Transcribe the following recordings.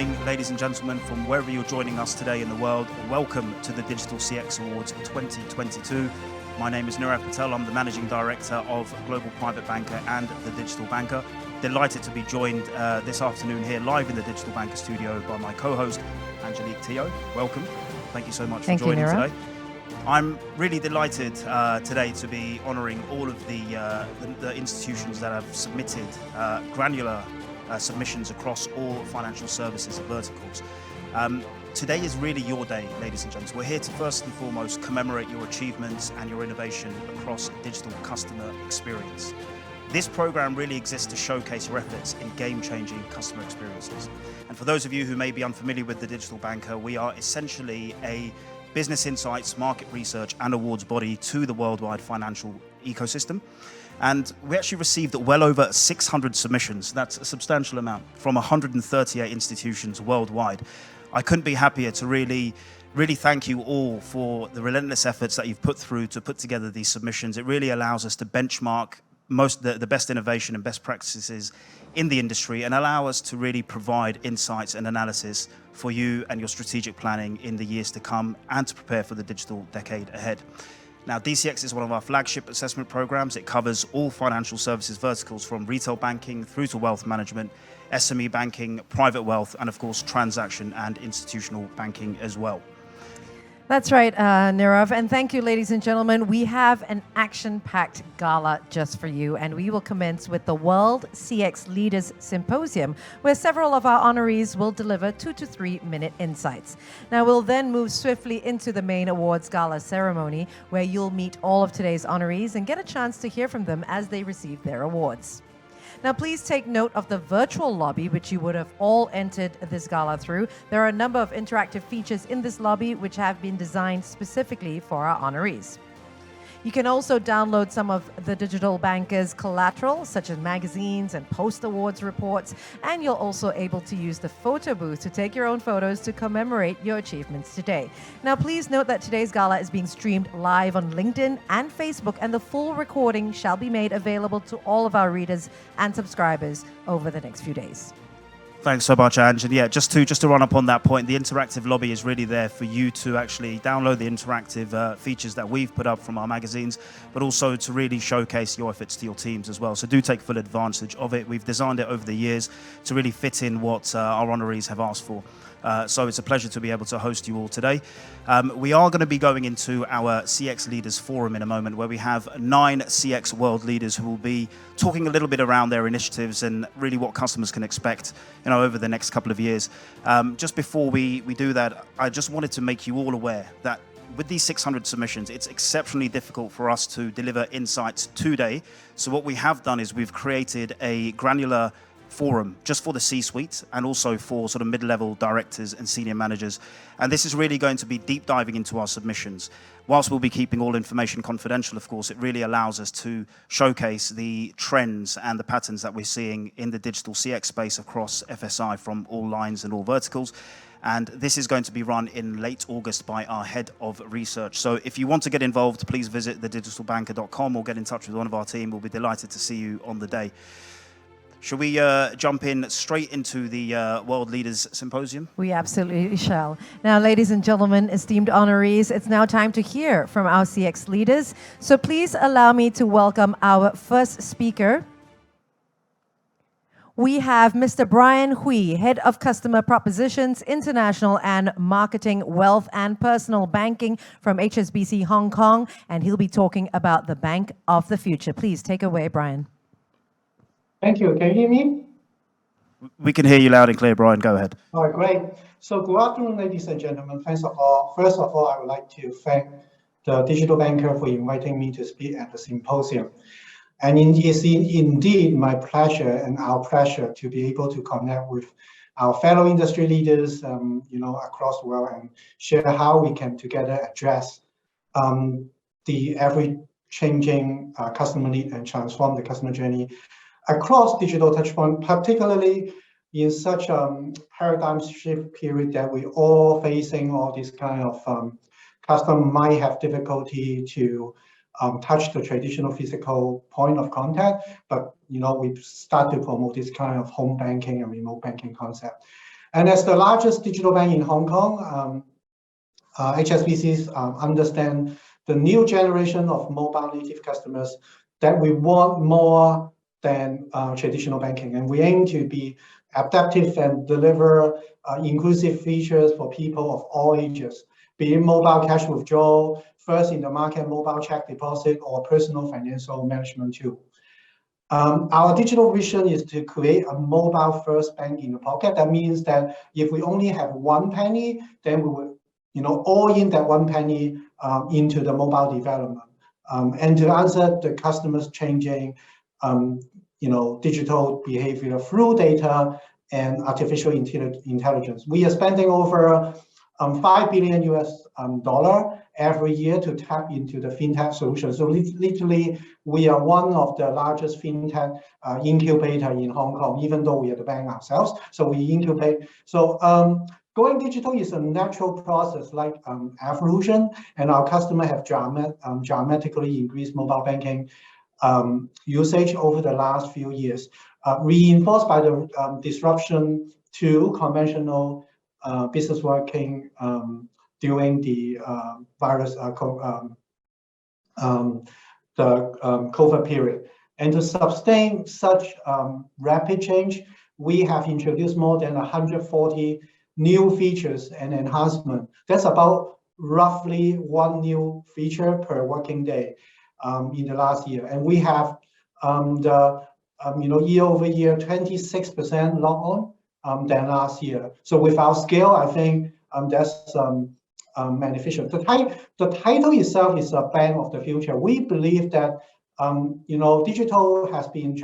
morning, ladies and gentlemen, from wherever you're joining us today in the world. Welcome to the Digital CX Awards 2022. My name is Nirav Patel. I'm the Managing Director of Global Private Banker and the Digital Banker. Delighted to be joined this afternoon here live in the Digital Banker studio by my co-host, Angelique Teo. Welcome. Thank you so much for joining today. I'm really delighted today to be honouring all of the institutions that have submitted granular submissions across all financial services verticals. Today is really your day, ladies and gents. We're here to first and foremost commemorate your achievements and your innovation across digital customer experience. This program really exists to showcase your efforts in game-changing customer experiences. And for those of you who may be unfamiliar with the Digital Banker, we are essentially a business insights, market research and awards body to the worldwide financial ecosystem. And we actually received well over 600 submissions. That's a substantial amount from 138 institutions worldwide. I couldn't be happier to really thank you all for the relentless efforts that you've put through to put together these submissions. It really allows us to benchmark the best innovation and best practices in the industry and allow us to really provide insights and analysis for you and your strategic planning in the years to come and to prepare for the digital decade ahead. Now, DCX is one of our flagship assessment programs. It covers all financial services verticals from retail banking through to wealth management, SME banking, private wealth, and of course, transaction and institutional banking as well. That's right, Nirav, and thank you, ladies and gentlemen. We have an action-packed gala just for you, and we will commence with the World CX Leaders Symposium, where several of our honorees will deliver 2 to 3 minute insights. Now, we'll then move swiftly into the main awards gala ceremony, where you'll meet all of today's honorees and get a chance to hear from them as they receive their awards. Now, please take note of the virtual lobby, which you would have all entered this gala through. There are a number of interactive features in this lobby which have been designed specifically for our honorees. You can also download some of the Digital Banker's collateral, such as magazines and post-awards reports, and you're also able to use the photo booth to take your own photos to commemorate your achievements today. Now, please note that today's gala is being streamed live on LinkedIn and Facebook, and the full recording shall be made available to all of our readers and subscribers over the next few days. Thanks so much, Ange. And yeah, just to run up on that point, the interactive lobby is really there for you to actually download the interactive features that we've put up from our magazines, but also to really showcase your efforts to your teams as well. So do take full advantage of it. We've designed it over the years to really fit in what our honorees have asked for. So it's a pleasure to be able to host you all today. We are going to be going into our CX Leaders Forum in a moment, where we have 9 CX world leaders who will be talking a little bit around their initiatives and really what customers can expect, over the next couple of years. Just before we do that, I just wanted to make you all aware that with these 600 submissions, it's exceptionally difficult for us to deliver insights today. So what we have done is we've created a granular forum just for the C-suite and also for sort of mid-level directors and senior managers. And this is really going to be deep diving into our submissions. Whilst we'll be keeping all information confidential, of course, it really allows us to showcase the trends and the patterns that we're seeing in the digital CX space across FSI from all lines and all verticals. And this is going to be run in late August by our head of research. So if you want to get involved, please visit thedigitalbanker.com or get in touch with one of our team. We'll be delighted to see you on the day. Shall we jump in straight into the World Leaders Symposium? We absolutely shall. Now, ladies and gentlemen, esteemed honorees, it's now time to hear from our CX leaders. So please allow me to welcome our first speaker. We have Mr. Brian Hui, Head of Customer Propositions, International and Marketing, Wealth and Personal Banking from Hsbc Hong Kong, and he'll be talking about the Bank of the Future. Please take away, Brian. Thank you. Can you hear me? We can hear you loud and clear, Brian. Go ahead. All right, great. So good afternoon, ladies and gentlemen. First of all, I would like to thank the Digital Banker for inviting me to speak at the symposium. And it is indeed my pleasure and our pleasure to be able to connect with our fellow industry leaders, across the world and share how we can together address the ever-changing customer need and transform the customer journey across digital touchpoint, particularly in such a paradigm shift period that we're all facing. All this kind of customer might have difficulty to touch the traditional physical point of contact, but we start to promote this kind of home banking and remote banking concept. And as the largest digital bank in Hong Kong, HSBC's understand the new generation of mobile native customers that we want more than traditional banking. And we aim to be adaptive and deliver inclusive features for people of all ages, be it mobile cash withdrawal, first in the market mobile check deposit, or personal financial management tool. Our digital vision is to create a mobile-first bank in the pocket. That means that if we only have one penny, then we will, all in that one penny into the mobile development, and to answer the customers' changing, digital behavior through data and artificial intelligence. We are spending over $5 billion every year to tap into the fintech solution. So literally, we are one of the largest fintech incubator in Hong Kong, even though we are the bank ourselves. So we incubate. So going digital is a natural process like evolution, and our customers have dramatically increased mobile banking usage over the last few years, reinforced by the disruption to conventional business working during the COVID period. And to sustain such rapid change, we have introduced more than 140 new features and enhancement. That's about roughly one new feature per working day in the last year. And we have year over year 26% log on than last year. So with our scale, I think that's beneficial. The title itself is a bank of the future. We believe that digital has been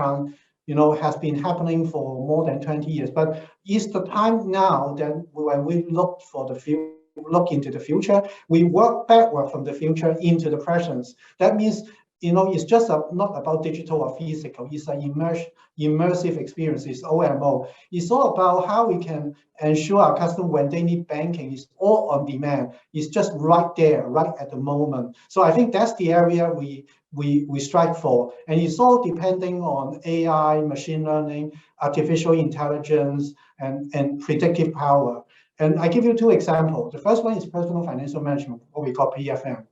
happening for more than 20 years, but it's the time now that when we look into the future, we work backward from the future into the present. That means it's just not about digital or physical. It's an immersive experience. It's OMO. It's all about how we can ensure our customers, when they need banking, it's all on demand. It's just right there, right at the moment. So I think that's the area we strive for. And it's all depending on AI, machine learning, artificial intelligence, and predictive power. And I give you two examples. The first one is personal financial management, what we call PFM.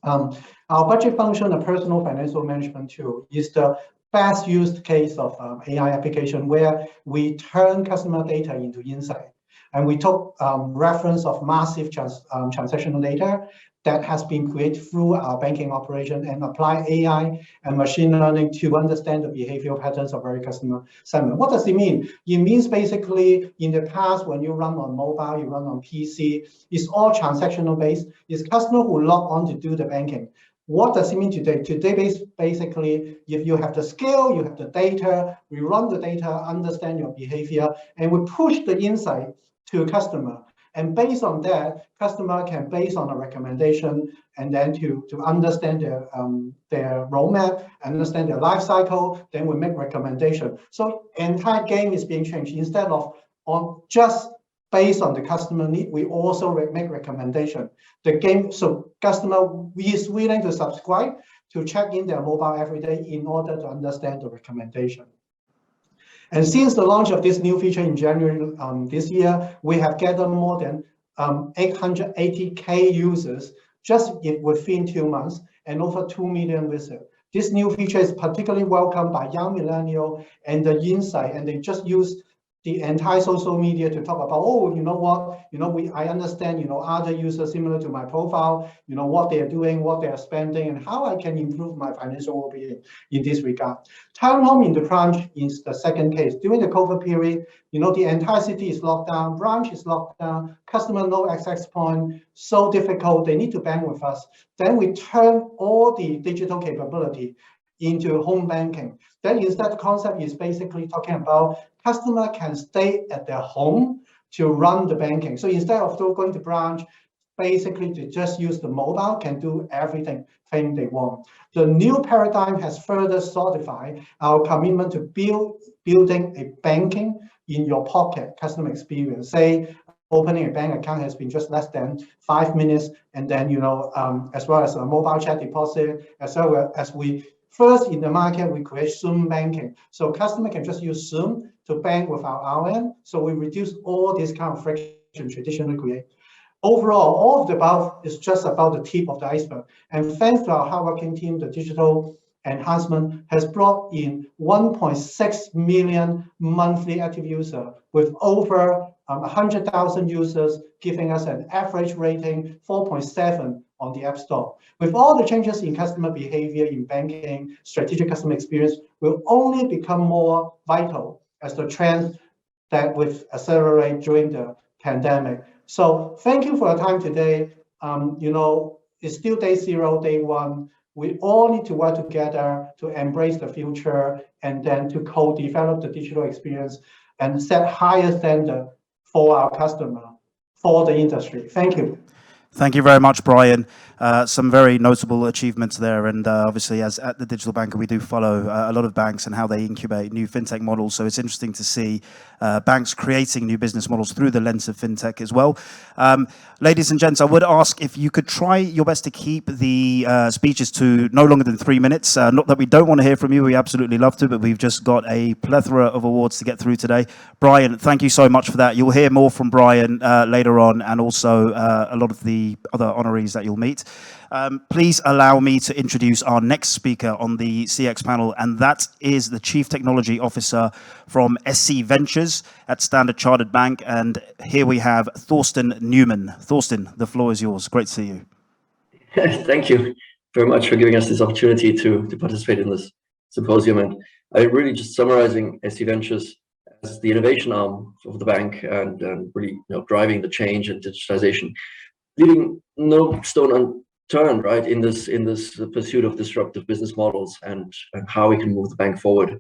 Our budget function, a personal financial management tool, is the best used case of AI application where we turn customer data into insight. And we took reference of massive transactional data that has been created through our banking operation and apply AI and machine learning to understand the behavioral patterns of every customer segment. What does it mean? It means basically in the past, when you run on mobile, you run on PC, it's all transactional based. It's customer who log on to do the banking. What does it mean today? Today, basically, if you have the scale, you have the data, we run the data, understand your behavior, and we push the insight to a customer. And based on that, customer can, based on a recommendation, and then to understand their roadmap, understand their life cycle, then we make recommendation. So entire game is being changed. Instead of just based on the customer need, we also make recommendation. The game, so customer is willing to subscribe to check in their mobile every day in order to understand the recommendation. And since the launch of this new feature in January this year, we have gathered more than 880K users just within 2 months and over 2 million visits. This new feature is particularly welcomed by young millennials and the insight, and they just use the entire social media to talk about, oh, you know what, I understand, other users similar to my profile, what they are doing, what they are spending, and how I can improve my financial well-being in this regard. Town home in the branch is the second case. During the COVID period, the entire city is locked down, branch is locked down, customer no access point, so difficult, they need to bank with us. Then we turn all the digital capability into home banking. Then instead, the concept is basically talking about customer can stay at their home to run the banking. So instead of going to branch, basically to just use the mobile, can do everything they want. The new paradigm has further solidified our commitment to building a banking in your pocket customer experience. Say, opening a bank account has been just less than 5 minutes, and then as well as a mobile check deposit, as well as we First in the market, we create Zoom banking. So customer can just use Zoom to bank without our end. So we reduce all this kind of friction traditionally create. Overall, all of the above is just about the tip of the iceberg. And thanks to our hardworking team, the digital enhancement has brought in 1.6 million monthly active users with over 100,000 users, giving us an average rating 4.7 on the App Store. With all the changes in customer behavior in banking, strategic customer experience will only become more vital as the trends that will accelerate during the pandemic. So thank you for your time today. It's still day 0, day 1. We all need to work together to embrace the future and then to co-develop the digital experience and set higher standard for our customer, for the industry. Thank you. Thank you very much, Brian. Some very notable achievements there. And obviously, as at the Digital Banker, we do follow a lot of banks and how they incubate new fintech models. So it's interesting to see banks creating new business models through the lens of fintech as well. Ladies and gents, I would ask if you could try your best to keep the speeches to no longer than 3 minutes. Not that we don't want to hear from you. We absolutely love to, but we've just got a plethora of awards to get through today. Brian, thank you so much for that. You'll hear more from Brian later on, and also a lot of the other honorees that you'll meet. Please allow me to introduce our next speaker on the CX panel, and that is the Chief Technology Officer from SC Ventures at Standard Chartered Bank. And here we have Thorsten Newman. Thorsten, the floor is yours. Great to see you. Thank you very much for giving us this opportunity to participate in this symposium. And I really just summarizing SC Ventures as the innovation arm of the bank and really driving the change and digitalization, leaving no stone unturned, right, in this pursuit of disruptive business models and how we can move the bank forward.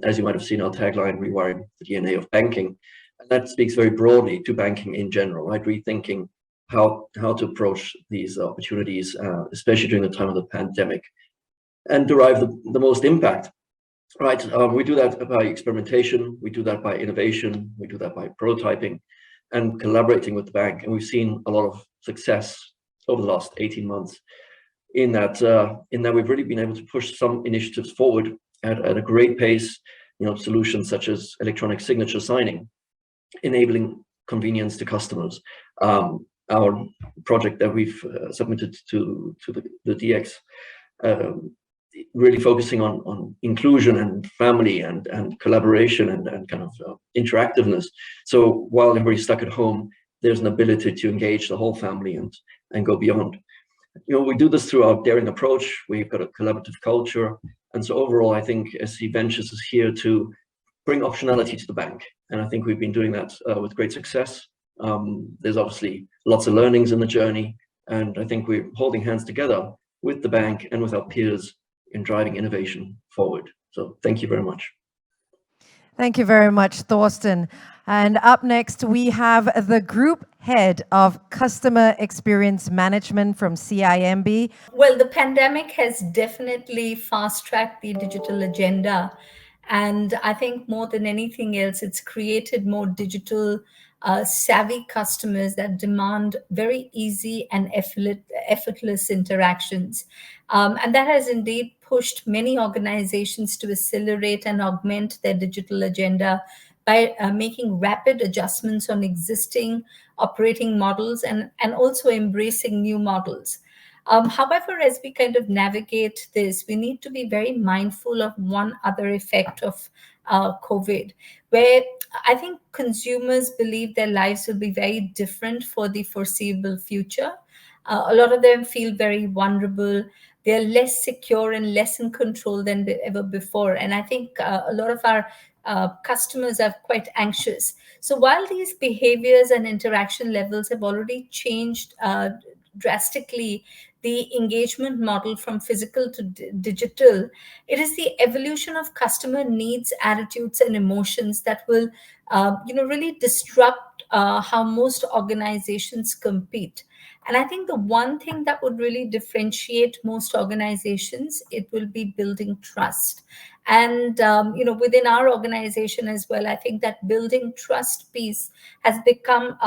As you might have seen, our tagline, rewiring the DNA of banking. And that speaks very broadly to banking in general, right? Rethinking how to approach these opportunities, especially during the time of the pandemic, and derive the most impact, right? We do that by experimentation, we do that by innovation, we do that by prototyping and collaborating with the bank. And we've seen a lot of success over the last 18 months in that we've really been able to push some initiatives forward at a great pace, solutions such as electronic signature signing, enabling convenience to customers. Our project that we've submitted to the DX, really focusing on inclusion and family and collaboration and kind of interactiveness. So while everybody's stuck at home, there's an ability to engage the whole family and go beyond. We do this through our daring approach. We've got a collaborative culture. And so overall, I think SC Ventures is here to bring optionality to the bank. And I think we've been doing that with great success. There's obviously lots of learnings in the journey. And I think we're holding hands together with the bank and with our peers in driving innovation forward. So thank you very much. Thank you very much, Thorsten. And up next, we have the Group Head of Customer Experience Management from CIMB. Well, the pandemic has definitely fast-tracked the digital agenda. And I think more than anything else, it's created more digital savvy customers that demand very easy and effortless interactions. And that has indeed pushed many organizations to accelerate and augment their digital agenda by making rapid adjustments on existing operating models and also embracing new models. However, as we kind of navigate this, we need to be very mindful of one other effect of COVID, where I think consumers believe their lives will be very different for the foreseeable future. A lot of them feel very vulnerable. They're less secure and less in control than ever before. And I think a lot of our customers are quite anxious. So while these behaviors and interaction levels have already changed drastically, the engagement model from physical to digital, it is the evolution of customer needs, attitudes, and emotions that will, really disrupt how most organizations compete. And I think the one thing that would really differentiate most organizations, it will be building trust. And, within our organization as well, I think that building trust piece has become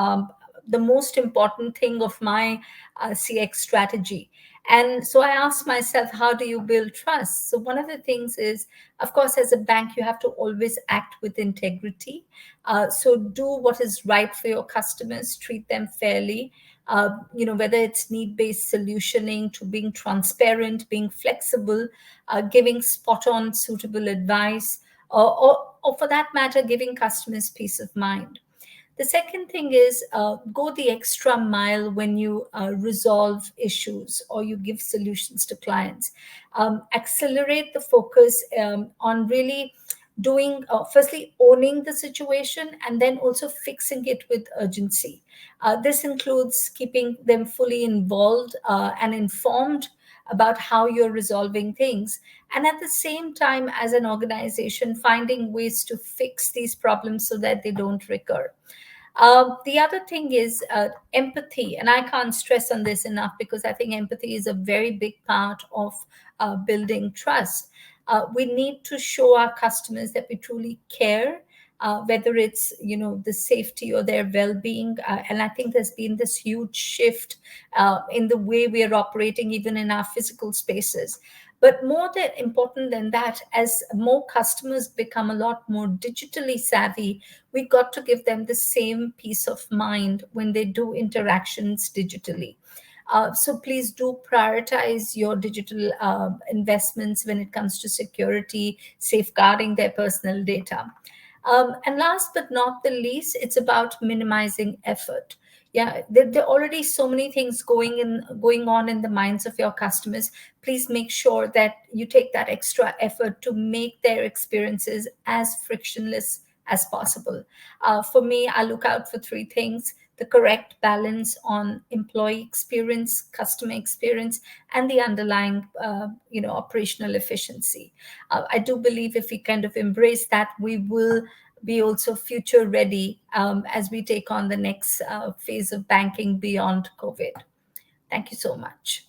the most important thing of my CX strategy. And so I asked myself, how do you build trust? So one of the things is, of course, as a bank, you have to always act with integrity. So do what is right for your customers, treat them fairly. Whether it's need-based solutioning to being transparent, being flexible, giving spot-on suitable advice, or for that matter, giving customers peace of mind. The second thing is go the extra mile when you resolve issues or you give solutions to clients. Accelerate the focus on really doing, firstly, owning the situation and then also fixing it with urgency. This includes keeping them fully involved and informed about how you're resolving things. And at the same time, as an organization, finding ways to fix these problems so that they don't recur. The other thing is empathy. And I can't stress on this enough because I think empathy is a very big part of building trust. We need to show our customers that we truly care, whether it's the safety or their well-being. And I think there's been this huge shift in the way we are operating, even in our physical spaces. But more important than that, as more customers become a lot more digitally savvy, we got to give them the same peace of mind when they do interactions digitally. So please do prioritize your digital investments when it comes to security, safeguarding their personal data. And last but not the least, it's about minimizing effort. Yeah, there are already so many things going on in the minds of your customers. Please make sure that you take that extra effort to make their experiences as frictionless as possible. For me, I look out for three things: the correct balance on employee experience, customer experience, and the underlying operational efficiency. I do believe if we kind of embrace that, we will be also future ready as we take on the next phase of banking beyond COVID. Thank you so much.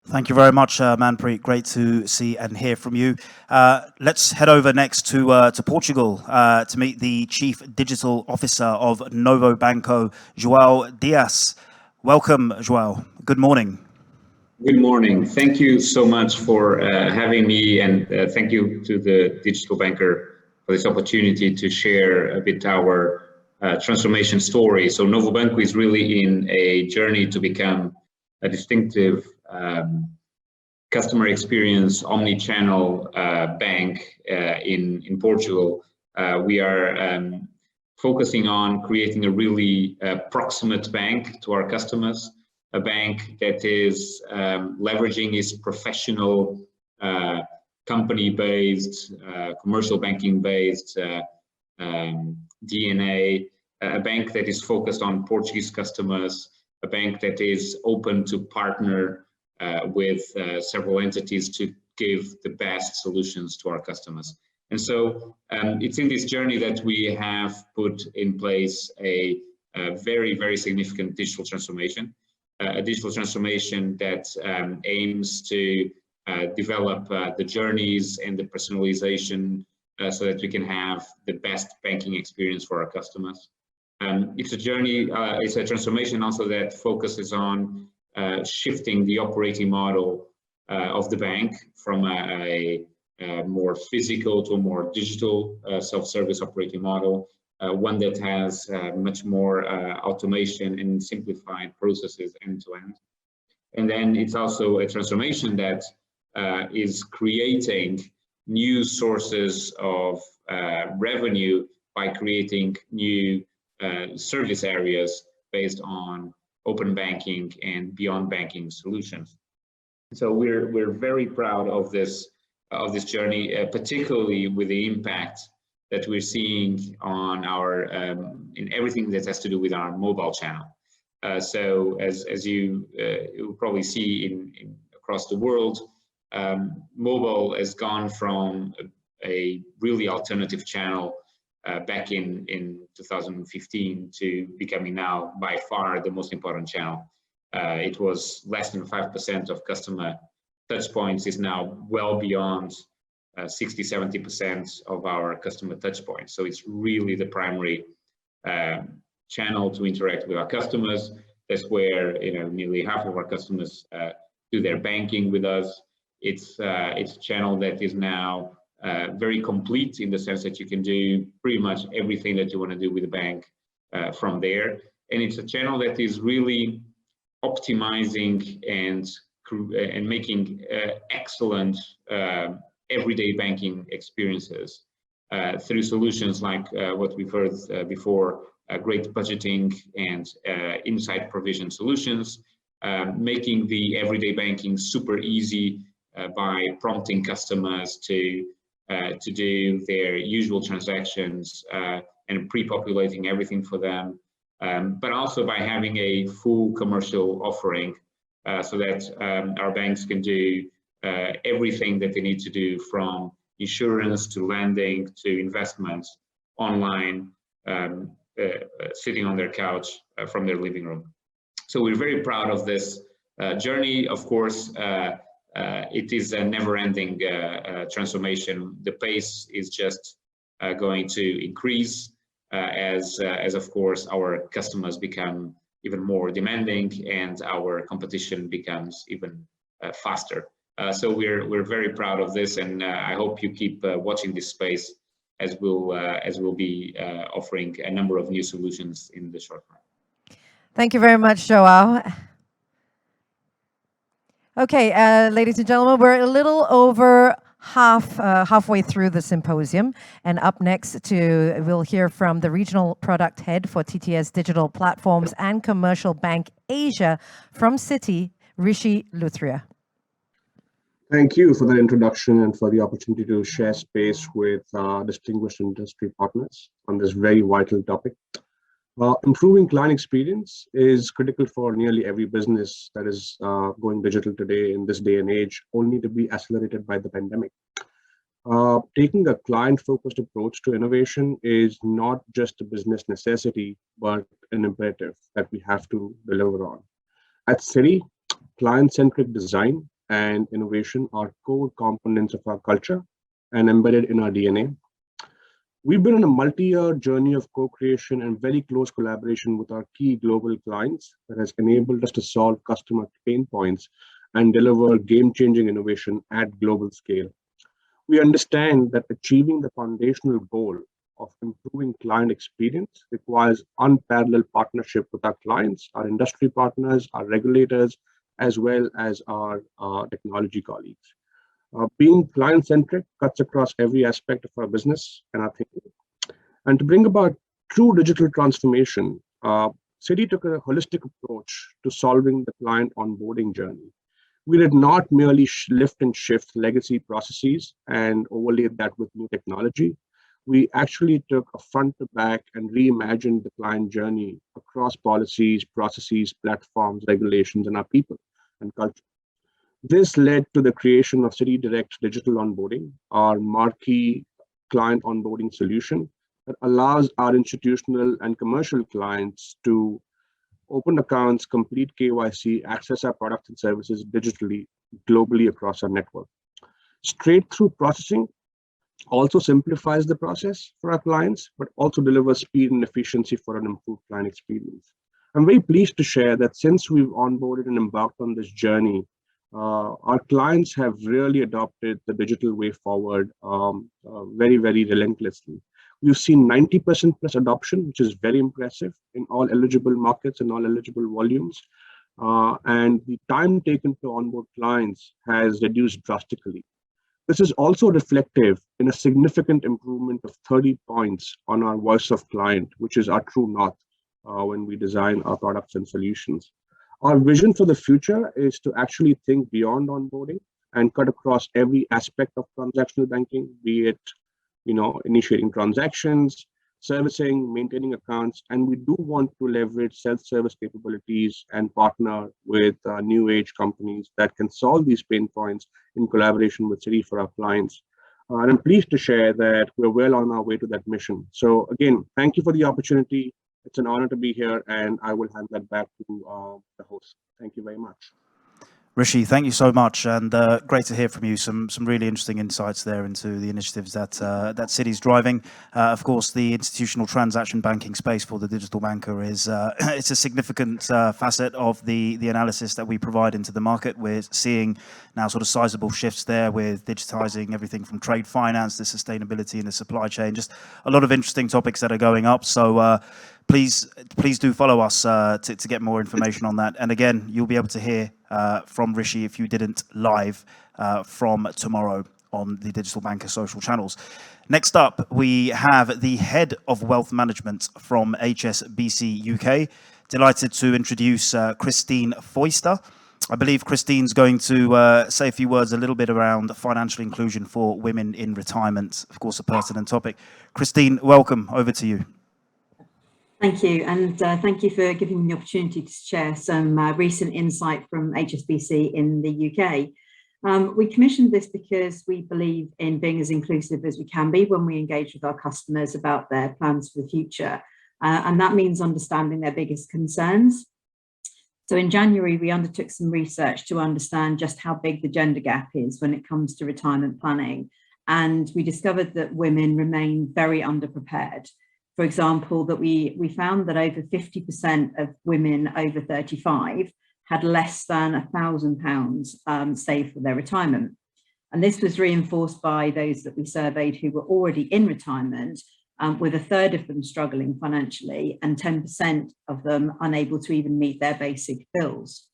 Thank you very much, Manpreet. Great to see and hear from you. Let's head over next to Portugal to meet the Chief Digital Officer of Novo Banco, João Diaz. Welcome, João. Good morning. Good morning. Thank you so much for having me, and thank you to the Digital Banker for this opportunity to share a bit our transformation story. So Novo Banco is really in a journey to become a distinctive customer experience omni-channel bank in Portugal. We are focusing on creating a really proximate bank to our customers, a bank that is leveraging its professional company-based, commercial banking-based DNA, a bank that is focused on Portuguese customers, a bank that is open to partner with several entities to give the best solutions to our customers. And so it's in this journey that we have put in place a very, very significant digital transformation, a digital transformation that aims to develop the journeys and the personalization so that we can have the best banking experience for our customers. It's a journey, it's a transformation also that focuses on shifting the operating model of the bank from a more physical to a more digital self-service operating model, one that has much more automation and simplified processes end to end. And then it's also a transformation that is creating new sources of revenue by creating new service areas based on open banking and beyond banking solutions. So we're very proud of this journey, particularly with the impact that we're seeing on our in everything that has to do with our mobile channel. So as you will probably see in across the world, mobile has gone from a really alternative channel back in 2015 to becoming now by far the most important channel. It was less than 5% of customer touch points, is now well beyond 60-70% of our customer touch points. So it's really the primary channel to interact with our customers. That's where nearly half of our customers do their banking with us. It's a channel that is now very complete in the sense that you can do pretty much everything that you want to do with the bank from there. And it's a channel that is really optimizing and making excellent everyday banking experiences through solutions like what we've heard before, great budgeting and insight provision solutions, making the everyday banking super easy by prompting customers to do their usual transactions and pre-populating everything for them, but also by having a full commercial offering so that our banks can do everything that they need to do, from insurance to lending to investments online, sitting on their couch from their living room. So we're very proud of this journey. Of course, it is a never-ending transformation. The pace is just going to increase as of course our customers become even more demanding and our competition becomes even faster. So we're very proud of this, and I hope you keep watching this space as we'll be offering a number of new solutions in the short run. Thank you very much, Joao. Okay, ladies and gentlemen, we're a little over halfway through the symposium, and up next we'll hear from the regional product head for TTS Digital Platforms and Commercial Bank Asia from Citi, Rishi Luthria. Thank you for the introduction and for the opportunity to share space with distinguished industry partners on this very vital topic. Improving client experience is critical for nearly every business that is going digital today in this day and age, only to be accelerated by the pandemic. Taking a client-focused approach to innovation is not just a business necessity, but an imperative that we have to deliver on. At Citi, client-centric design and innovation are core components of our culture and embedded in our DNA. We've been on a multi-year journey of co-creation and very close collaboration with our key global clients that has enabled us to solve customer pain points and deliver game-changing innovation at global scale. We understand that achieving the foundational goal of improving client experience requires unparalleled partnership with our clients, our industry partners, our regulators, as well as our technology colleagues. Being client-centric cuts across every aspect of our business and our thinking. And to bring about true digital transformation, Citi took a holistic approach to solving the client onboarding journey. We did not merely lift and shift legacy processes and overlaid that with new technology. We actually took a front to back and reimagined the client journey across policies, processes, platforms, regulations, and our people and culture. This led to the creation of Citi Direct Digital Onboarding, our marquee client onboarding solution that allows our institutional and commercial clients to open accounts, complete KYC, access our products and services digitally, globally across our network. Straight-through processing also simplifies the process for our clients, but also delivers speed and efficiency for an improved client experience. I'm very pleased to share that since we've onboarded and embarked on this journey, our clients have really adopted the digital way forward very, very relentlessly. We've seen 90% plus adoption, which is very impressive in all eligible markets and all eligible volumes. And the time taken to onboard clients has reduced drastically. This is also reflective in a significant improvement of 30 points on our voice of client, which is our true north when we design our products and solutions. Our vision for the future is to actually think beyond onboarding and cut across every aspect of transactional banking, be it initiating transactions, servicing, maintaining accounts, and we do want to leverage self-service capabilities and partner with new age companies that can solve these pain points in collaboration with Citi for our clients. And I'm pleased to share that we're well on our way to that mission. So again, thank you for the opportunity. It's an honor to be here, and I will hand that back to the host. Thank you very much. Rishi, thank you so much, and great to hear from you. Some really interesting insights there into the initiatives that that Citi's driving. Of course, the institutional transaction banking space for the digital banker is it's a significant facet of the analysis that we provide into the market. We're seeing now sort of sizable shifts there with digitizing everything from trade finance to sustainability in the supply chain. Just a lot of interesting topics that are going up. So. Please do follow us to get more information on that. And again, you'll be able to hear from Rishi if you didn't live from tomorrow on the Digital Banker social channels. Next up, we have the Head of Wealth Management from Hsbc UK. Delighted to introduce Christine Foister. I believe Christine's going to say a few words a little bit around financial inclusion for women in retirement. Of course, a pertinent topic. Christine, welcome. Over to you. Thank you, and thank you for giving me the opportunity to share some recent insight from HSBC in the UK. We commissioned this because we believe in being as inclusive as we can be when we engage with our customers about their plans for the future, and that means understanding their biggest concerns. So in January, we undertook some research to understand just how big the gender gap is when it comes to retirement planning, and we discovered that women remain very underprepared. For example, that we found that over 50% of women over 35 had less than £1,000 saved for their retirement. And this was reinforced by those that we surveyed who were already in retirement, with a third of them struggling financially and 10% of them unable to even meet their basic bills.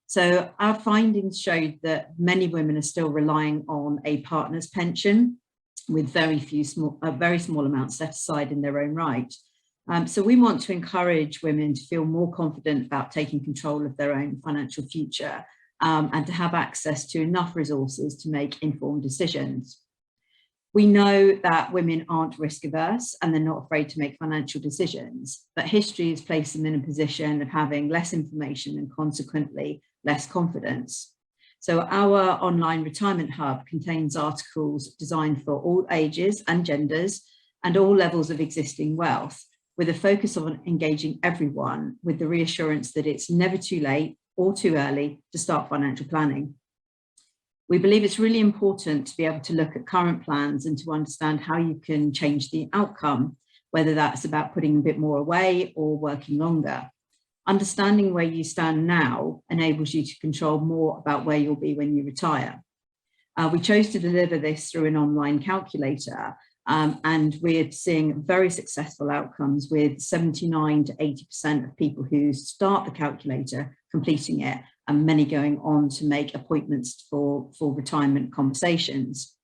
So our findings showed that many women are still relying on a partner's pension, with very small amounts set aside in their own right. So we want to encourage women to feel more confident about taking control of their own financial future and to have access to enough resources to make informed decisions. We know that women aren't risk averse and they're not afraid to make financial decisions, but history has placed them in a position of having less information and consequently less confidence. So our online retirement hub contains articles designed for all ages and genders and all levels of existing wealth, with a focus on engaging everyone with the reassurance that it's never too late or too early to start financial planning. We believe it's really important to be able to look at current plans and to understand how you can change the outcome, whether that's about putting a bit more away or working longer. Understanding where you stand now enables you to control more about where you'll be when you retire. We chose to deliver this through an online calculator, and we're seeing very successful outcomes with 79 to 80% of people who start the calculator completing it, and many going on to make appointments for retirement conversations.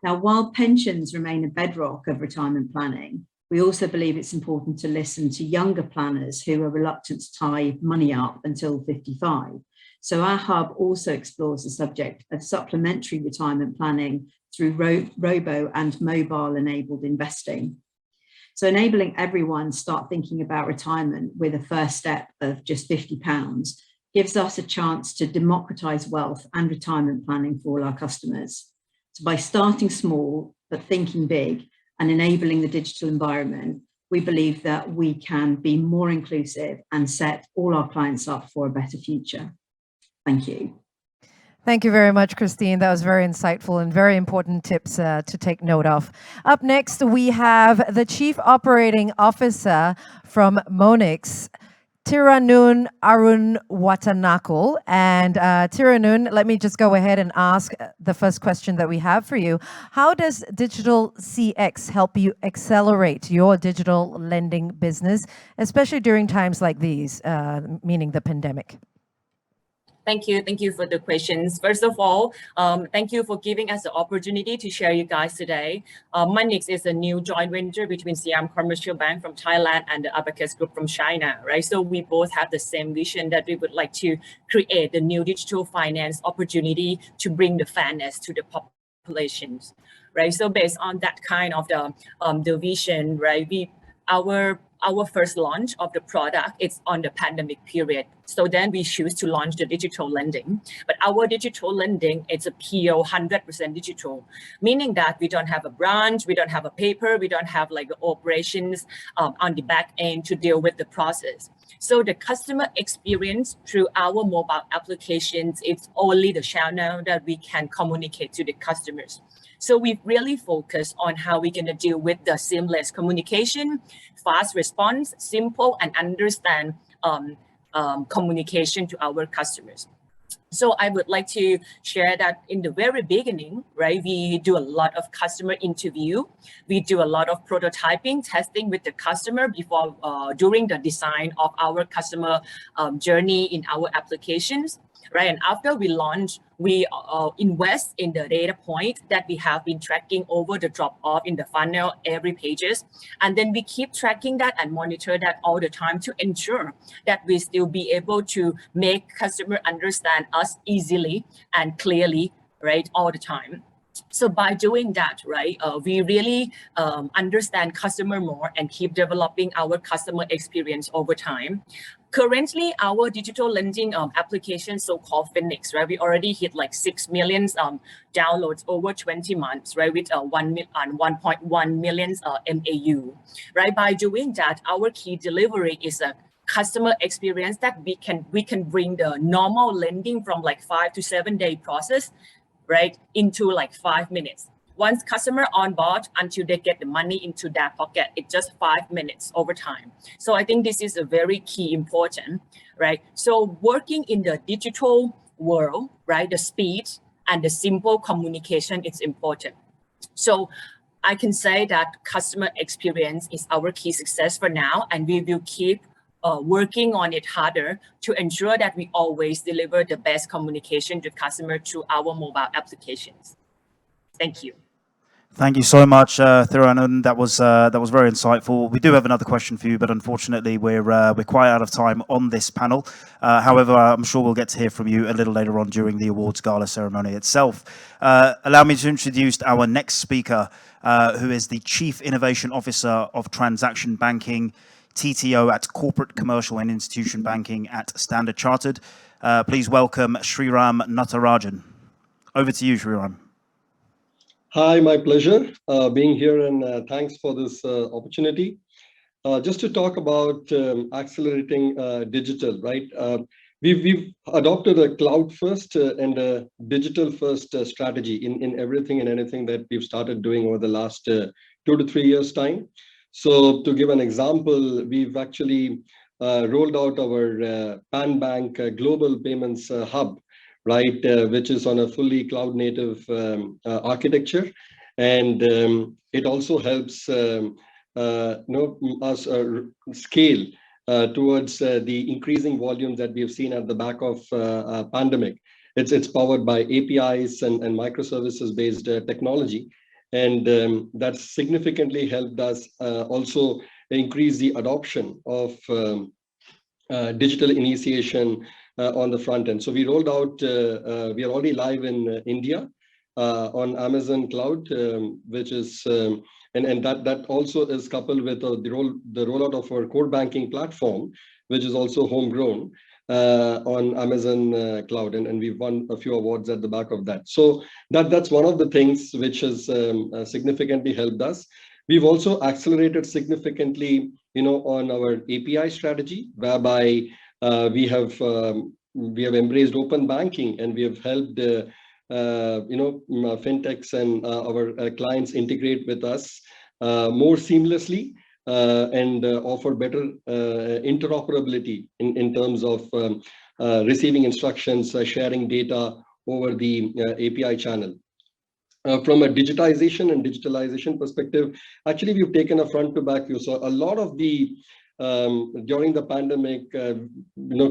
Now, while pensions remain a bedrock of retirement planning, we also believe it's important to listen to younger planners who are reluctant to tie money up until 55. So our hub also explores the subject of supplementary retirement planning through robo and mobile enabled investing. So enabling everyone to start thinking about retirement with a first step of just £50 gives us a chance to democratize wealth and retirement planning for all our customers. So by starting small, but thinking big, and enabling the digital environment, we believe that we can be more inclusive and set all our clients up for a better future. Thank you. Thank you very much, Christine. That was very insightful and very important tips to take note of. Up next, we have the Chief Operating Officer from Monix, Sriram Nuttarajan. And Sriram, let me just go ahead and ask the first question that we have for you. How does digital CX help you accelerate your digital lending business, especially during times like these, meaning the pandemic? Thank you for the questions. First of all, thank you for giving us the opportunity to share you guys today. Monix is a new joint venture between Siam Commercial Bank from Thailand and the Ocbc Group from China, right? So we both have the same vision that we would like to create the new digital finance opportunity to bring the fairness to the populations, right? So based on that kind of the vision, right, our first launch of the product, it's on the pandemic period. So then we choose to launch the digital lending. But our digital lending, it's a pure 100% digital, meaning that we don't have a branch, we don't have a paper, we don't have like operations on the back end to deal with the process. So the customer experience through our mobile applications, it's only the channel that we can communicate to the customers. So we've really focused on how we're going to deal with the seamless communication, fast response, simple and understand communication to our customers. So I would like to share that in the very beginning, right, we do a lot of customer interview. We do a lot of prototyping, testing with the customer before, during the design of our customer journey in our applications, right? And after we launch, we invest in the data point that we have been tracking over the drop off in the funnel every pages. And then we keep tracking that and monitor that all the time to ensure that we still be able to make customer understand us easily and clearly, right, all the time. So by doing that, right, we really understand customer more and keep developing our customer experience over time. Currently, our digital lending application, so-called Phoenix, right, we already hit like 6 million downloads over 20 months, right, with 1.1 million MAU, right? By doing that, our key delivery is a customer experience that we can bring the normal lending from like 5 to 7 day process, right, into like 5 minutes. Once customer on board until they get the money into their pocket, it's just 5 minutes over time. So I think this is a very key important, right? So working in the digital world, right, the speed and the simple communication is important. So I can say that customer experience is our key success for now, and we will keep working on it harder to ensure that we always deliver the best communication to customer through our mobile applications. Thank you. Thank you so much, Thiranan. That was very insightful. We do have another question for you, but unfortunately we're quite out of time on this panel. However, I'm sure we'll get to hear from you a little later on during the awards gala ceremony itself. Allow me to introduce our next speaker, who is the Chief Innovation Officer of Transaction Banking, TTO at Corporate, Commercial and Institution Banking at Standard Chartered. Please welcome Sriram Nuttarajan. Over to you, Sriram. Hi, my pleasure being here, and thanks for this opportunity. Just to talk about accelerating digital, right? We've adopted a cloud first and a digital first strategy in everything and anything that we've started doing over the last 2 to 3 years time. So to give an example, we've actually rolled out our Pan Bank Global Payments Hub, right, which is on a fully cloud native architecture. And it also helps us scale towards the increasing volumes that we have seen at the back of pandemic. It's powered by APIs and microservices based technology. And that's significantly helped us also increase the adoption of digital initiation on the front end. So we rolled out, we are already live in India on Amazon Cloud, which is, and that also is coupled with the rollout of our core banking platform, which is also homegrown on Amazon Cloud, and we've won a few awards at the back of that. So that's one of the things which has significantly helped us. We've also accelerated significantly, on our API strategy, whereby we have embraced open banking, and we have helped fintechs and our clients integrate with us more seamlessly and offer better interoperability in terms of receiving instructions, sharing data over the API channel. From a digitization and digitalization perspective, actually we've taken a front to back view. So a lot of the during the pandemic,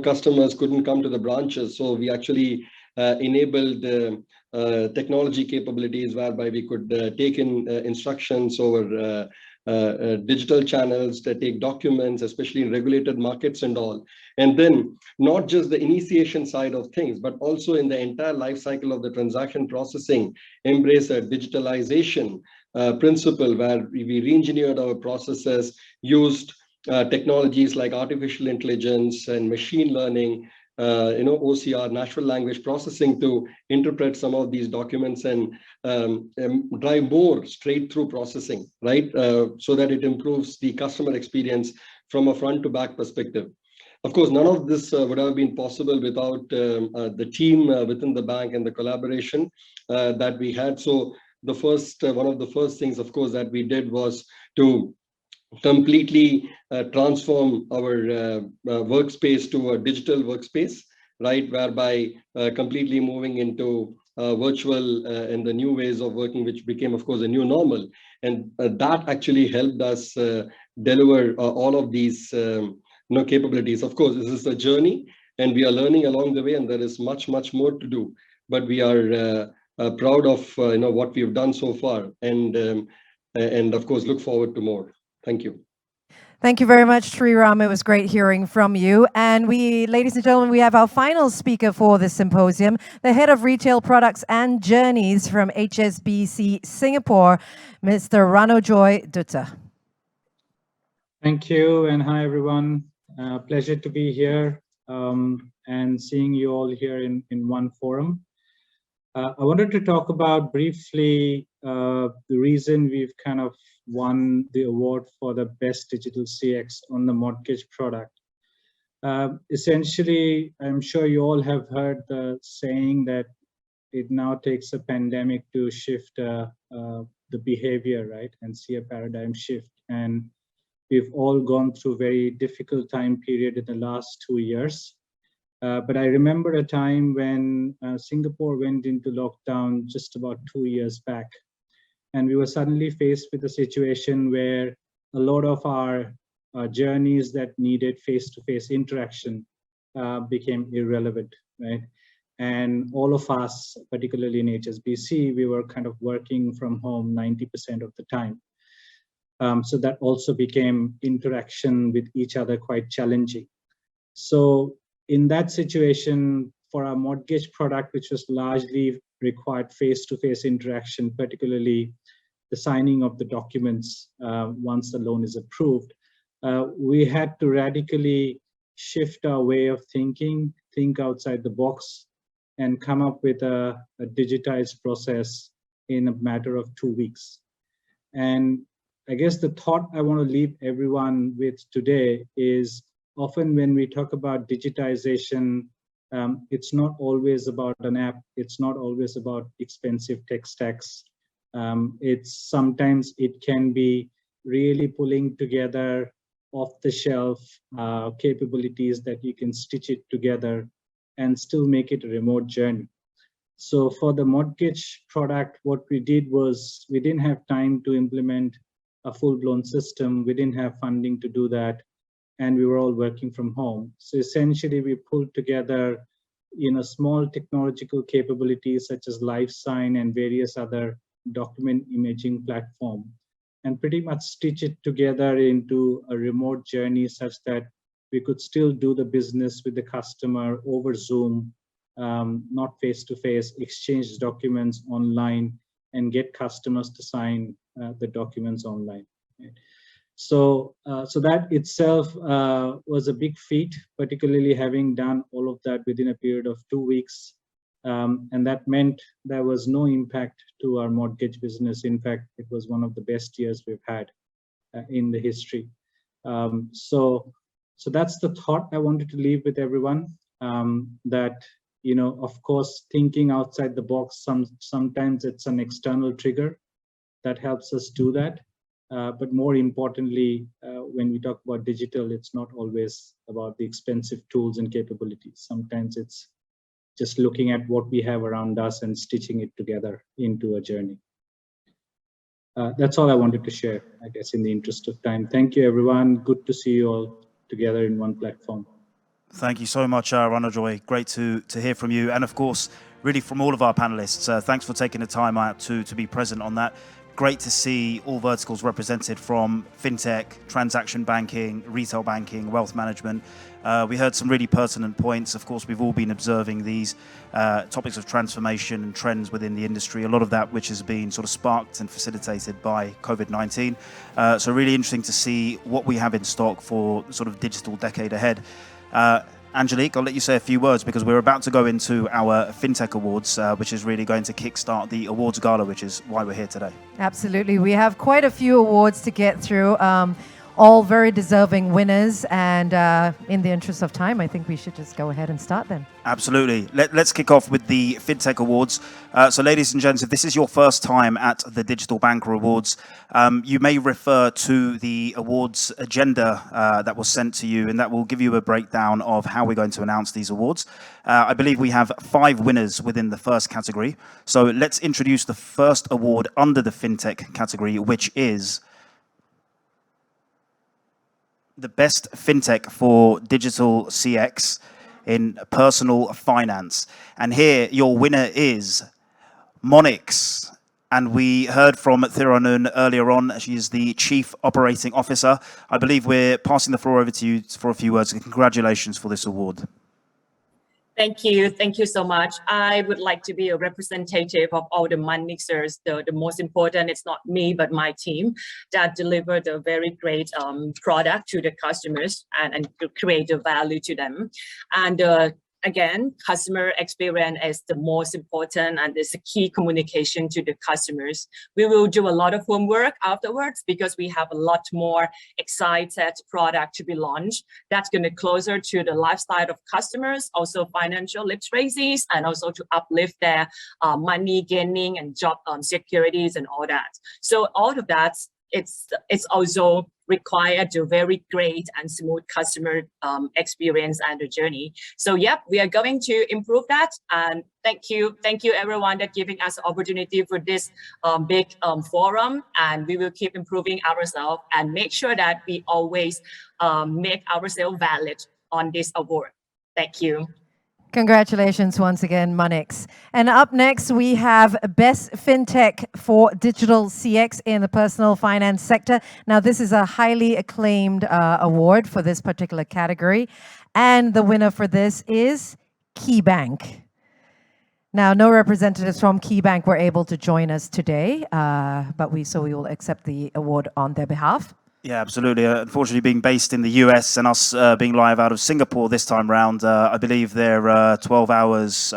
customers couldn't come to the branches, so we actually enabled technology capabilities whereby we could take in instructions over digital channels to take documents, especially in regulated markets and all. And then not just the initiation side of things, but also in the entire life cycle of the transaction processing, embrace a digitalization principle where we re-engineered our processes, used technologies like artificial intelligence and machine learning, OCR, natural language processing, to interpret some of these documents and drive more straight through processing, right? So that it improves the customer experience from a front to back perspective. Of course, none of this would have been possible without the team within the bank and the collaboration that we had. So the first, one of the first things, of course, that we did was to completely transform our workspace to a digital workspace, right? Whereby completely moving into virtual and the new ways of working, which became, of course, a new normal. And that actually helped us deliver all of these capabilities. Of course, this is a journey and we are learning along the way, and there is much, much more to do. But we are proud of what we've done so far, and of course look forward to more. Thank you. Thank you very much, Sriram. It was great hearing from you. And we, ladies and gentlemen, we have our final speaker for this symposium, the Head of Retail Products and Journeys from HSBC Singapore, Mr. Ranojoy Dutta. Thank you, and hi everyone. Pleasure to be here and seeing you all here in one forum. I wanted to talk about briefly the reason we've kind of won the award for the best digital CX on the mortgage product. Essentially, I'm sure you all have heard the saying that it now takes a pandemic to shift the behavior, right, and see a paradigm shift. And we've all gone through very difficult time period in the last 2 years. But I remember a time when Singapore went into lockdown just about 2 years back. And we were suddenly faced with a situation where a lot of our journeys that needed face-to-face interaction became irrelevant, right? And all of us, particularly in HSBC, we were kind of working from home 90% of the time. So that also became interaction with each other quite challenging. So in that situation, for our mortgage product, which was largely required face-to-face interaction, particularly the signing of the documents once the loan is approved, we had to radically shift our way of thinking, think outside the box, and come up with a digitized process in a matter of 2 weeks. And I guess the thought I want to leave everyone with today is, often when we talk about digitization, it's not always about an app. It's not always about expensive tech stacks. Sometimes it can be really pulling together off-the-shelf capabilities that you can stitch it together and still make it a remote journey. So for the mortgage product, what we did was we didn't have time to implement a full-blown system. We didn't have funding to do that, and we were all working from home. So essentially, we pulled together, small technological capabilities such as LiveSign and various other document imaging platform, and pretty much stitch it together into a remote journey such that we could still do the business with the customer over Zoom, not face-to-face, exchange documents online, and get customers to sign the documents online. Right? So that itself was a big feat, particularly having done all of that within a period of 2 weeks. And that meant there was no impact to our mortgage business. In fact, it was one of the best years we've had in the history. So that's the thought I wanted to leave with everyone, that, of course, thinking outside the box, sometimes it's an external trigger that helps us do that. But more importantly, when we talk about digital, it's not always about the expensive tools and capabilities. Sometimes it's just looking at what we have around us and stitching it together into a journey. That's all I wanted to share, I guess, in the interest of time. Thank you, everyone. Good to see you all together in one platform. Thank you so much, Ranojoy. Great to hear from you. And of course, really from all of our panelists, thanks for taking the time out to be present on that. Great to see all verticals represented, from fintech, transaction banking, retail banking, wealth management. We heard some really pertinent points. Of course, we've all been observing these topics of transformation and trends within the industry, a lot of that which has been sort of sparked and facilitated by COVID-19. So really interesting to see what we have in stock for the sort of digital decade ahead. Angelique, I'll let you say a few words because we're about to go into our Fintech Awards, which is really going to kickstart the awards gala, which is why we're here today. Absolutely. We have quite a few awards to get through, all very deserving winners. And in the interest of time, I think we should just go ahead and start then. Absolutely. Let's kick off with the Fintech Awards. So ladies and gents, if this is your first time at the Digital Banker Awards, you may refer to the awards agenda that was sent to you, and that will give you a breakdown of how we're going to announce these awards. I believe we have 5 winners within the first category. So let's introduce the first award under the Fintech category, which is the best fintech for digital CX in personal finance. And here your winner is Monix. And we heard from Thironun earlier on. She is the Chief Operating Officer. I believe we're passing the floor over to you for a few words. Congratulations for this award. Thank you. Thank you so much. I would like to be a representative of all the Monixers. The most important, it's not me, but my team that delivered a very great product to the customers and to create the value to them. And again, customer experience is the most important, and it's a key communication to the customers. We will do a lot of homework afterwards because we have a lot more excited product to be launched. That's going to closer to the lifestyle of customers, also financial literacies, and also to uplift their money gaining and job securities and all that. So all of that, it's also required a very great and smooth customer experience and the journey. So yep, we are going to improve that. And thank you everyone that giving us the opportunity for this big forum. And we will keep improving ourselves and make sure that we always make ourselves valid on this award. Thank you. Congratulations once again, Monix. And up next, we have Best FinTech for Digital CX in the personal finance sector. Now, this is a highly acclaimed award for this particular category. And the winner for this is KeyBank. Now, no representatives from KeyBank were able to join us today, but we will accept the award on their behalf. Yeah, absolutely. Unfortunately, being based in the US and us being live out of Singapore this time round, I believe they're 12 hours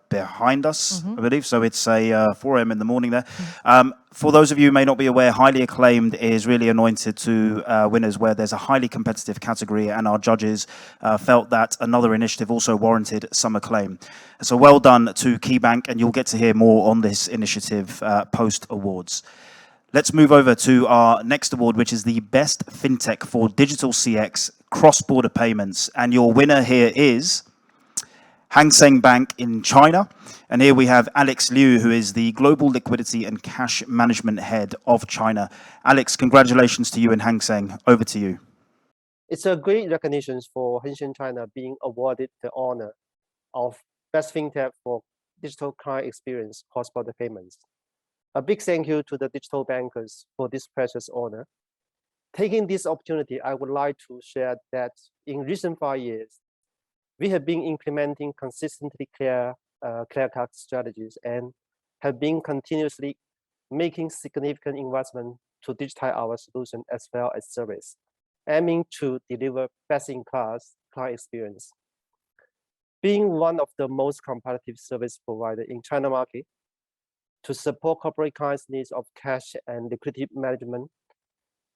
behind us, I believe. So it's a 4 a.m. in the morning there. For those of you who may not be aware, Highly Acclaimed is really anointed to winners where there's a highly competitive category, and our judges felt that another initiative also warranted some acclaim. So well done to KeyBank, and you'll get to hear more on this initiative post-awards. Let's move over to our next award, which is the Best FinTech for Digital CX Cross-Border Payments. And your winner here is Hang Seng Bank in China. And here we have Alex Liu, who is the Global Liquidity and Cash Management Head of China. Alex, congratulations to you and Hang Seng. Over to you. It's a great recognition for Hang Seng China being awarded the honor of Best FinTech for Digital Client Experience Cross-Border Payments. A big thank you to the digital bankers for this precious honor. Taking this opportunity, I would like to share that in recent 5 years, we have been implementing consistently clear-cut strategies and have been continuously making significant investment to digitize our solution as well as service, aiming to deliver best-in-class client experience. Being one of the most competitive service providers in China market, to support corporate clients' needs of cash and liquidity management,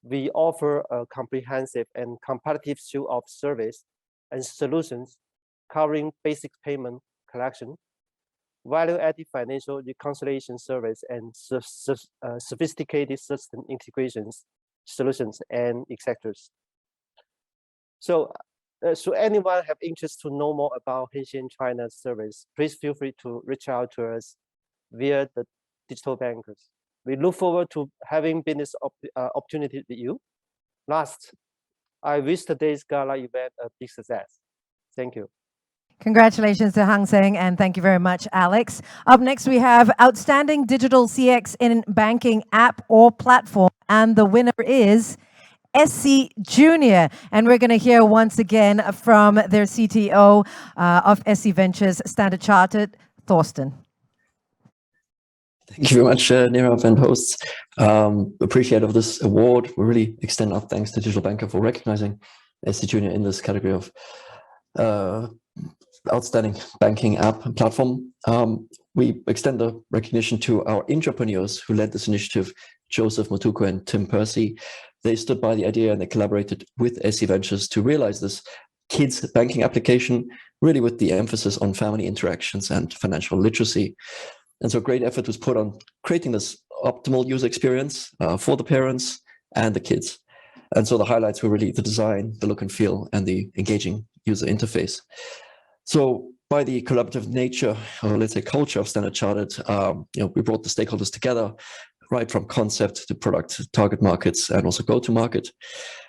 we offer a comprehensive and competitive suite of service and solutions covering basic payment collection, value-added financial reconciliation service, and sophisticated system integrations, solutions, and etc. So, should anyone have interest to know more about Hang Seng China's service, please feel free to reach out to us via the digital bankers. We look forward to having business opportunity with you. Last, I wish today's Gala event a big success. Thank you. Congratulations to Hang Seng, and thank you very much, Alex. Up next, we have Outstanding Digital CX in Banking App or Platform, and the winner is SC Junior. And we're going to hear once again from their CTO of SC Ventures, Standard Chartered, Thorsten. Thank you very much, Nirav and hosts. Appreciate of this award. We really extend our thanks to Digital Banker for recognizing SC Junior in this category of outstanding banking app and platform. We extend the recognition to our entrepreneurs who led this initiative, Joseph Motuko and Tim Percy. They stood by the idea and they collaborated with SC Ventures to realize this kids banking application, really with the emphasis on family interactions and financial literacy. And so great effort was put on creating this optimal user experience for the parents and the kids. And so the highlights were really the design, the look and feel, and the engaging user interface. So by the collaborative nature, or let's say culture of Standard Chartered, we brought the stakeholders together, right from concept to product, target markets, and also go-to-market.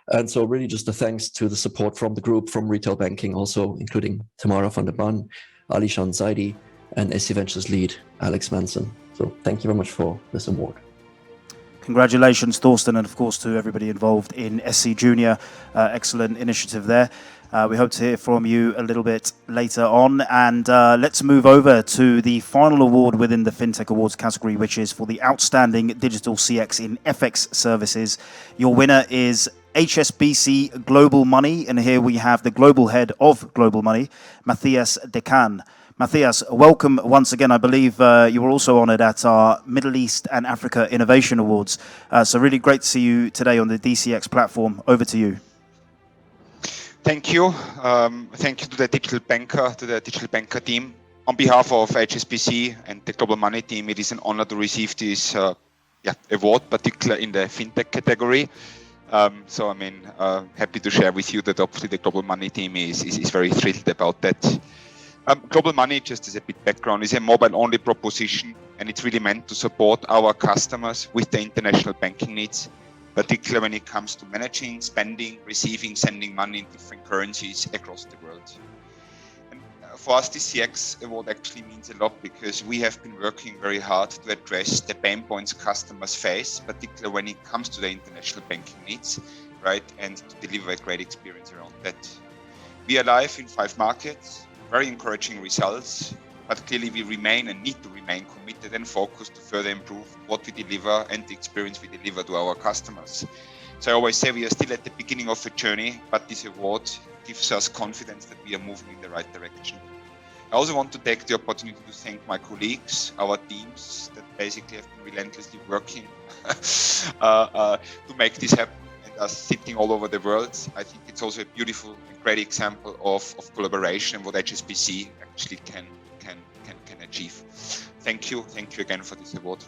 And so really just a thanks to the support from the group, from retail banking, also including Tamara van der Ban, Alishan Zaidi, and SC Ventures lead, Alex Manson. So thank you very much for this award. Congratulations, Thorsten, and of course to everybody involved in SC Junior. Excellent initiative there. We hope to hear from you a little bit later on. And let's move over to the final award within the Fintech Awards category, which is for the Outstanding Digital CX in FX Services. Your winner is HSBC Global Money. And here we have the Global Head of Global Money, Matthias Decan. Matthias, welcome once again. I believe you were also honoured at our Middle East and Africa Innovation Awards. So really great to see you today on the DCX platform. Over to you. Thank you. Thank you to the Digital Banker team. On behalf of HSBC and the Global Money team, it is an honor to receive this award, particularly in the FinTech category. Happy to share with you that obviously the Global Money team is very thrilled about that. Global Money, just as a bit background, is a mobile-only proposition, and it's really meant to support our customers with their international banking needs, particularly when it comes to managing, spending, receiving, sending money in different currencies across the world. And for us, this CX award actually means a lot because we have been working very hard to address the pain points customers face, particularly when it comes to their international banking needs, right, and to deliver a great experience around that. We are live in 5 markets. Very encouraging results, but clearly we remain and need to remain committed and focused to further improve what we deliver and the experience we deliver to our customers. So I always say we are still at the beginning of a journey, but this award gives us confidence that we are moving in the right direction. I also want to take the opportunity to thank my colleagues, our teams that basically have been relentlessly working to make this happen. Us sitting all over the world. I think it's also a beautiful and great example of collaboration and what HSBC actually can achieve. Thank you again for this award.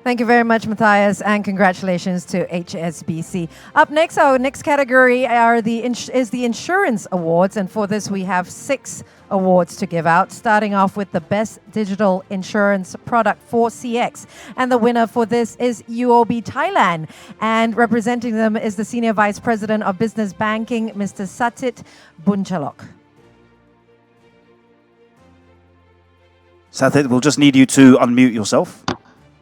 Thank you very much, Matthias, and congratulations to HSBC. Up next, our next category is the Insurance Awards, and for this we have 6 awards to give out, starting off with the Best Digital Insurance Product for CX. And the winner for this is UOB Thailand. And representing them is the Senior Vice President of Business Banking, Mr. Satit Bunchalok. Satit, we'll just need you to unmute yourself.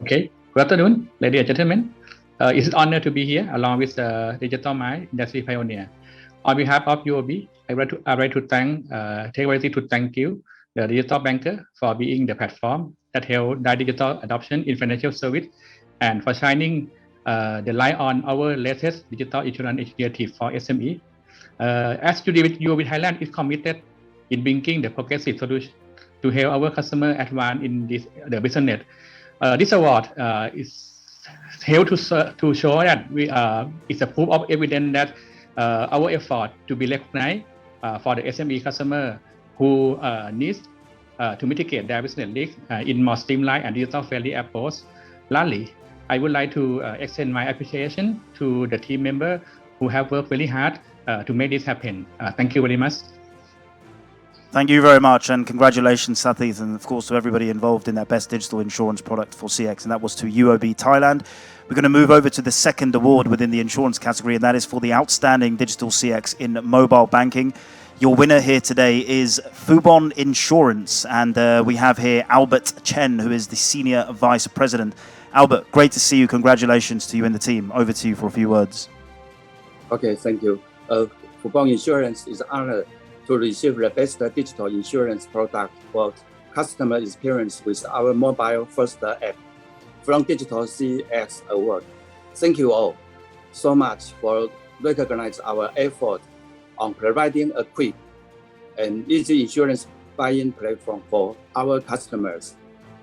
Okay. Good afternoon, ladies and gentlemen. It's an honor to be here along with the Digital Mind Industry Pioneer. On behalf of UOB, I would like to thank you, the Digital Banker, for being the platform that helped drive digital adoption in financial service and for shining the light on our latest digital insurance initiative for SME. As UOB Thailand is committed in bringing the progressive solution to help our customer advance in the business. This award is held to show that it's a proof of evidence that our effort to be recognized for the SME customer who needs to mitigate their business risk in more streamlined and digital-friendly approach. Lastly, I would like to extend my appreciation to the team member who have worked really hard to make this happen. Thank you very much. Thank you very much, and congratulations, Sathith, and of course to everybody involved in that Best Digital Insurance Product for CX, and that was to UOB Thailand. We're going to move over to the second award within the insurance category, and that is for the Outstanding Digital CX in Mobile Banking. Your winner here today is Fubon Insurance, and we have here Albert Chen, who is the Senior Vice President. Albert, great to see you. Congratulations to you and the team. Over to you for a few words. Okay, thank you. Fubon Insurance is honored to receive the best digital insurance product for customer experience with our mobile first app from Digital CX Award. Thank you all so much for recognizing our effort on providing a quick and easy insurance buying platform for our customers.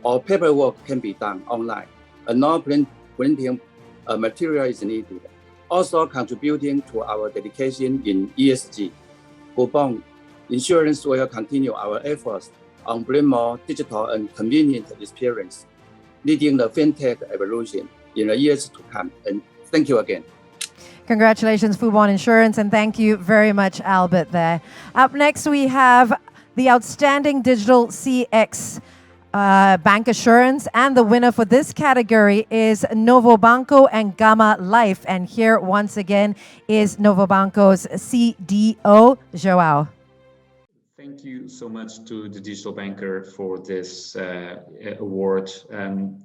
All paperwork can be done online, and no printing material is needed. Also contributing to our dedication in ESG. Fubon Insurance will continue our efforts on bringing more digital and convenient experience, leading the fintech evolution in the years to come. And thank you again. Congratulations, Fubon Insurance, and thank you very much, Albert, there. Up next, we have the Outstanding Digital CX Bank Assurance, and the winner for this category is Novo Banco and Gama Life. And here, once again, is Novo Banco's CDO, Joao. Thank you so much to the Digital Banker for this award.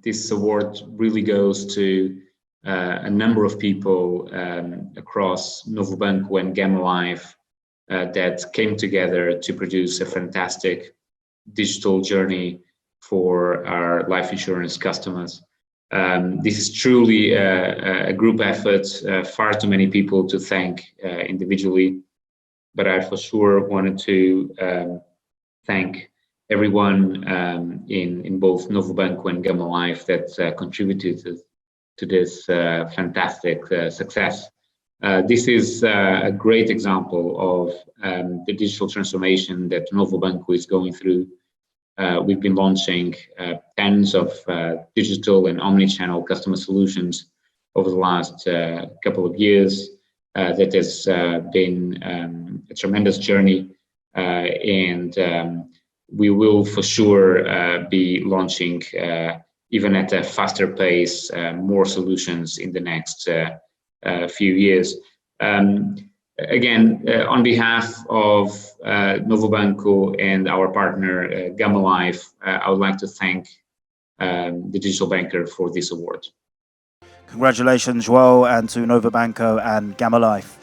This award really goes to a number of people across Novo Banco and Gama Life that came together to produce a fantastic digital journey for our life insurance customers. This is truly a group effort, far too many people to thank individually, but I for sure wanted to thank everyone in both Novo Banco and Gama Life that contributed to this fantastic success. This is a great example of the digital transformation that Novo Banco is going through. We've been launching tens of digital and omni-channel customer solutions over the last couple of years. That has been a tremendous journey, and we will for sure be launching, even at a faster pace, more solutions in the next few years. Again, on behalf of Novo Banco and our partner Gama Life, I would like to thank the Digital Banker for this award. Congratulations, Joao, and to Novo Banco and Gama Life.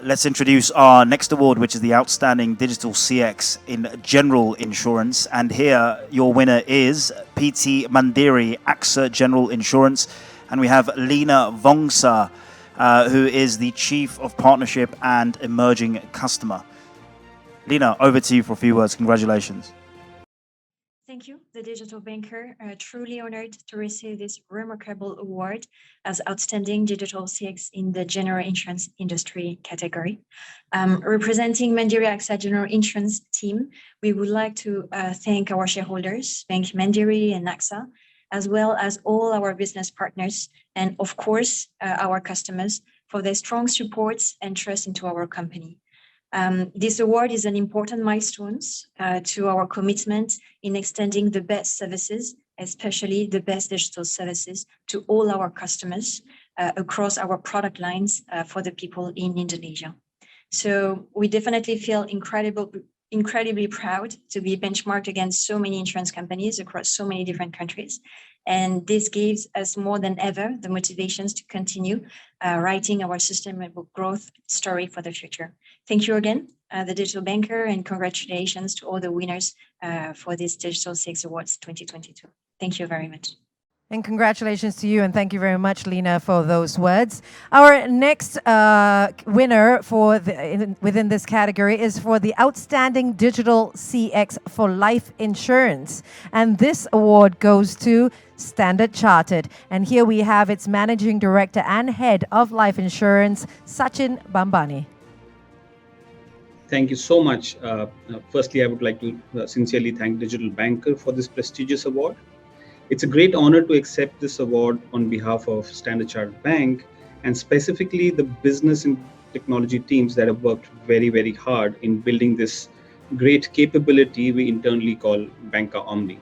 Let's introduce our next award, which is the Outstanding Digital CX in General Insurance. And here, your winner is PT Mandiri AXA General Insurance. And we have Lina Vongsa, who is the Chief of Partnership and Emerging Customer. Lina, over to you for a few words. Congratulations. Thank you, the Digital Banker. Truly honored to receive this remarkable award as Outstanding Digital CX in the General Insurance Industry category. Representing Mandiri AXA General Insurance team, we would like to thank our shareholders, Bank Mandiri and AXA, as well as all our business partners, and of course, our customers for their strong support and trust into our company. This award is an important milestone to our commitment in extending the best services, especially the best digital services, to all our customers across our product lines for the people in Indonesia. So we definitely feel incredibly proud to be benchmarked against so many insurance companies across so many different countries. And this gives us more than ever the motivations to continue writing our sustainable growth story for the future. Thank you again, the Digital Banker, and congratulations to all the winners for this Digital CX Awards 2022. Thank you very much. And congratulations to you, and thank you very much, Lina, for those words. Our next winner for within this category is for the Outstanding Digital CX for Life Insurance. And this award goes to Standard Chartered. And here we have its Managing Director and Head of Life Insurance, Sachin Bambani. Thank you so much. Firstly, I would like to sincerely thank Digital Banker for this prestigious award. It's a great honor to accept this award on behalf of Standard Chartered Bank, and specifically the business and technology teams that have worked very, very hard in building this great capability we internally call Banco Omni.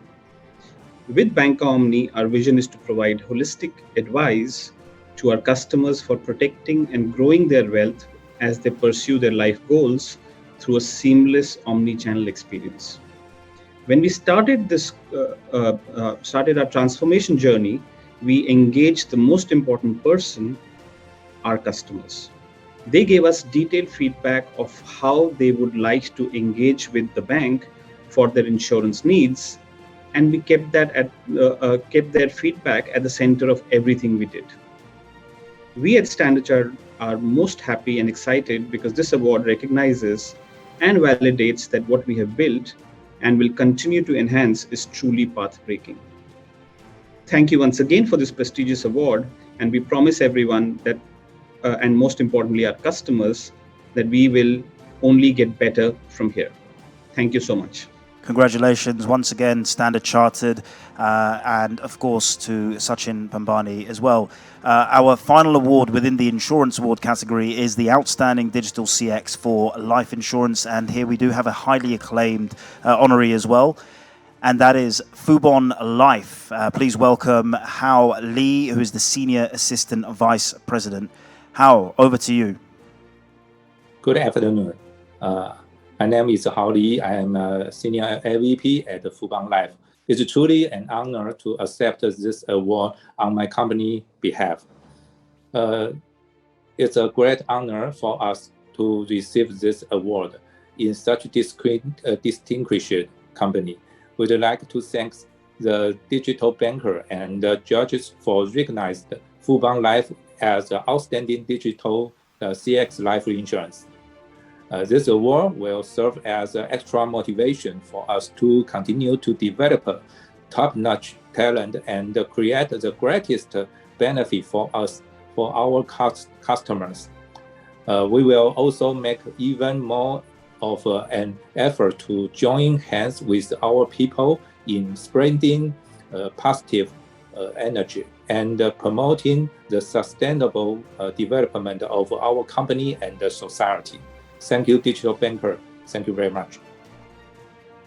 With Banco Omni, our vision is to provide holistic advice to our customers for protecting and growing their wealth as they pursue their life goals through a seamless omni-channel experience. When we started our transformation journey, we engaged the most important person, our customers. They gave us detailed feedback of how they would like to engage with the bank for their insurance needs, and we kept their feedback at the center of everything we did. We at Standard Chartered are most happy and excited because this award recognizes and validates that what we have built and will continue to enhance is truly path-breaking. Thank you once again for this prestigious award, and we promise everyone that, and most importantly our customers, that we will only get better from here. Thank you so much. Congratulations once again, Standard Chartered, and of course to Sachin Pambani as well. Our final award within the Insurance Award category is the Outstanding Digital CX for Life Insurance, and here we do have a highly acclaimed honoree as well, and that is Fubon Life. Please welcome Hao Lee, who is the Senior Assistant Vice President. Hao, over to you. Good afternoon. My name is Hao Li. I am a Senior AVP at Fubon Life. It's truly an honor to accept this award on my company behalf. It's a great honor for us to receive this award in such a distinguished company. We'd like to thank the digital banker and the judges for recognizing Fubon Life as the outstanding digital CX life insurance. This award will serve as extra motivation for us to continue to develop top-notch talent and create the greatest benefit for us, for our customers. We will also make even more of an effort to join hands with our people in spreading positive energy and promoting the sustainable development of our company and the society. Thank you, Digital Banker. Thank you very much.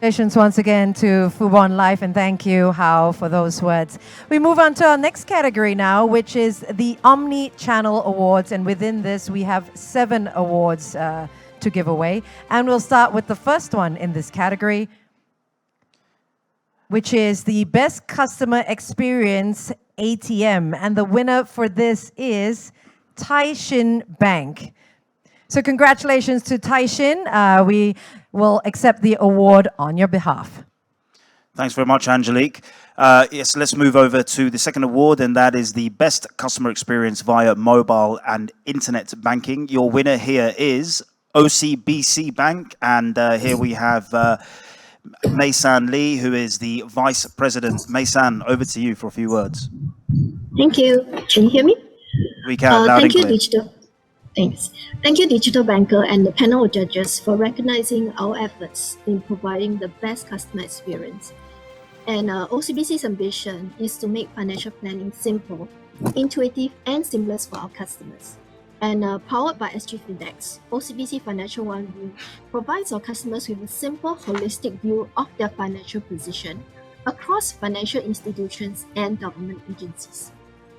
Congratulations once again to Fubon Life, and thank you, Hao, for those words. We move on to our next category now, which is the Omni Channel Awards, and within this we have 7 awards to give away. And we'll start with the first one in this category, which is the Best Customer Experience ATM, and the winner for this is Taishin Bank. So congratulations to Taishin. We will accept the award on your behalf. Thanks very much, Angelique. Yes, let's move over to the second award, and that is the Best Customer Experience via Mobile and Internet Banking. Your winner here is OCBC Bank, and here we have Mei-san Lee, who is the Vice President. Mei-san, over to you for a few words. Thank you. Can you hear me? We can, loud and clear. Thanks. Thank you, Digital Banker and the panel of judges for recognizing our efforts in providing the best customer experience. And OCBC's ambition is to make financial planning simple, intuitive, and seamless for our customers. And powered by SG Fintech, OCBC Financial One View provides our customers with a simple, holistic view of their financial position across financial institutions and government agencies.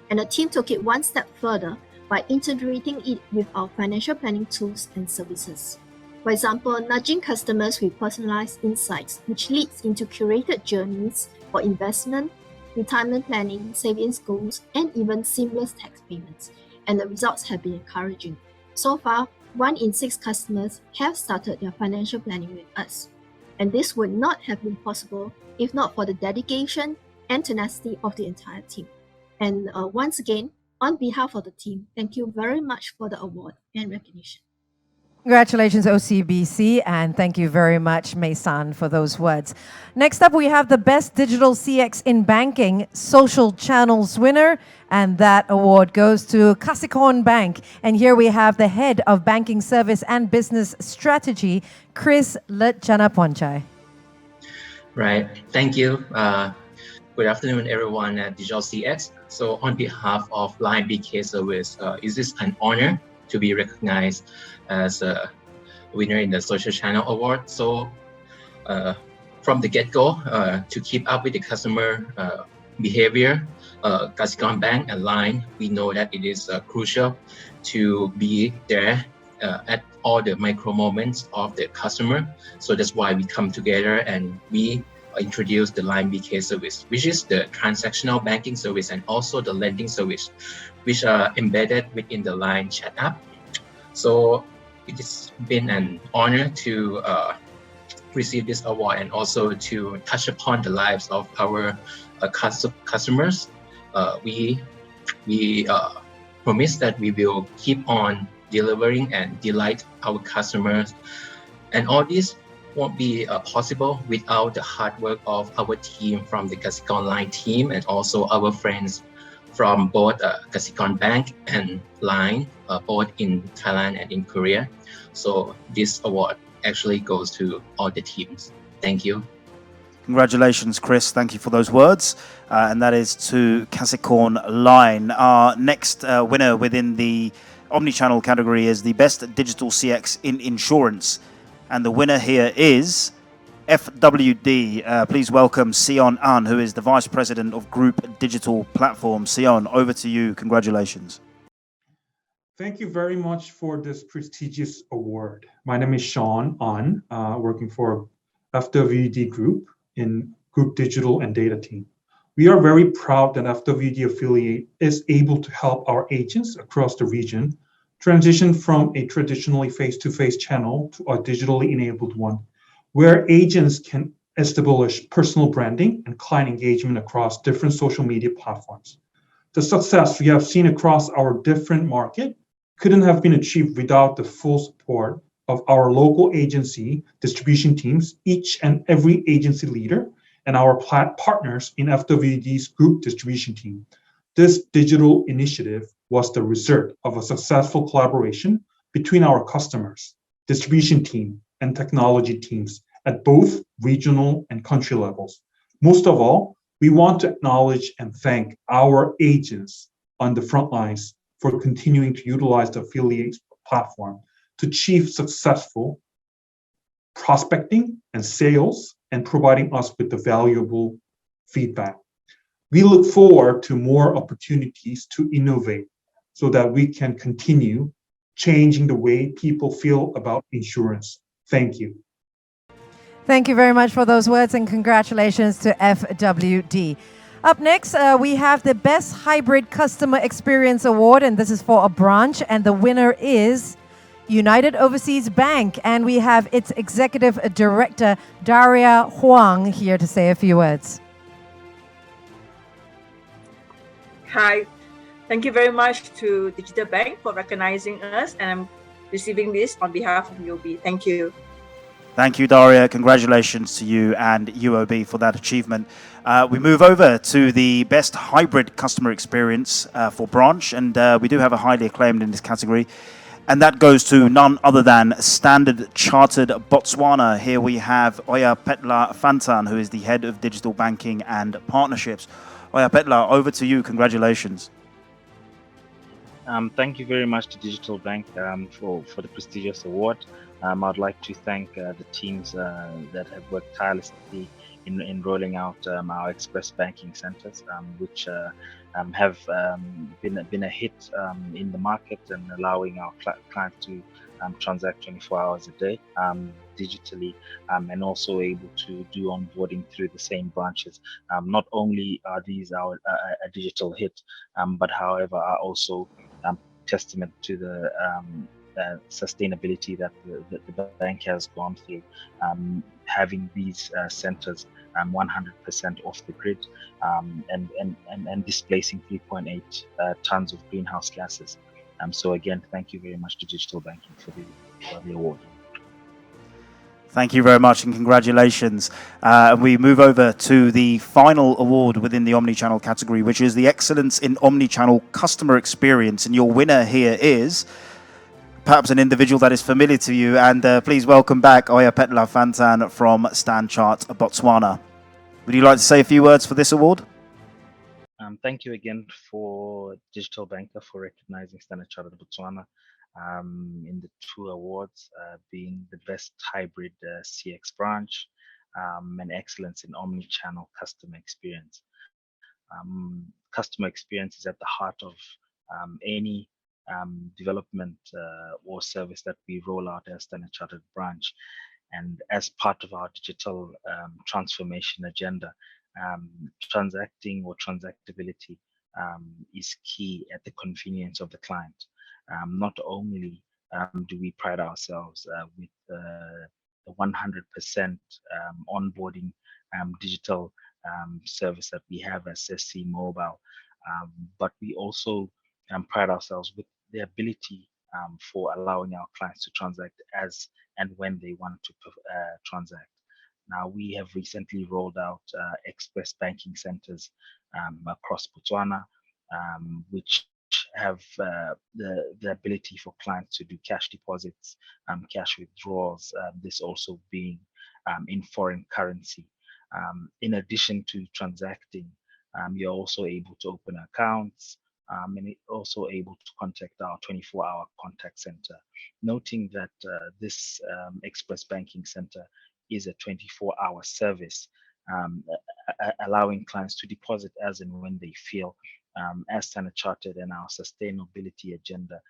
And the team took it one step further by integrating it with our financial planning tools and services. For example, nudging customers with personalized insights, which leads into curated journeys for investment, retirement planning, savings goals, and even seamless tax payments. And the results have been encouraging. So far, 1 in 6 customers have started their financial planning with us. And this would not have been possible if not for the dedication and tenacity of the entire team. And once again, on behalf of the team, thank you very much for the award and recognition. Congratulations, OCBC, and thank you very much, Mei-san, for those words. Next up, we have the Best Digital CX in Banking Social Channels winner, and that award goes to Kasikorn Bank. And here we have the Head of Banking Service and Business Strategy, Chris Lechanapwanchai. Right, thank you. Good afternoon, everyone at Digital CX. So on behalf of Line BK Service, it is an honor to be recognized as a winner in the Social Channel Award. So from the get-go, to keep up with the customer behavior, Kasikorn Bank and Line, we know that it is crucial to be there at all the micro moments of the customer. So that's why we come together and we introduced the Line BK service, which is the transactional banking service and also the lending service, which are embedded within the Line chat app. So it has been an honor to receive this award and also to touch upon the lives of our customers. We promise that we will keep on delivering and delight our customers, and all this won't be possible without the hard work of our team from the Kasikorn Line team and also our friends from both Kasikorn Bank and Line, both in Thailand and in Korea. So this award actually goes to all the teams. Thank you. Congratulations, Chris. Thank you for those words. And that is to Kasikorn Line. Our next winner within the omnichannel category is the best digital CX in insurance. And the winner here is FWD. Please welcome Sion An, who is the Vice President of Group Digital Platform. Sion, over to you. Congratulations. Thank you very much for this prestigious award. My name is Sean An, working for FWD Group in Group Digital and Data team. We are very proud that FWD affiliate is able to help our agents across the region transition from a traditionally face-to-face channel to a digitally enabled one, where agents can establish personal branding and client engagement across different social media platforms. The success we have seen across our different market couldn't have been achieved without the full support of our local agency distribution teams, each and every agency leader, and our partners in FWD's group distribution team. This digital initiative was the result of a successful collaboration between our customers, distribution team, and technology teams at both regional and country levels. Most of all, we want to acknowledge and thank our agents on the front lines for continuing to utilize the affiliate platform to achieve successful prospecting and sales and providing us with the valuable feedback. We look forward to more opportunities to innovate so that we can continue changing the way people feel about insurance. Thank you. Thank you very much for those words and congratulations to FWD. Up next, we have the Best Hybrid Customer Experience Award, and this is for a branch, and the winner is United Overseas Bank, and we have its Executive Director, Daria Huang, here to say a few words. Hi, thank you very much to Digital Bank for recognizing us, and I'm receiving this on behalf of UOB. Thank you. Thank you, Daria. Congratulations to you and UOB for that achievement. We move over to the Best Hybrid Customer Experience for branch, and we do have a highly acclaimed in this category. And that goes to none other than Standard Chartered Botswana. Here we have Oya Petla Fantan, who is the Head of Digital Banking and Partnerships. Oya Petla, over to you. Congratulations. Thank you very much to Digital Bank for the prestigious award. I'd like to thank the teams that have worked tirelessly in rolling out our express banking centers, which have been a hit in the market and allowing our clients to transact 24 hours a day digitally, and also able to do onboarding through the same branches. Not only are these a digital hit, but however are also testament to the sustainability that the bank has gone through, having these centers 100% off the grid and displacing 3.8 tons of greenhouse gases. So again, thank you very much to Digital Banking for the award. Thank you very much and congratulations. We move over to the final award within the Omnichannel category, which is the Excellence in Omnichannel Customer Experience. And your winner here is perhaps an individual that is familiar to you. And please welcome back Oya Petla Fantan from Stanchart, Botswana. Would you like to say a few words for this award? Thank you again for Digital Banker for recognizing Standard Chartered Botswana in the two awards, being the Best Hybrid CX Branch and Excellence in Omnichannel Customer Experience. Customer experience is at the heart of any development or service that we roll out as Standard Chartered Branch. And as part of our digital transformation agenda, transacting or transactability is key at the convenience of the client. Not only do we pride ourselves with the 100% onboarding digital service that we have as SC Mobile, but we also pride ourselves with the ability for allowing our clients to transact as and when they want to transact. Now, we have recently rolled out express banking centers across Botswana, which have the ability for clients to do cash deposits, cash withdrawals, this also being in foreign currency. In addition to transacting, you're also able to open accounts, and also able to contact our 24-hour contact center. Noting that this Express Banking Center is a 24-hour service, allowing clients to deposit as and when they feel. As Standard Chartered and our sustainability agenda,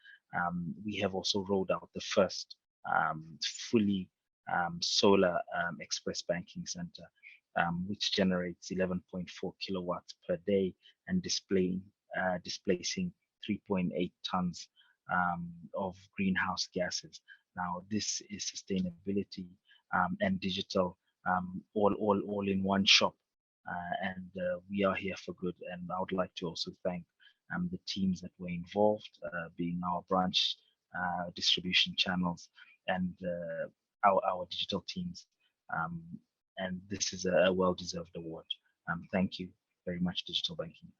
we have also rolled out the first fully solar Express Banking Center, which generates 11.4 kilowatts per day and displacing 3.8 tons of greenhouse gases. Now, this is sustainability and digital all in one shop, and we are here for good. And I would like to also thank the teams that were involved, being our branch distribution channels and our digital teams. And this is a well-deserved award. Thank you very much, Digital Banking.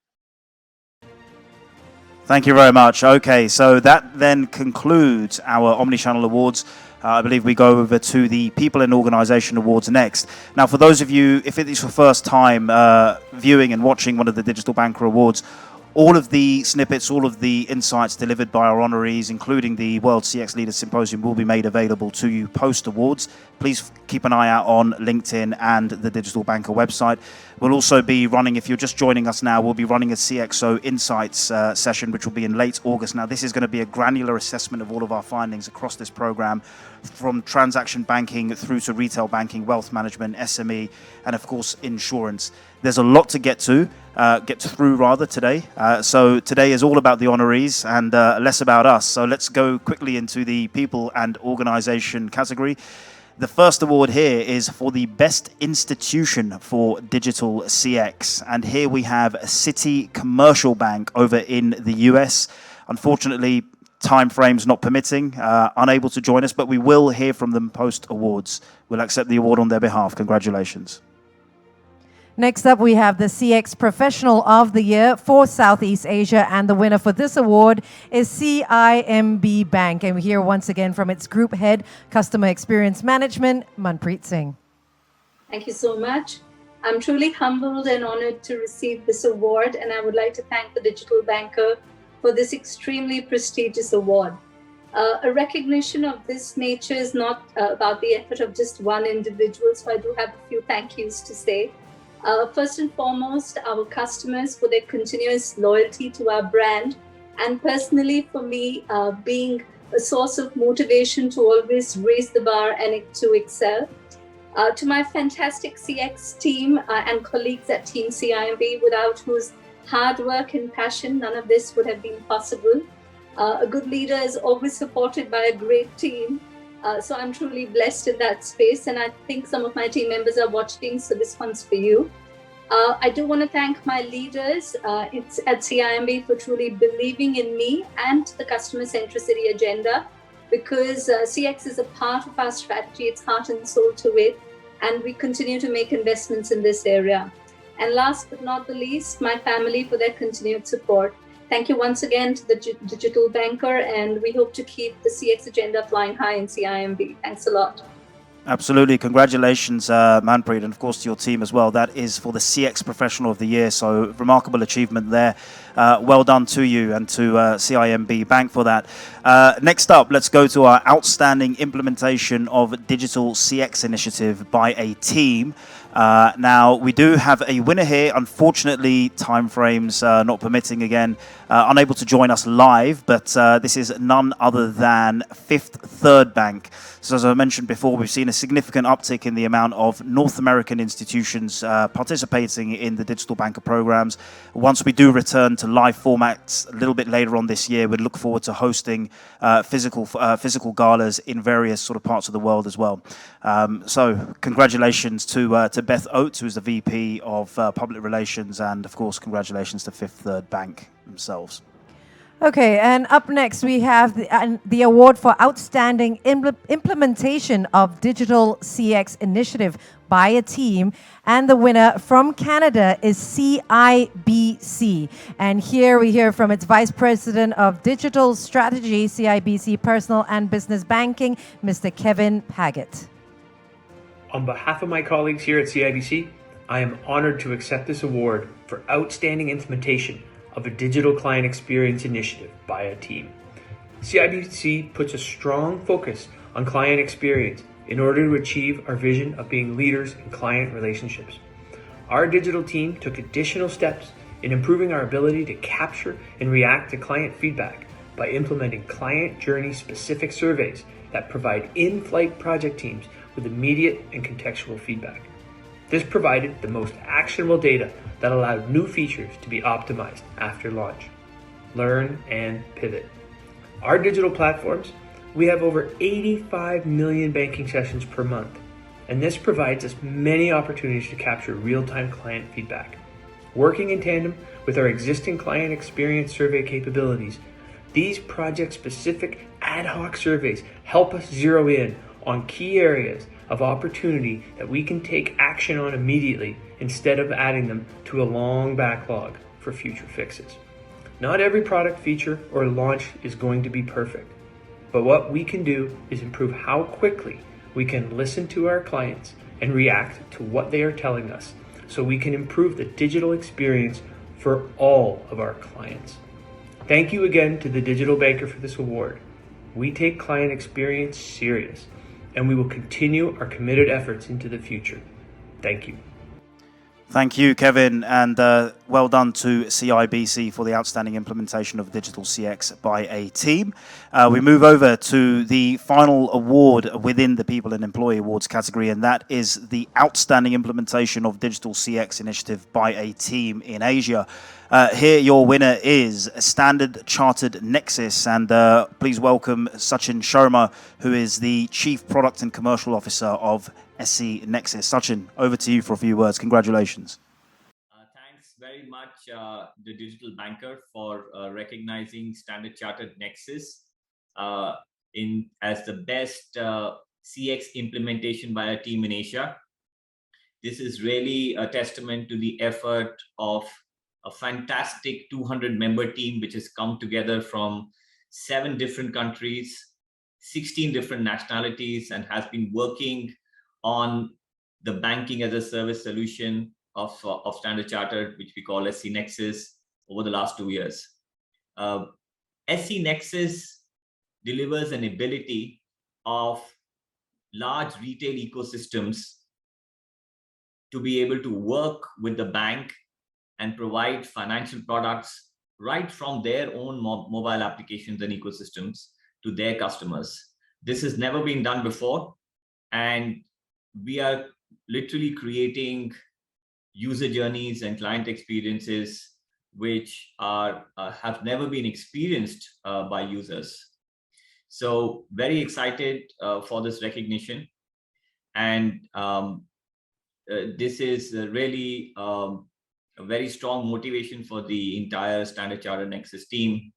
Thank you very much. Okay, so that then concludes our Omnichannel Awards. I believe we go over to the People and Organisation Awards next. Now, for those of you, if it is your first time viewing and watching one of the Digital Banker Awards, all of the snippets, all of the insights delivered by our honorees, including the World CX Leaders Symposium, will be made available to you post-awards. Please keep an eye out on LinkedIn and the Digital Banker website. We'll also be running, if you're just joining us now, we'll be running a CXO Insights session, which will be in late August. Now, this is going to be a granular assessment of all of our findings across this program, from transaction banking through to retail banking, wealth management, SME, and of course, insurance. There's a lot to get through today. So today is all about the honorees and less about us. So let's go quickly into the People and Organisation category. The first award here is for the Best Institution for Digital CX. And here we have Citi Commercial Bank over in the US. Unfortunately, time frames not permitting, unable to join us, but we will hear from them post-awards. We'll accept the award on their behalf. Congratulations. Next up, we have the CX Professional of the Year for Southeast Asia, and the winner for this award is CIMB Bank. And we hear once again from its Group Head, Customer Experience Management, Manpreet Singh. Thank you so much. I'm truly humbled and honored to receive this award, and I would like to thank the Digital Banker for this extremely prestigious award. A recognition of this nature is not about the effort of just one individual, so I do have a few thank yous to say. First and foremost, our customers for their continuous loyalty to our brand, and personally for me, being a source of motivation to always raise the bar and to excel. To my fantastic CX team and colleagues at Team CIMB, without whose hard work and passion, none of this would have been possible. A good leader is always supported by a great team. So I'm truly blessed in that space, and I think some of my team members are watching, so this one's for you. I do want to thank my leaders at CIMB for truly believing in me and the customer centricity agenda, because CX is a part of our strategy, it's heart and soul to it, and we continue to make investments in this area. And last but not the least, my family for their continued support. Thank you once again to the Digital Banker, and we hope to keep the CX agenda flying high in CIMB. Thanks a lot. Absolutely. Congratulations, Manpreet, and of course to your team as well. That is for the CX Professional of the Year, so remarkable achievement there. Well done to you and to CIMB Bank for that. Next up, let's go to our Outstanding Implementation of Digital CX Initiative by a Team. Now, we do have a winner here. Unfortunately, timeframes not permitting again, unable to join us live, but this is none other than Fifth Third Bank. So as I mentioned before, we've seen a significant uptick in the amount of North American institutions participating in the Digital Banker programs. Once we do return to live formats a little bit later on this year, we'd look forward to hosting physical galas in various sort of parts of the world as well. So congratulations to Beth Oates, who's the VP of Public Relations, and of course, congratulations to Fifth Third Bank themselves. Okay, and up next we have the award for outstanding implementation of digital CX initiative by a team, and the winner from Canada is CIBC. And here we hear from its Vice President of Digital Strategy, CIBC Personal and Business Banking, Mr. Kevin Paget. On behalf of my colleagues here at CIBC, I am honored to accept this award for outstanding implementation of a digital client experience initiative by a team. CIBC puts a strong focus on client experience in order to achieve our vision of being leaders in client relationships. Our digital team took additional steps in improving our ability to capture and react to client feedback by implementing client journey specific surveys that provide in-flight project teams with immediate and contextual feedback. This provided the most actionable data that allowed new features to be optimized after launch. Learn and pivot. Our digital platforms, we have over 85 million banking sessions per month, and this provides us many opportunities to capture real-time client feedback. Working in tandem with our existing client experience survey capabilities, these project-specific ad hoc surveys help us zero in on key areas of opportunity that we can take action on immediately instead of adding them to a long backlog for future fixes. Not every product feature or launch is going to be perfect, but what we can do is improve how quickly we can listen to our clients and react to what they are telling us so we can improve the digital experience for all of our clients. Thank you again to the Digital Banker for this award. We take client experience serious, and we will continue our committed efforts into the future. Thank you. Thank you, Kevin, and well done to CIBC for the outstanding implementation of digital CX by a team. We move over to the final award within the People and Employee Awards category, and that is the outstanding implementation of digital CX initiative by a team in Asia. Here, your winner is Standard Chartered Nexus, and please welcome Sachin Sharma, who is the Chief Product and Commercial Officer of SC Nexus. Sachin, over to you for a few words. Congratulations. Thanks very much, the Digital Banker, for recognizing Standard Chartered Nexus as the best CX implementation by a team in Asia. This is really a testament to the effort of a fantastic 200-member team, which has come together from 7 different countries, 16 different nationalities, and has been working on the banking as a service solution of Standard Chartered, which we call SC Nexus, over the last 2 years. SC Nexus delivers an ability of large retail ecosystems to be able to work with the bank and provide financial products right from their own mobile applications and ecosystems to their customers. This has never been done before, and we are literally creating user journeys and client experiences which have never been experienced by users. So very excited for this recognition, and this is really a very strong motivation for the entire Standard Chartered Nexus team,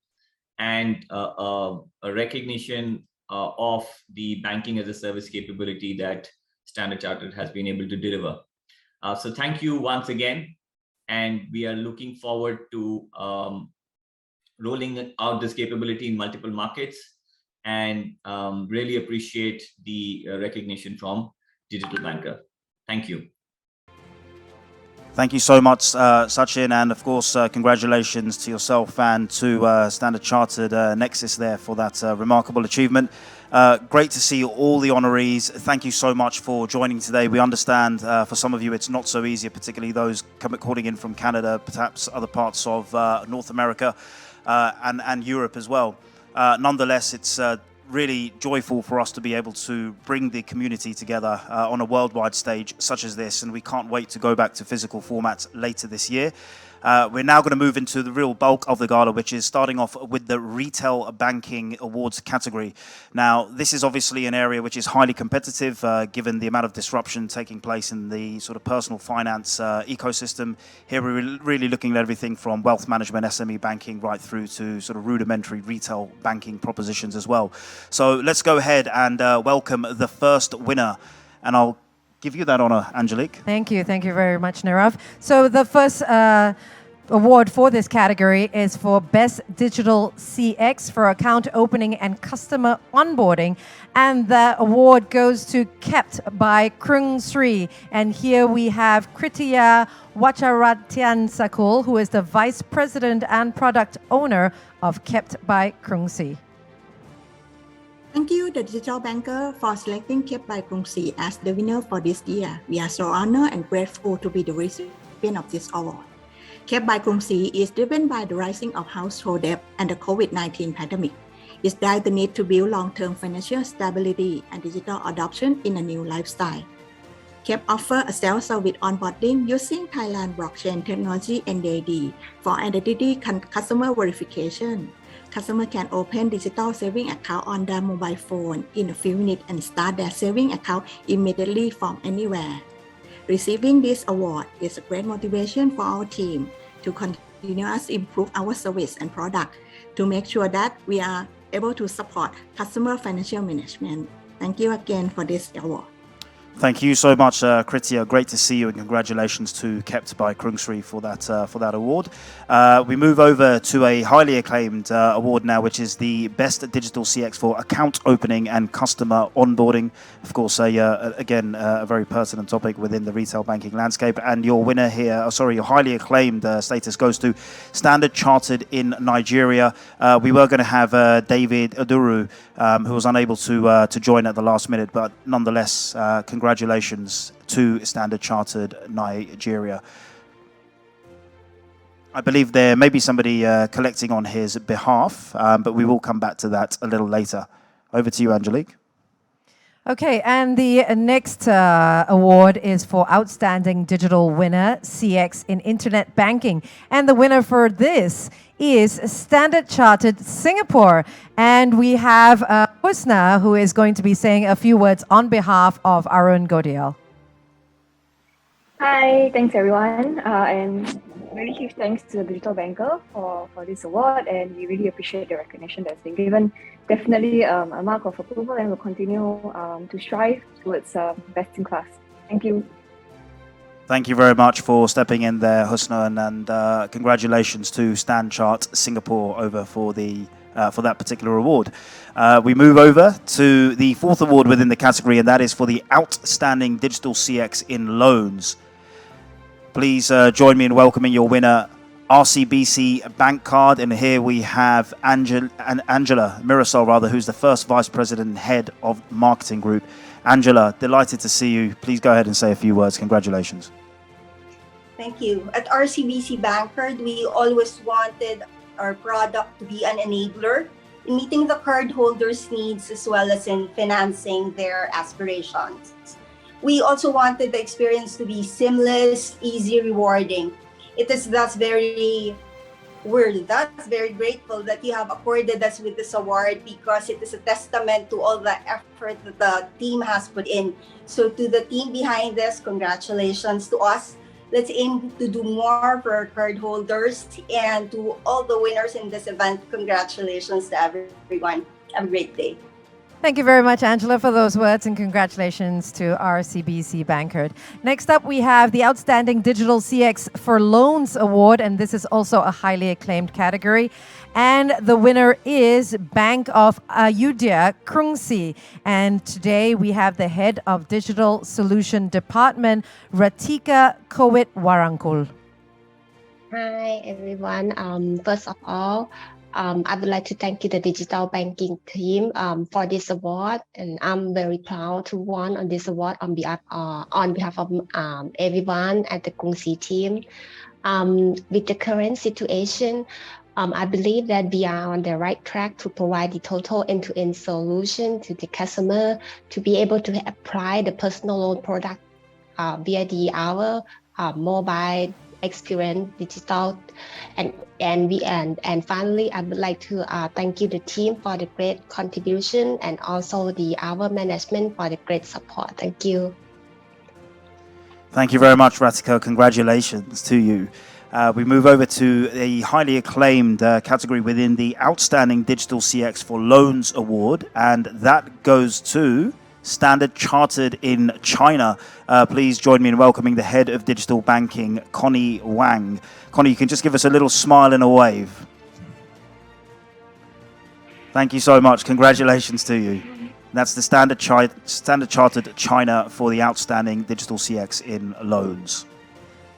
and a recognition of the banking as a service capability that Standard Chartered has been able to deliver. So thank you once again, and we are looking forward to rolling out this capability in multiple markets, and really appreciate the recognition from Digital Banker. Thank you. Thank you so much, Sachin, and of course, congratulations to yourself and to Standard Chartered Nexus there for that remarkable achievement. Great to see all the honorees. Thank you so much for joining today. We understand for some of you it's not so easy, particularly those calling in from Canada, perhaps other parts of North America and Europe as well. Nonetheless, it's really joyful for us to be able to bring the community together on a worldwide stage such as this, and we can't wait to go back to physical formats later this year. We're now going to move into the real bulk of the gala, which is starting off with the Retail Banking Awards category. Now, this is obviously an area which is highly competitive, given the amount of disruption taking place in the sort of personal finance ecosystem. Here we're really looking at everything from wealth management, SME banking, right through to sort of rudimentary retail banking propositions as well. So let's go ahead and welcome the first winner. And I'll give you that honor, Angelique. Thank you very much, Nirav. So the first award for this category is for Best Digital CX for account opening and customer onboarding, and the award goes to Kept by Krung Sri. And here we have Kritia Wacharatyan Sakul, who is the Vice President and Product Owner of Kept by Krung Sri. Thank you, the Digital Banker, for selecting Kept by Krung Sri as the winner for this year. We are so honored and grateful to be the recipient of this award. Kept by Krung Sri is driven by the rising of household debt and the COVID-19 pandemic. It drives the need to build long-term financial stability and digital adoption in a new lifestyle. Kept offers a self-service onboarding using Thailand blockchain technology NDD for identity customer verification. Customer can open digital saving account on their mobile phone in a few minutes and start their saving account immediately from anywhere. Receiving this award is a great motivation for our team to continuously improve our service and product to make sure that we are able to support customer financial management. Thank you again for this award. Thank you so much, Kritia. Great to see you, and congratulations to Kept by Krung Sri for that award. We move over to a highly acclaimed award now, which is the Best Digital CX for account opening and customer onboarding. Of course, again, a very pertinent topic within the retail banking landscape. And your winner here, your highly acclaimed status goes to Standard Chartered in Nigeria. We were going to have David Oduru, who was unable to join at the last minute, but nonetheless, congratulations to Standard Chartered Nigeria. I believe there may be somebody collecting on his behalf, but we will come back to that a little later. Over to you, Angelique. Okay, and the next award is for Outstanding Digital Winner, CX in Internet Banking. And the winner for this is Standard Chartered Singapore. And we have Husna, who is going to be saying a few words on behalf of Arun Godiel. Hi, thanks everyone. And really huge thanks to the Digital Banker for this award, and we really appreciate the recognition that's been given. Definitely a mark of approval, and we'll continue to strive towards best in class. Thank you. Thank you very much for stepping in there, Husna, and congratulations to Stanchart Singapore over for that particular award. We move over to the fourth award within the category, and that is for the Outstanding Digital CX in Loans. Please join me in welcoming your winner, RCBC Bank Card. And here we have Angela Mirasol, who's the first Vice President and Head of Marketing Group. Angela, delighted to see you. Please go ahead and say a few words. Congratulations. Thank you. At RCBC Bank Card, we always wanted our product to be an enabler in meeting the cardholders' needs as well as in financing their aspirations. We also wanted the experience to be seamless, easy, rewarding. It is thus very grateful that you have accorded us with this award, because it is a testament to all the effort that the team has put in. So to the team behind this, congratulations. To us, let's aim to do more for our cardholders, and to all the winners in this event, congratulations to everyone. Have a great day. Thank you very much, Angela, for those words, and congratulations to RCBC Bankcard. Next up, we have the Outstanding Digital CX for Loans Award, and this is also a highly acclaimed category. And the winner is Bank of Ayodhya, Krung Sri. And today we have the Head of Digital Solution Department, Ratika Kowit Warangkul. Hi, everyone. First of all, I would like to thank you, the digital banking team, for this award, and I'm very proud to won on this award on behalf of everyone at the Krungsi team. With the current situation, I believe that we are on the right track to provide the total end-to-end solution to the customer to be able to apply the personal loan product via our mobile experience, digital, and finally, I would like to thank you, the team, for the great contribution, and also our management for the great support. Thank you. Thank you very much, Ratika. Congratulations to you. We move over to a highly acclaimed category within the Outstanding Digital CX for Loans Award, and that goes to Standard Chartered in China. Please join me in welcoming the head of digital banking, Connie Wang. Connie, you can just give us a little smile and a wave. Thank you so much. Congratulations to you. That's the Standard Chartered China for the Outstanding Digital CX in Loans.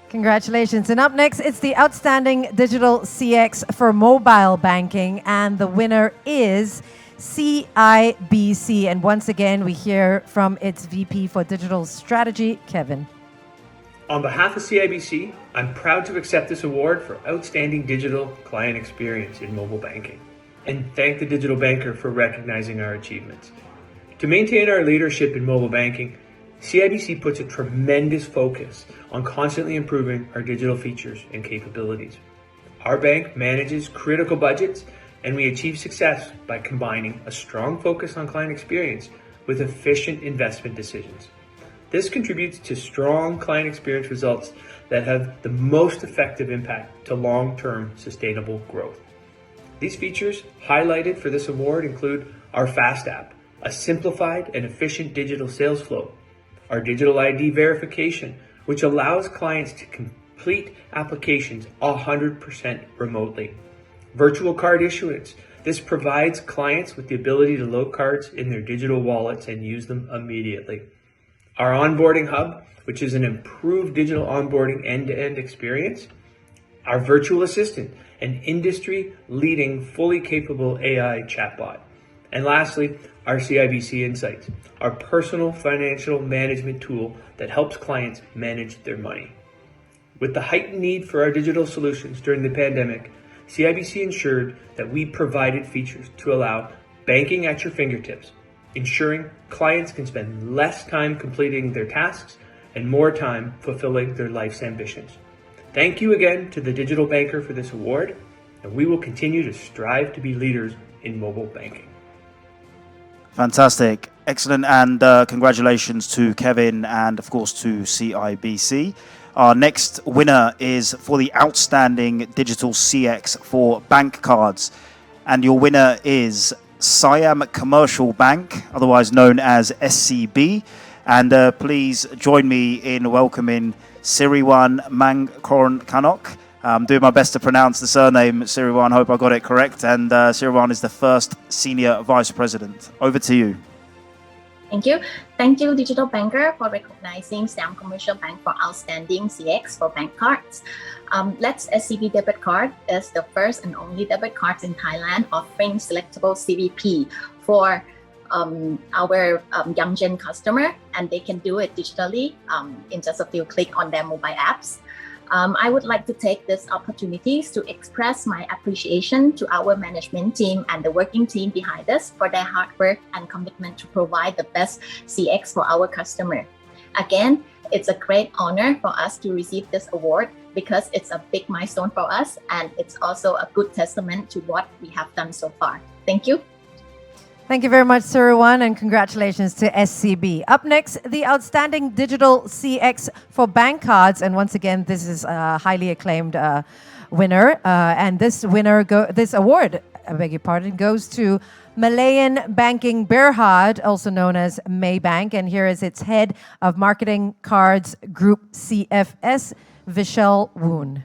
Congratulations. And up next, it's the Outstanding Digital CX for Mobile Banking, and the winner is CIBC. And once again, we hear from its VP for Digital Strategy, Kevin. On behalf of CIBC, I'm proud to accept this award for Outstanding Digital Client Experience in Mobile Banking, and thank the Digital Banker for recognizing our achievements. To maintain our leadership in mobile banking, CIBC puts a tremendous focus on constantly improving our digital features and capabilities. Our bank manages critical budgets, and we achieve success by combining a strong focus on client experience with efficient investment decisions. This contributes to strong client experience results that have the most effective impact to long-term sustainable growth. These features highlighted for this award include our Fast app, a simplified and efficient digital sales flow, our digital ID verification, which allows clients to complete applications 100% remotely, virtual card issuance. This provides clients with the ability to load cards in their digital wallets and use them immediately. Our onboarding hub, which is an improved digital onboarding end-to-end experience. Our virtual assistant, an industry-leading, fully capable AI chatbot. And lastly, our CIBC Insights, our personal financial management tool that helps clients manage their money. With the heightened need for our digital solutions during the pandemic, CIBC ensured that we provided features to allow banking at your fingertips, ensuring clients can spend less time completing their tasks and more time fulfilling their life's ambitions. Thank you again to the Digital Banker for this award, and we will continue to strive to be leaders in mobile banking. Fantastic. Excellent. And congratulations to Kevin and, of course, to CIBC. Our next winner is for the Outstanding Digital CX for Bank Cards. And your winner is Siam Commercial Bank, otherwise known as SCB. And please join me in welcoming Sriram Nuttarajan. I'm doing my best to pronounce the surname, Sriram. Hope I got it correct. And Sriram is the first Senior Vice President. Over to you. Thank you. Thank you, Digital Banker, for recognizing Siam Commercial Bank for Outstanding CX for Bank Cards. Let's SCB debit card is the first and only debit cards in Thailand offering selectable CVP for our young gen customer, and they can do it digitally in just a few clicks on their mobile apps. I would like to take this opportunity to express my appreciation to our management team and the working team behind us for their hard work and commitment to provide the best CX for our customer. Again, it's a great honor for us to receive this award because it's a big milestone for us, and it's also a good testament to what we have done so far. Thank you. Thank you very much, Sriram, and congratulations to SCB. Up next, the Outstanding Digital CX for Bank Cards. And once again, this is a highly acclaimed winner. And this award, I beg your pardon, goes to Malayan Banking Berhad, also known as Maybank. And here is its head of Marketing Cards Group CFS, Vishal Woon.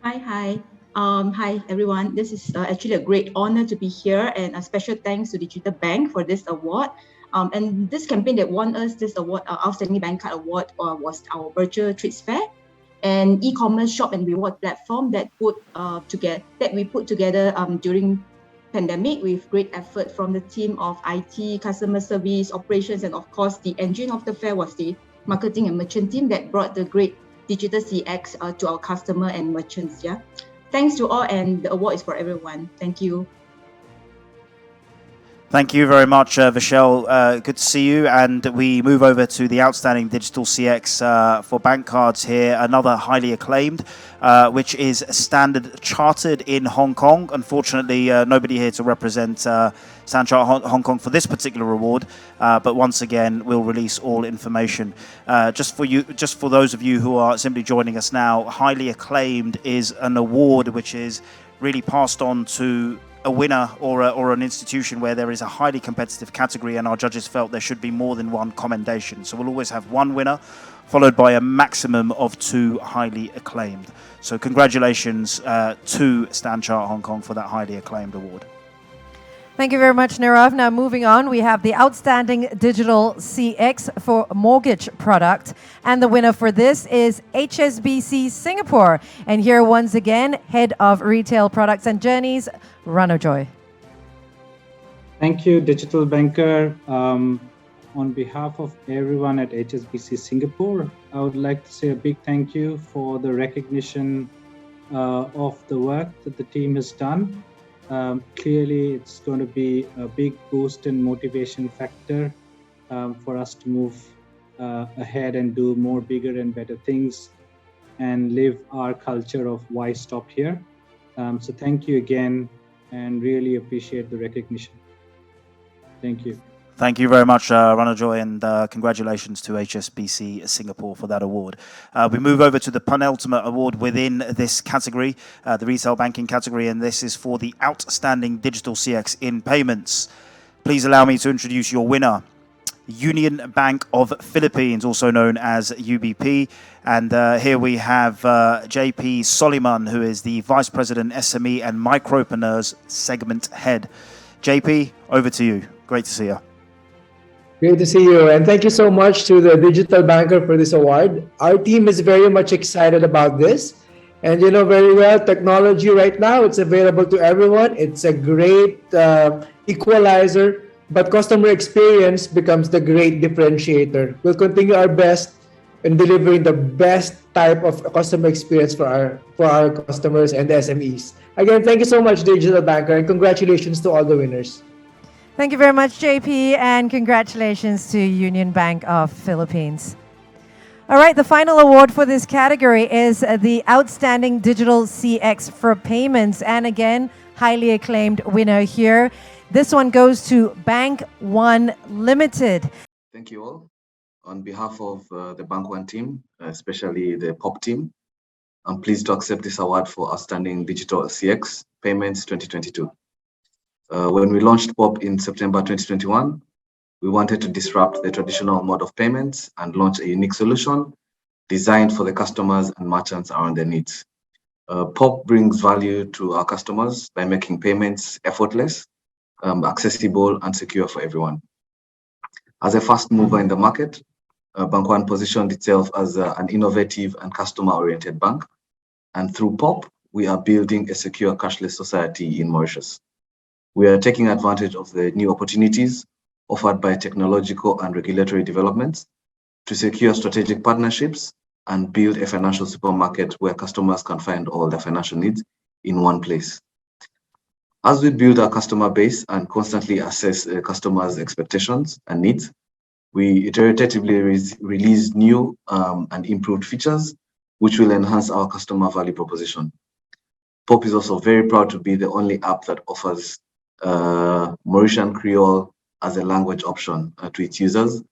Hi, everyone. This is actually a great honor to be here, and a special thanks to Digital Bank for this award. And this campaign that won us this award, Outstanding Bank Card Award, was our virtual treats fair. an e-commerce shop and reward platform that we put together during pandemic with great effort from the team of IT, customer service, operations, and of course the engine of the fair was the marketing and merchant team that brought the great digital CX to our customer and merchants. Yeah, thanks to all, and the award is for everyone. Thank you. Thank you very much, Vishal. Good to see you. And we move over to the Outstanding Digital CX for bank cards here. Another highly acclaimed, which is Standard Chartered in Hong Kong. Unfortunately, nobody here to represent Standard Chartered Hong Kong for this particular award. But once again, we'll release all information. Just for those of you who are simply joining us now, highly acclaimed is an award which is really passed on to a winner or an institution where there is a highly competitive category, and our judges felt there should be more than one commendation. So we'll always have one winner followed by a maximum of 2 highly acclaimed. So congratulations to Standard Chartered Hong Kong for that highly acclaimed award. Thank you very much, Nirav. Now moving on, we have the Outstanding Digital CX for Mortgage Product. And the winner for this is Hsbc Singapore. And here once again, Head of Retail Products and Journeys, Ranojoy. Thank you, Digital Banker. On behalf of everyone at HSBC Singapore, I would like to say a big thank you for the recognition of the work that the team has done. Clearly, it's going to be a big boost and motivation factor for us to move ahead and do more bigger and better things and live our culture of why stop here. So thank you again and really appreciate the recognition. Thank you. Thank you very much, Ranojoy, and congratulations to HSBC Singapore for that award. We move over to the penultimate award within this category, the retail banking category, and this is for the Outstanding Digital CX in Payments. Please allow me to introduce your winner, Union Bank of Philippines, also known as UBP. And here we have JP Soliman, who is the Vice President SME and Micropreneurs Segment Head. JP, over to you. Great to see you. Great to see you, and thank you so much to the Digital Banker for this award. Our team is very much excited about this, and you know very well, technology right now, it's available to everyone. It's a great equalizer, but customer experience becomes the great differentiator. We'll continue our best in delivering the best type of customer experience for our customers and the SMEs. Again, thank you so much, Digital Banker, and congratulations to all the winners. Thank you very much, JP, and congratulations to Union Bank of Philippines. All right, the final award for this category is the Outstanding Digital CX for Payments. And again, highly acclaimed winner here. This one goes to Bank One Limited. Thank you all. On behalf of the Bank One team, especially the POP team, I'm pleased to accept this award for Outstanding Digital CX Payments 2022. When we launched POP in September 2021, we wanted to disrupt the traditional mode of payments and launch a unique solution designed for the customers and merchants around their needs. POP brings value to our customers by making payments effortless, accessible, and secure for everyone. As a fast mover in the market, Bank One positioned itself as an innovative and customer-oriented bank. And through POP, we are building a secure cashless society in Mauritius. We are taking advantage of the new opportunities offered by technological and regulatory developments to secure strategic partnerships and build a financial supermarket where customers can find all their financial needs in one place. As we build our customer base and constantly assess customers' expectations and needs, we iteratively release new and improved features, which will enhance our customer value proposition. POP is also very proud to be the only app that offers Mauritian Creole as a language option to its users,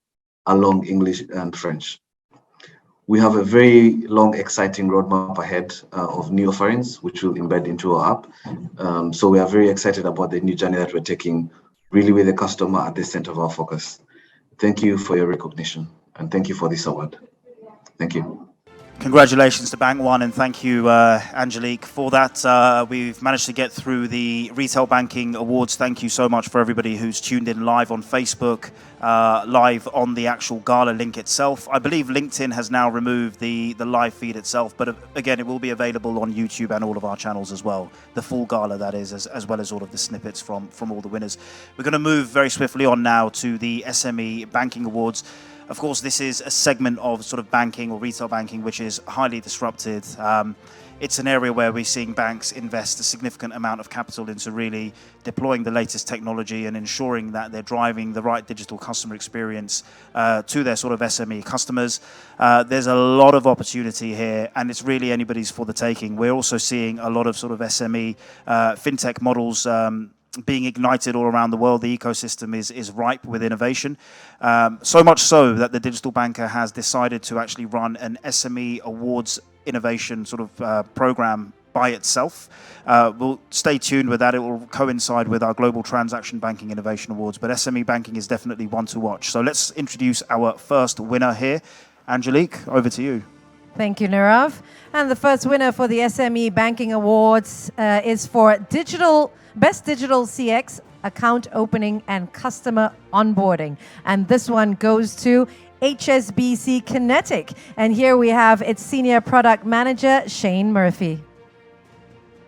along English and French. We have a very long, exciting roadmap ahead of new offerings, which will embed into our app. So we are very excited about the new journey that we're taking, really with the customer at the center of our focus. Thank you for your recognition, and thank you for this award. Thank you. Congratulations to Bank One, and thank you, Angelique, for that. We've managed to get through the Retail Banking Awards. Thank you so much for everybody who's tuned in live on Facebook, live on the actual Gala link itself. I believe LinkedIn has now removed the live feed itself, but again, it will be available on YouTube and all of our channels as well. The full Gala, that is, as well as all of the snippets from all the winners. We're going to move very swiftly on now to the SME Banking Awards. Of course, this is a segment of sort of banking or retail banking which is highly disrupted. It's an area where we're seeing banks invest a significant amount of capital into really deploying the latest technology and ensuring that they're driving the right digital customer experience to their sort of SME customers. There's a lot of opportunity here, and it's really anybody's for the taking. We're also seeing a lot of sort of SME fintech models being ignited all around the world. The ecosystem is ripe with innovation. So much so that the Digital Banker has decided to actually run an SME Awards innovation sort of program by itself. We'll stay tuned with that. It will coincide with our Global Transaction Banking Innovation Awards, but SME banking is definitely one to watch. So let's introduce our first winner here. Angelique, over to you. Thank you, Nirav. And the first winner for the SME Banking Awards is for Best Digital CX, Account Opening and Customer Onboarding. And this one goes to HSBC Kinetic. And here we have its Senior Product Manager, Shane Murphy.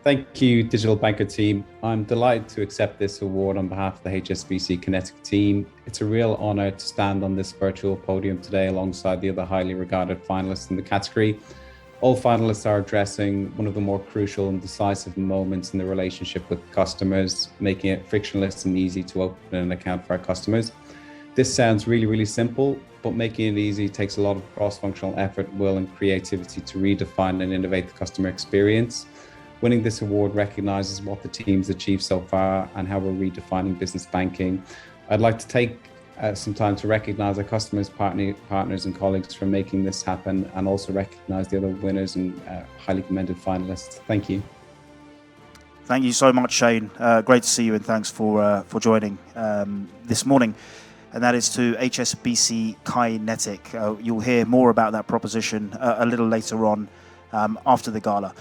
Thank you, Digital Banker team. I'm delighted to accept this award on behalf of the HSBC Kinetic team. It's a real honor to stand on this virtual podium today alongside the other highly regarded finalists in the category. All finalists are addressing one of the more crucial and decisive moments in the relationship with customers, making it frictionless and easy to open an account for our customers. This sounds really, really simple, but making it easy takes a lot of cross-functional effort, will, and creativity to redefine and innovate the customer experience. Winning this award recognizes what the team's achieved so far and how we're redefining business banking. I'd like to take some time to recognize our customers, partners and colleagues for making this happen, and also recognize the other winners and highly commended finalists. Thank you. Thank you so much, Shane. Great to see you, and thanks for joining this morning. And that is to HSBC Kinetic. You'll hear more about that proposition a little later on after the gala.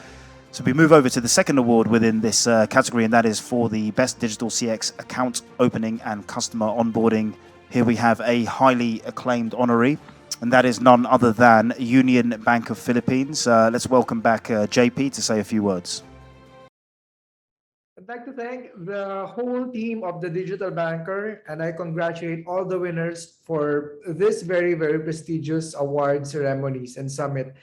So we move over to the second award within this category, and that is for the Best Digital CX Account Opening and Customer Onboarding. Here we have a highly acclaimed honoree, and that is none other than Union Bank of Philippines. Let's welcome back JP to say a few words. I'd like to thank the whole team of the Digital Banker, and I congratulate all the winners for this very, very prestigious award ceremonies and summit.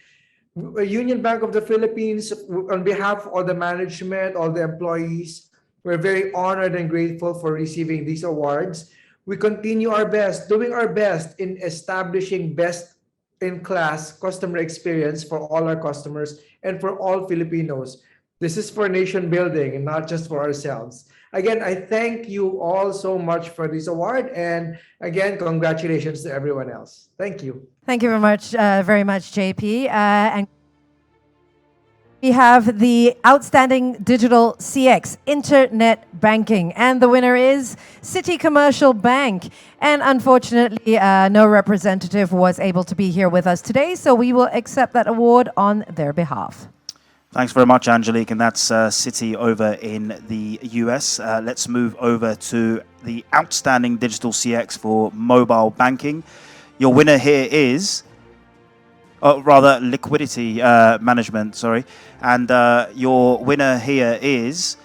Union Bank of the Philippines, on behalf of all the management, all the employees, we're very honored and grateful for receiving these awards. We continue our best, doing our best in establishing best-in-class customer experience for all our customers and for all Filipinos. This is for nation building and not just for ourselves. Again, I thank you all so much for this award, and again, congratulations to everyone else. Thank you. Thank you very much, JP. And we have the Outstanding Digital CX Internet Banking, and the winner is City Commercial Bank. And unfortunately, no representative was able to be here with us today, so we will accept that award on their behalf. Thanks very much, Angelique, and that's Citi over in the US. Let's move over to the Outstanding Digital CX for Mobile Banking. Your winner here is, Liquidity Management, sorry. And your winner here is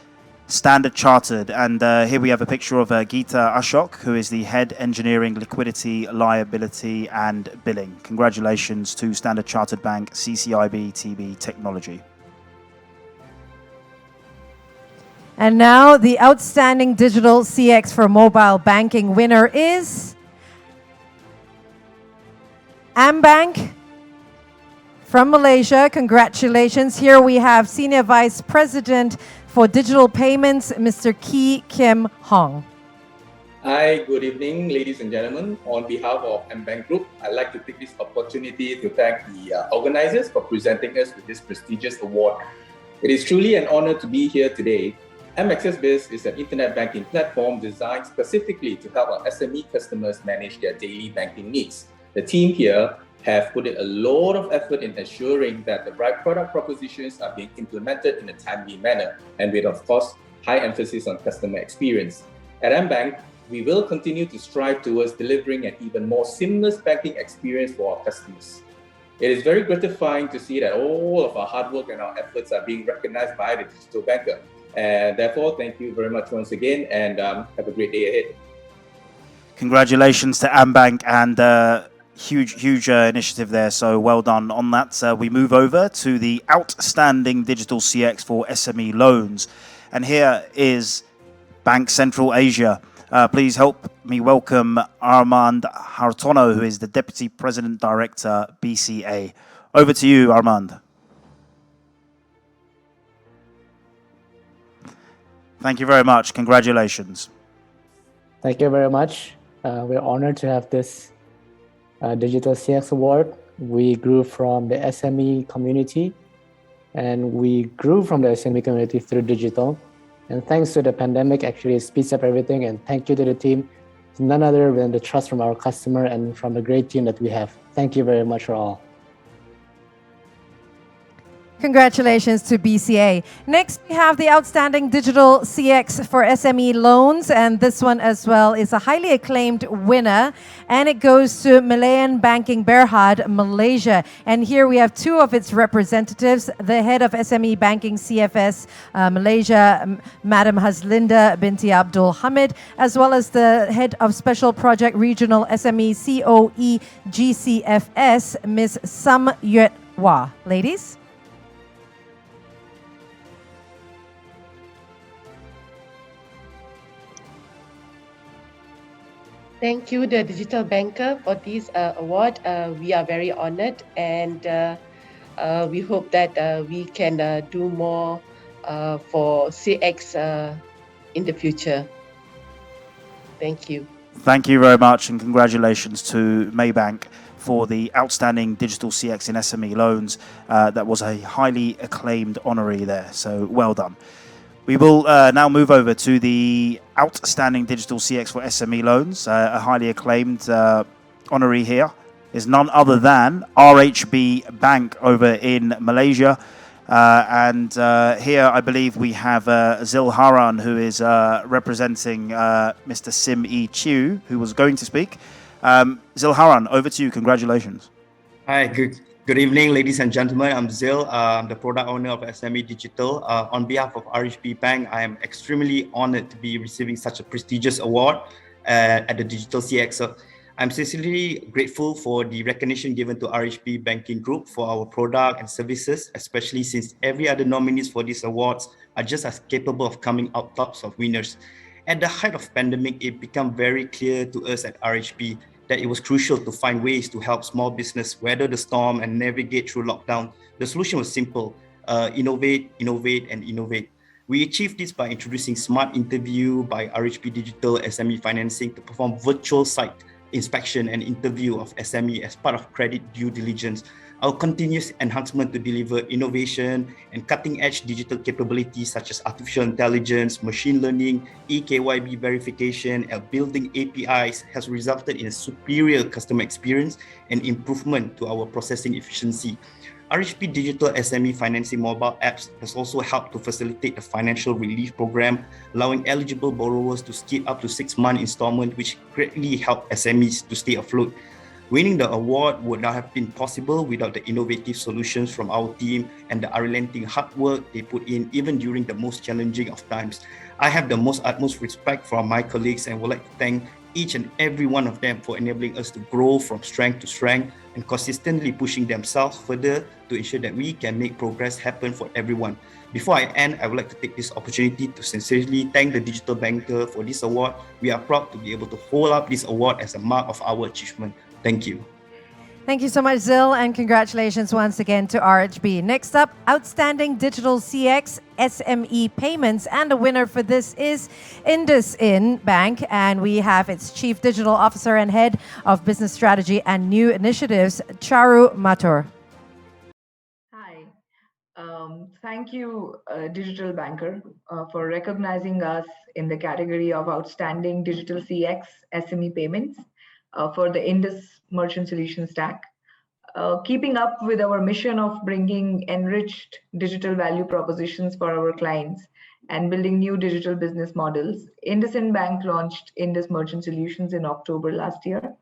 Standard Chartered. And here we have a picture of Geeta Ashok, who is the Head Engineering, Liquidity, Liability and Billing. Congratulations to Standard Chartered Bank, CCIB, TB Technology. And now the Outstanding Digital CX for Mobile Banking winner is AmBank from Malaysia. Congratulations. Here we have Senior Vice President for Digital Payments, Mr. Kee Kim Hong. Hi, good evening, ladies and gentlemen. On behalf of AmBank Group, I'd like to take this opportunity to thank the organizers for presenting us with this prestigious award. It is truly an honor to be here today. Hsbc is an internet banking platform designed specifically to help our SME customers manage their daily banking needs. The team here have put in a lot of effort in ensuring that the right product propositions are being implemented in a timely manner and with, of course, high emphasis on customer experience. At mBank, we will continue to strive towards delivering an even more seamless banking experience for our customers. It is very gratifying to see that all of our hard work and our efforts are being recognized by the digital banker. And therefore, thank you very much once again, and have a great day ahead. Congratulations to mBank, and huge initiative there. So well done on that. We move over to the outstanding digital CX for SME loans. And here is Bank Central Asia. Please help me welcome Armand Hartono, who is the Deputy President Director, BCA. Over to you, Armand. Thank you very much. Congratulations. Thank you very much. We're honored to have this Digital CX Award. We grew from the SME community, and we grew from the SME community through digital. And thanks to the pandemic, actually it speeds up everything. And thank you to the team. It's none other than the trust from our customer and from the great team that we have. Thank you very much for all. Congratulations to BCA. Next, we have the Outstanding Digital CX for SME Loans, and this one as well is a highly acclaimed winner, and it goes to Malayan Banking Berhad, Malaysia. And here we have two of its representatives, the head of SME Banking CFS Malaysia, Madam Haslinda binti Abdul Hamid, as well as the head of Special Project Regional SME COE GCFS, Ms. Sam Yet Wah. Ladies. Thank you, the Digital Banker, for this award. We are very honored, and we hope that we can do more for CX in the future. Thank you. Thank you very much, and congratulations to Maybank for the Outstanding Digital CX in SME Loans. That was a highly acclaimed honoree there, so well done. We will now move over to the Outstanding Digital CX for SME Loans. A highly acclaimed honoree here is none other than RHB Bank over in Malaysia. And here I believe we have Zilharan, who is representing Mr. Sim E. Chew, who was going to speak. Zilharan, over to you. Congratulations. Hi, good evening, ladies and gentlemen. I'm Zil. I'm the product owner of SME Digital. On behalf of RHB Bank, I am extremely honored to be receiving such a prestigious award at the Digital CX. So I'm sincerely grateful for the recognition given to RHB Banking Group for our product and services, especially since every other nominees for these awards are just as capable of coming out tops of winners. At the height of pandemic, it became very clear to us at RHB that it was crucial to find ways to help small business weather the storm and navigate through lockdown. The solution was simple: innovate, and innovate. We achieved this by introducing Smart Interview by RHB Digital SME Financing to perform virtual site inspection and interview of SME as part of credit due diligence. Our continuous enhancement to deliver innovation and cutting-edge digital capabilities such as artificial intelligence, machine learning, eKYB verification, and building APIs has resulted in a superior customer experience and improvement to our processing efficiency. RHB Digital SME Financing mobile apps has also helped to facilitate the financial relief program, allowing eligible borrowers to skip up to 6-month installment, which greatly helped SMEs to stay afloat. Winning the award would not have been possible without the innovative solutions from our team and the unrelenting hard work they put in even during the most challenging of times. I have the utmost respect for my colleagues and would like to thank each and every one of them for enabling us to grow from strength to strength and consistently pushing themselves further to ensure that we can make progress happen for everyone. Before I end, I would like to take this opportunity to sincerely thank the Digital Banker for this award. We are proud to be able to hold up this award as a mark of our achievement. Thank you. Thank you so much, Zil, and congratulations once again to RHB. Next up, Outstanding Digital CX SME Payments, and the winner for this is IndusInd Bank, and we have its Chief Digital Officer and Head of Business Strategy and New Initiatives, Charu Mathur. Hi. Thank you, Digital Banker, for recognizing us in the category of Outstanding Digital CX SME Payments for the Indus Merchant Solution Stack. keeping up with our mission of bringing enriched digital value propositions for our clients and building new digital business models, IndusInd Bank launched Indus Merchant Solutions in October last year,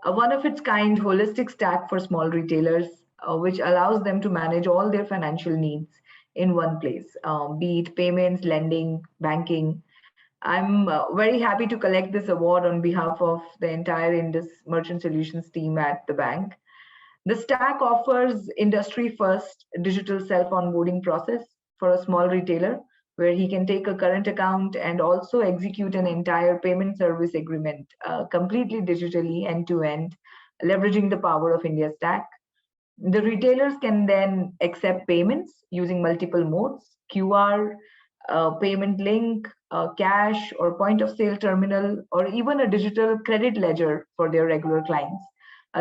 a one-of-its-kind holistic stack for small retailers, which allows them to manage all their financial needs in one place, be it payments, lending, banking. I'm very happy to collect this award on behalf of the entire Indus Merchant Solutions team at the bank. The stack offers industry-first digital self-onboarding process for a small retailer, where he can take a current account and also execute an entire payment service agreement completely digitally end-to-end, leveraging the power of India Stack. The retailers can then accept payments using multiple modes, QR, payment link, cash or point of sale terminal, or even a digital credit ledger for their regular clients.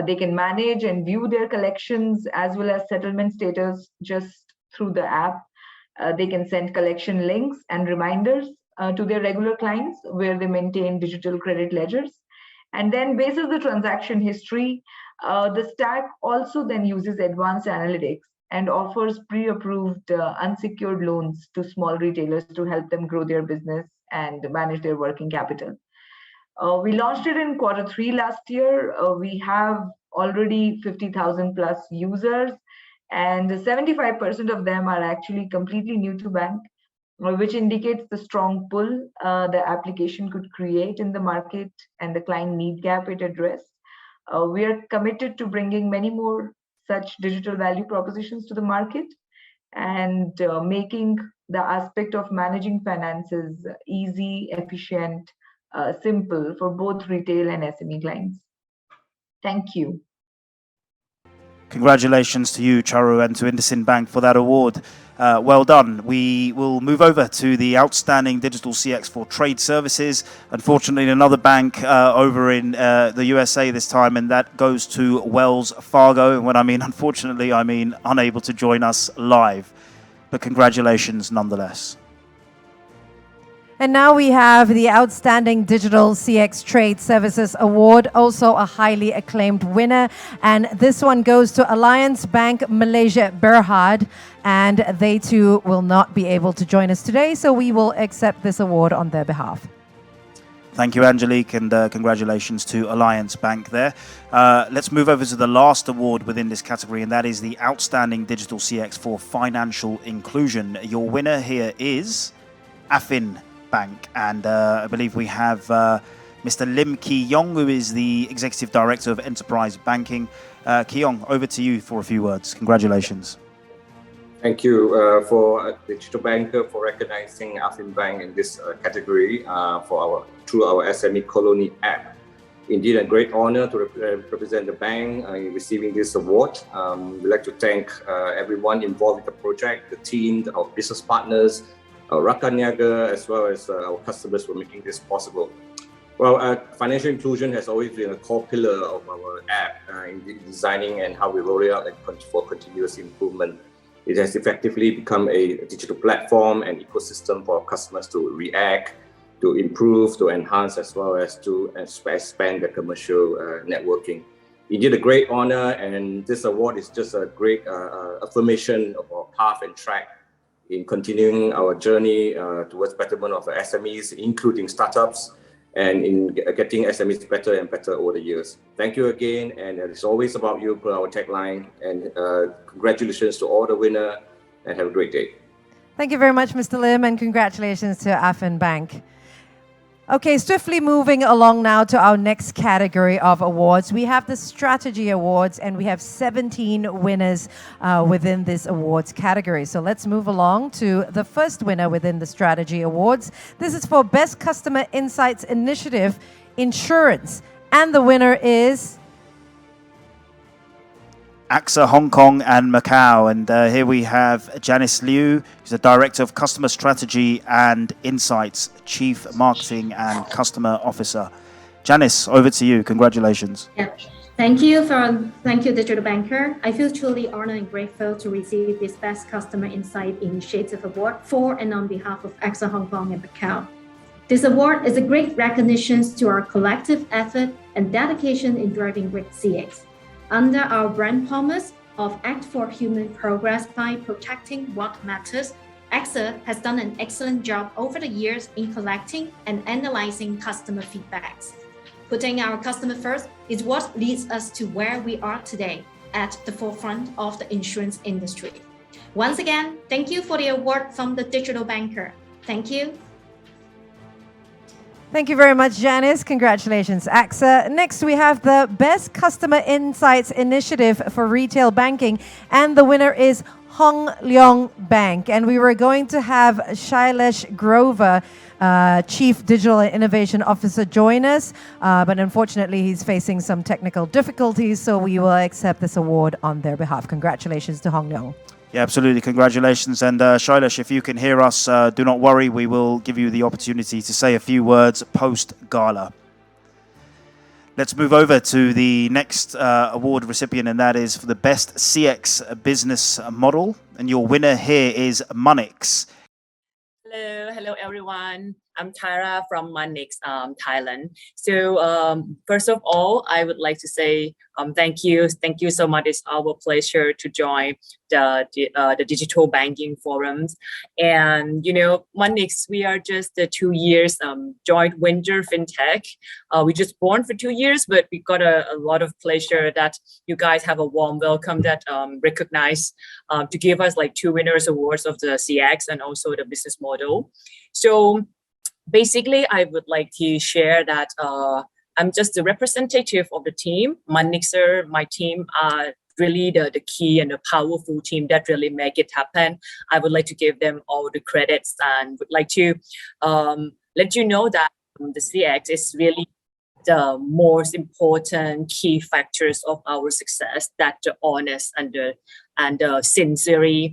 They can manage and view their collections as well as settlement status just through the app. They can send collection links and reminders to their regular clients where they maintain digital credit ledgers. And then based on the transaction history, the stack also then uses advanced analytics and offers pre-approved unsecured loans to small retailers to help them grow their business and manage their working capital. We launched it in Q3 last year. We have already 50,000 plus users, and 75% of them are actually completely new to bank, which indicates the strong pull the application could create in the market and the client need gap it addressed. We are committed to bringing many more such digital value propositions to the market and making the aspect of managing finances easy, efficient, simple for both retail and SME clients. Thank you. Congratulations to you, Charu, and to IndusInd Bank for that award. Well done. We will move over to the Outstanding Digital CX for Trade Services. Unfortunately, another bank over in the USA this time, and that goes to Wells Fargo. And when I mean unfortunately, I mean unable to join us live. But congratulations nonetheless. And now we have the Outstanding Digital CX Trade Services Award, also a highly acclaimed winner. And this one goes to Alliance Bank Malaysia Berhad. And they too will not be able to join us today, so we will accept this award on their behalf. Thank you, Angelique, and congratulations to Alliance Bank there. Let's move over to the last award within this category, and that is the Outstanding Digital CX for Financial Inclusion. Your winner here is Affin Bank, and I believe we have Mr. Lim Ki Yong, who is the Executive Director of Enterprise Banking. Ki Yong, over to you for a few words. Congratulations. Thank you for Digital Banker for recognizing Affin Bank in this category through our SME Colony app. Indeed, a great honor to represent the bank in receiving this award. We'd like to thank everyone involved in the project, the team, our business partners, Rakan Niaga, as well as our customers for making this possible. Well, financial inclusion has always been a core pillar of our app in designing and how we roll it out for continuous improvement. It has effectively become a digital platform and ecosystem for our customers to react, to improve, to enhance, as well as to expand their commercial networking. Indeed, a great honor, and this award is just a great affirmation of our path and track in continuing our journey towards betterment of SMEs, including startups, and in getting SMEs better and better over the years. Thank you again, and it's always about you per our tagline, and congratulations to all the winners, and have a great day. Thank you very much, Mr. Lim, and congratulations to Affin Bank. Okay, swiftly moving along now to our next category of awards. We have the Strategy Awards, and we have 17 winners within this awards category. So let's move along to the first winner within the Strategy Awards. This is for Best Customer Insights Initiative Insurance, and the winner is AXA Hong Kong and Macau. And here we have Janice Liu, who's the Director of Customer Strategy and Insights, Chief Marketing and Customer Officer. Janice, over to you. Congratulations. Yeah. Thank you, Digital Banker. I feel truly honored and grateful to receive this Best Customer Insight Initiative Award for and on behalf of AXA Hong Kong and Macau. This award is a great recognition to our collective effort and dedication in driving great CX. Under our brand promise of Act for Human Progress by protecting what matters, AXA has done an excellent job over the years in collecting and analyzing customer feedbacks. Putting our customer first is what leads us to where we are today, at the forefront of the insurance industry. Once again, thank you for the award from the Digital Banker. Thank you. Thank you very much, Janice. Congratulations, AXA. Next, we have the Best Customer Insights Initiative for Retail Banking, and the winner is Hong Leong Bank. And we were going to have Shailesh Grover, Chief Digital and Innovation Officer, join us, but unfortunately he's facing some technical difficulties, so we will accept this award on their behalf. Congratulations to Hong Leong. Yeah, absolutely. Congratulations. And Shailesh, if you can hear us, do not worry. We will give you the opportunity to say a few words post-Gala. Let's move over to the next award recipient, and that is for the Best CX Business Model. And your winner here is Monix. Hello everyone. I'm Tara from Monix, Thailand. So first of all, I would like to say thank you so much. It's our pleasure to join the digital banking forums. And you know, Monix, we are just 2 years joint venture fintech. We just born for 2 years, but we got a lot of pleasure that you guys have a warm welcome that recognize to give us like 2 winners awards of the CX and also the business model. So basically, I would like to share that I'm just the representative of the team. Monixer, my team are really the key and the powerful team that really make it happen. I would like to give them all the credits and would like to let you know that the CX is really the most important key factors of our success, that the honest and the sincere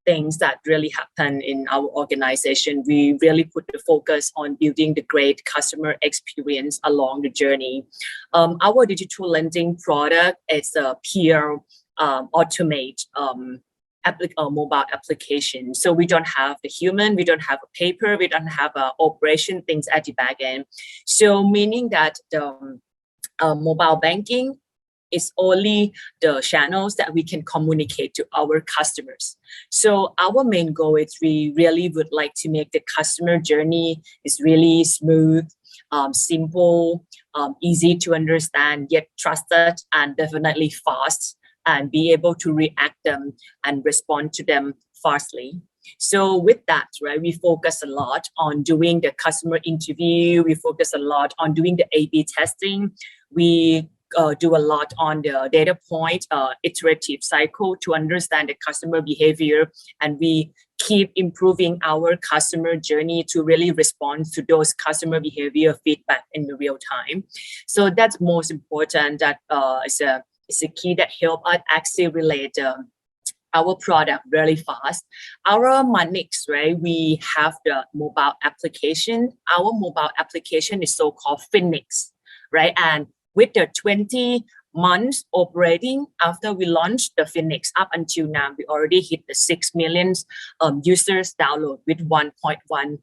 things that really happen in our organization. We really put the focus on building the great customer experience along the journey. Our digital lending product is a peer automate mobile application. So we don't have the human, we don't have a paper, we don't have operation things at the back end. So meaning that the mobile banking is only the channels that we can communicate to our customers. So our main goal is we really would like to make the customer journey is really smooth, simple, easy to understand, yet trusted, and definitely fast, and be able to react them and respond to them fastly. So with that, right, we focus a lot on doing the customer interview. We focus a lot on doing the A/B testing. We do a lot on the data point iterative cycle to understand the customer behavior, and we keep improving our customer journey to really respond to those customer behavior feedback in the real time. So that's most important. That is a key that help us accelerate our product really fast. Our Monix, right? We have the mobile application. Our mobile application is so-called Phoenix, right? And with the 20 months operating after we launched the Phoenix, up until now, we already hit the 6 million users download with 1.1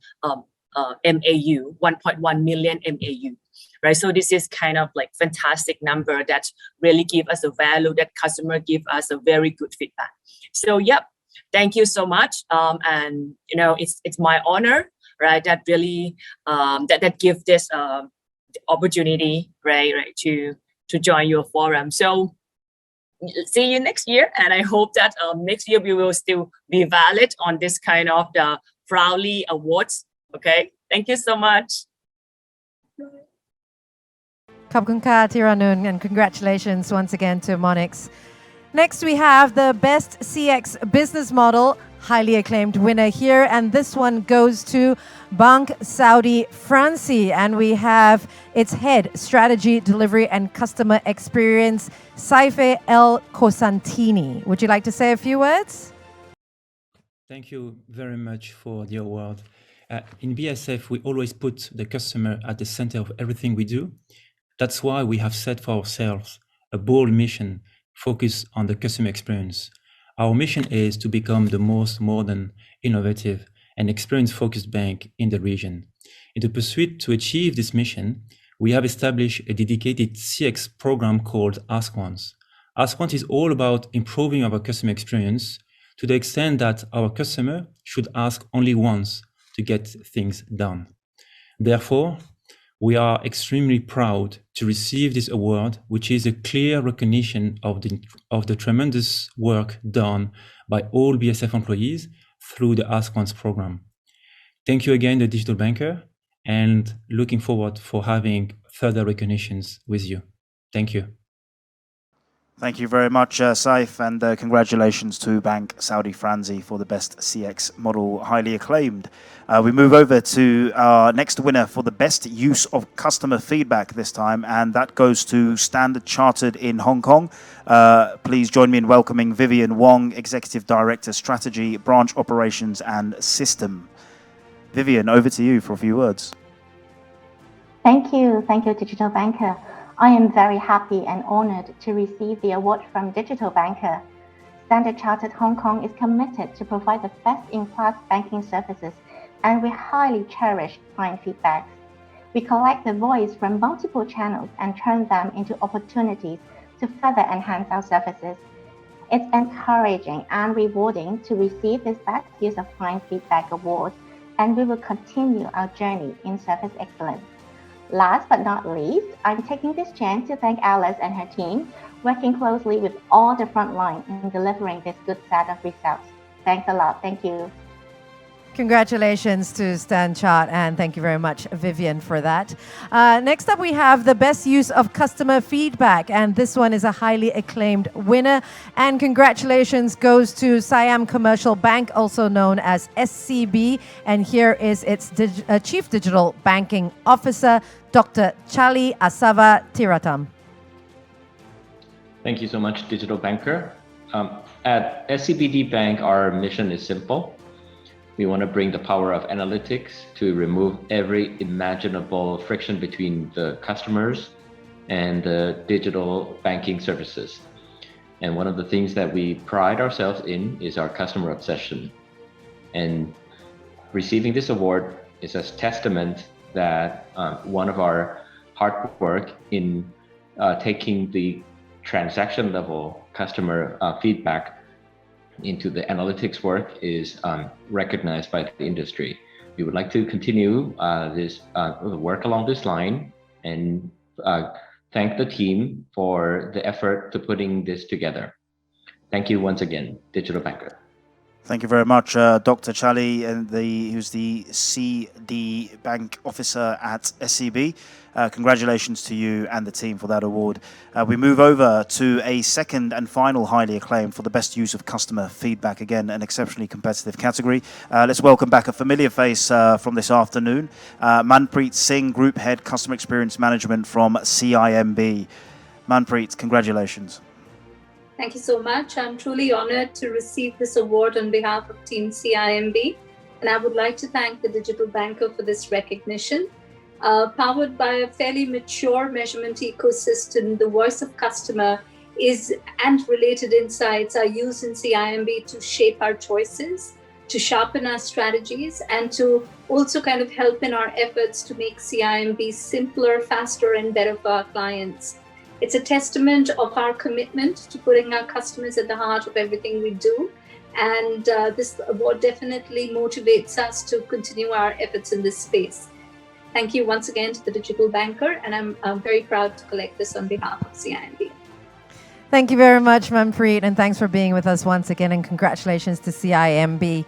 MAU, 1.1 million MAU, right? So this is kind of like fantastic number that really give us a value that customer give us a very good feedback. So yep, thank you so much. And you know, it's my honor, right? That really that give this opportunity, right, to join your forum. So see you next year, and I hope that next year we will still be valid on this kind of the proudly awards. Okay, thank you so much. Khop khun ka, Tiranun, and congratulations once again to Monix. Next, we have the Best CX Business Model, highly acclaimed winner here, and this one goes to Banque Saudi Fransi, and we have its head, Strategy, Delivery and Customer Experience, Saife El Cosantini. Would you like to say a few words? Thank you very much for the award. In BSF, we always put the customer at the center of everything we do. That's why we have set for ourselves a bold mission focused on the customer experience. Our mission is to become the most modern, innovative, and experience-focused bank in the region. In the pursuit to achieve this mission, we have established a dedicated CX program called Ask Once. Ask Once is all about improving our customer experience to the extent that our customer should ask only once to get things done. Therefore, we are extremely proud to receive this award, which is a clear recognition of the tremendous work done by all BSF employees through the Ask Once program. Thank you again, the Digital Banker, and looking forward for having further recognitions with you. Thank you. Thank you very much, Saif, and congratulations to Bank Saudi Franzi for the best CX model, highly acclaimed. We move over to our next winner for the best use of customer feedback this time, and that goes to Standard Chartered in Hong Kong. Please join me in welcoming Vivian Wong, Executive Director, Strategy, Branch Operations and System. Vivian, over to you for a few words. Thank you, Digital Banker. I am very happy and honored to receive the award from Digital Banker. Standard Chartered Hong Kong is committed to provide the best-in-class banking services, and we highly cherish client feedback. We collect the voice from multiple channels and turn them into opportunities to further enhance our services. It's encouraging and rewarding to receive this Best Use of Client Feedback award, and we will continue our journey in service excellence. Last but not least, I'm taking this chance to thank Alice and her team, working closely with all the front line in delivering this good set of results. Thanks a lot. Thank you. Congratulations to Stan Chart, and thank you very much, Vivian, for that. Next up, we have the best use of customer feedback, and this one is a highly acclaimed winner. And congratulations goes to Siam Commercial Bank, also known as SCB, and here is its Chief Digital Banking Officer, Dr. Chali Asava Tiratam. Thank you so much, Digital Banker. At SCBD Bank, our mission is simple. We want to bring the power of analytics to remove every imaginable friction between the customers and the digital banking services. And one of the things that we pride ourselves in is our customer obsession. And receiving this award is a testament that one of our hard work in taking the transaction level customer feedback into the analytics work is recognized by the industry. We would like to continue this work along this line and thank the team for the effort to putting this together. Thank you once again, Digital Banker. Thank you very much, Dr. Chali, who's the CD Bank Officer at SCB. Congratulations to you and the team for that award. We move over to a second and final highly acclaimed for the best use of customer feedback. Again, an exceptionally competitive category. Let's welcome back a familiar face from this afternoon, Manpreet Singh, Group Head Customer Experience Management from CIMB. Manpreet, congratulations. Thank you so much. I'm truly honored to receive this award on behalf of Team CIMB, and I would like to thank the Digital Banker for this recognition. Powered by a fairly mature measurement ecosystem, the voice of customer and related insights are used in CIMB to shape our choices, to sharpen our strategies, and to also kind of help in our efforts to make CIMB simpler, faster, and better for our clients. It's a testament of our commitment to putting our customers at the heart of everything we do. And this award definitely motivates us to continue our efforts in this space. Thank you once again to the Digital Banker, and I'm very proud to collect this on behalf of CIMB. Thank you very much, Manpreet, and thanks for being with us once again, and congratulations to CIMB.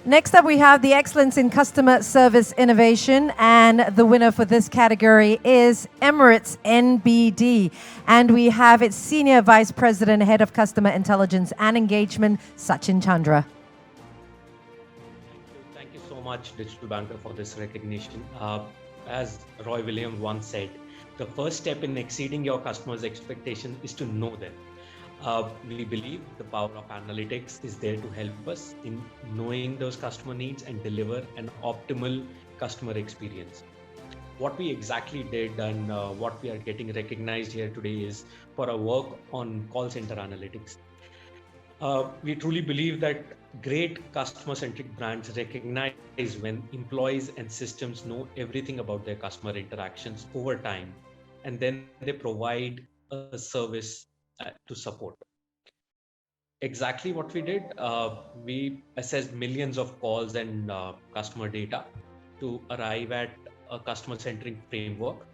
Next up, we have the Excellence in Customer Service Innovation, and the winner for this category is Emirates NBD. And we have its Senior Vice President, Head of Customer Intelligence and Engagement, Sachin Chandra. Thank you so much, Digital Banker, for this recognition. As Roy Williams once said, the first step in exceeding your customers' expectation is to know them. We believe the power of analytics is there to help us in knowing those customer needs and deliver an optimal customer experience. What we exactly did and what we are getting recognized here today is for our work on call center analytics. We truly believe that Great customer-centric brands recognize when employees and systems know everything about their customer interactions over time, and then they provide a service to support. Exactly what we did, we assessed millions of calls and customer data to arrive at a customer-centric framework.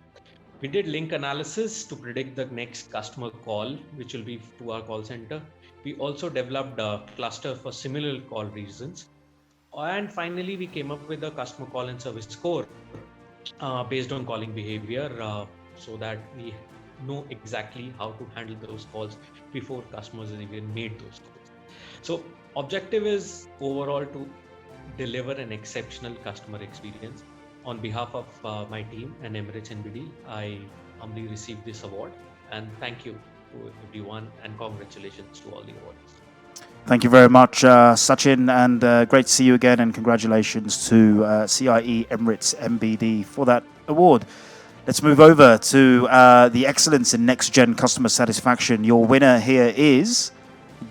We did link analysis to predict the next customer call, which will be to our call center. We also developed a cluster for similar call reasons. And finally, we came up with a customer call and service score based on calling behavior so that we know exactly how to handle those calls before customers even made those calls. So objective is overall to deliver an exceptional customer experience. On behalf of my team and Emirates NBD, I humbly received this award, and thank you to everyone and congratulations to all the awardees. Thank you very much, Sachin, and great to see you again, and congratulations to CIE Emirates NBD for that award. Let's move over to the Excellence in Next Gen Customer Satisfaction. Your winner here is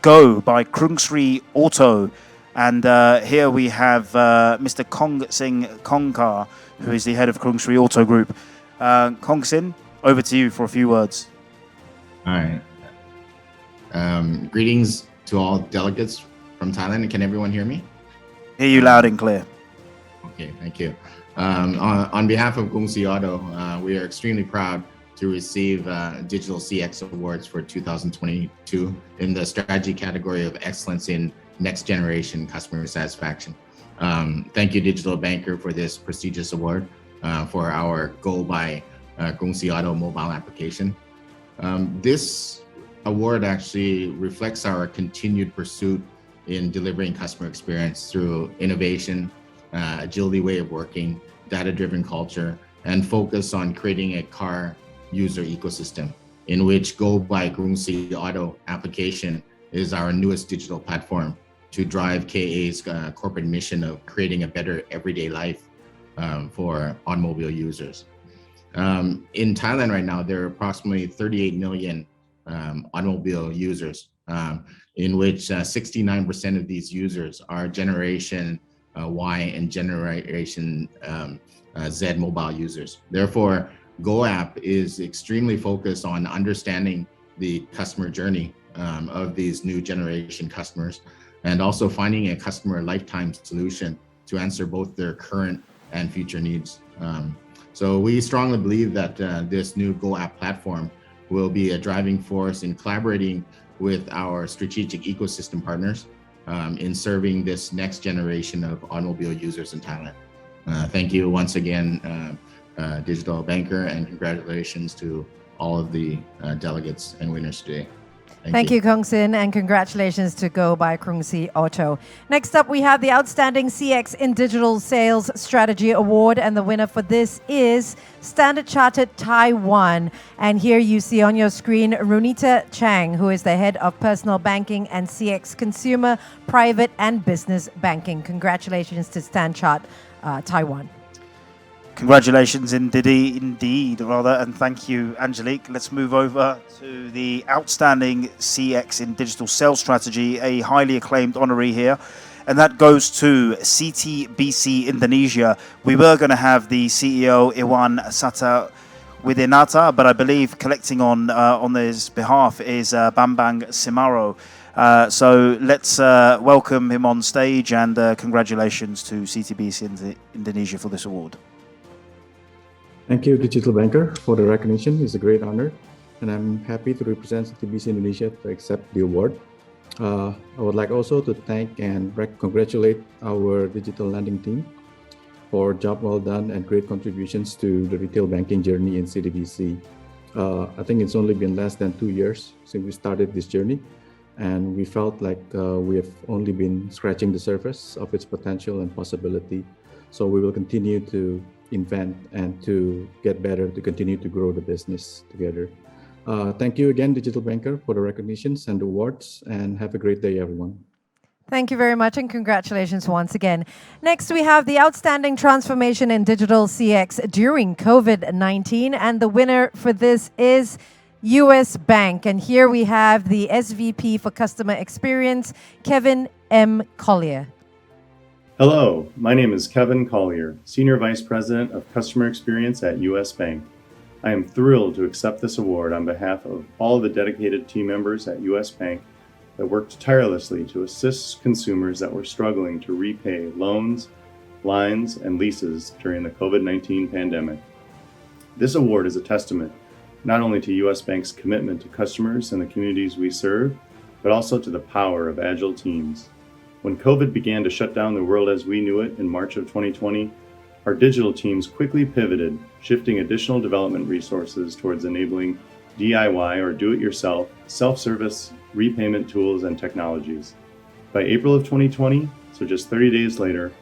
Go by Krungsri Auto. And here we have Mr. Kong Sing Kongkar, who is the head of Krungsri Auto Group. Kong Sin, over to you for a few words. All right. Greetings to all delegates from Thailand. Can everyone hear me? Hear you loud and clear. Okay, thank you. On behalf of Krungsri Auto, we are extremely proud to receive Digital CX Awards for 2022 in the strategy category of excellence in next generation customer satisfaction. Thank you, Digital Banker, for this prestigious award for our Go by Krungsri Auto mobile application. This award actually reflects our continued pursuit in delivering customer experience through innovation, agility way of working, data-driven culture, and focus on creating a car user ecosystem in which Go by Krungsri Auto application is our newest digital platform to drive KA's corporate mission of creating a better everyday life for automobile users. In Thailand right now, there are approximately 38 million automobile users, in which 69% of these users are Generation Y and Generation Z mobile users. Therefore, Go app is extremely focused on understanding the customer journey of these new generation customers, and also finding a customer lifetime solution to answer both their current and future needs. So we strongly believe that this new Go app platform will be a driving force in collaborating with our strategic ecosystem partners in serving this next generation of automobile users in Thailand. Thank you once again, Digital Banker, and congratulations to all of the delegates and winners today. Thank you, Kong Sin, and congratulations to Go by Krungsri Auto. Next up, we have the Outstanding CX in Digital Sales Strategy Award, and the winner for this is Standard Chartered Taiwan. And here you see on your screen Runita Chang, who is the head of Personal Banking and CX Consumer, Private and Business Banking. Congratulations to Standard Chartered Taiwan. Congratulations indeed, and thank you, Angelique. Let's move over to the Outstanding CX in Digital Sales Strategy, a highly acclaimed honoree here, and that goes to CTBC Indonesia. We were going to have the CEO, Iwan Sata Widinata, but I believe collecting on his behalf is Bambang Simaro. So let's welcome him on stage, and congratulations to CTBC Indonesia for this award. Thank you, Digital Banker, for the recognition. It's a great honor, and I'm happy to represent CTBC Indonesia to accept the award. I would like also to thank and congratulate our digital lending team for job well done and great contributions to the retail banking journey in CTBC. I think it's only been less than 2 years since we started this journey, and we felt like we have only been scratching the surface of its potential and possibility. So we will continue to invent and to get better, to continue to grow the business together. Thank you again, Digital Banker, for the recognitions and awards, and have a great day, everyone. Thank you very much, and congratulations once again. Next, we have the Outstanding Transformation in Digital CX during COVID-19, and the winner for this is US Bank. And here we have the SVP for Customer Experience, Kevin M. Collier. Hello, my name is Kevin Collier, Senior Vice President of Customer Experience at US Bank. I am thrilled to accept this award on behalf of all the dedicated team members at US Bank that worked tirelessly to assist consumers that were struggling to repay loans, lines, and leases during the COVID-19 pandemic. This award is a testament not only to US Bank's commitment to customers and the communities we serve, but also to the power of agile teams. When COVID began to shut down the world as we knew it in March of 2020, our digital teams quickly pivoted, shifting additional development resources towards enabling DIY or do-it-yourself, self-service repayment tools and technologies. By April of 2020, so just 30 days later,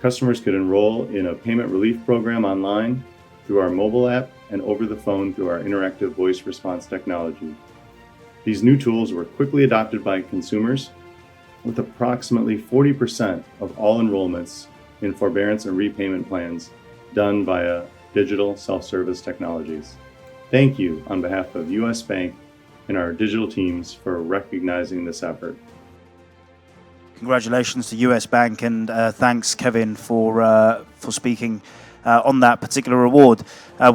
customers could enroll in a payment relief program online, through our mobile app, and over the phone through our interactive voice response technology. These new tools were quickly adopted by consumers, with approximately 40% of all enrollments in forbearance and repayment plans done via digital self-service technologies. Thank you on behalf of US Bank and our digital teams for recognizing this effort. Congratulations to US Bank, and thanks, Kevin, for speaking on that particular award.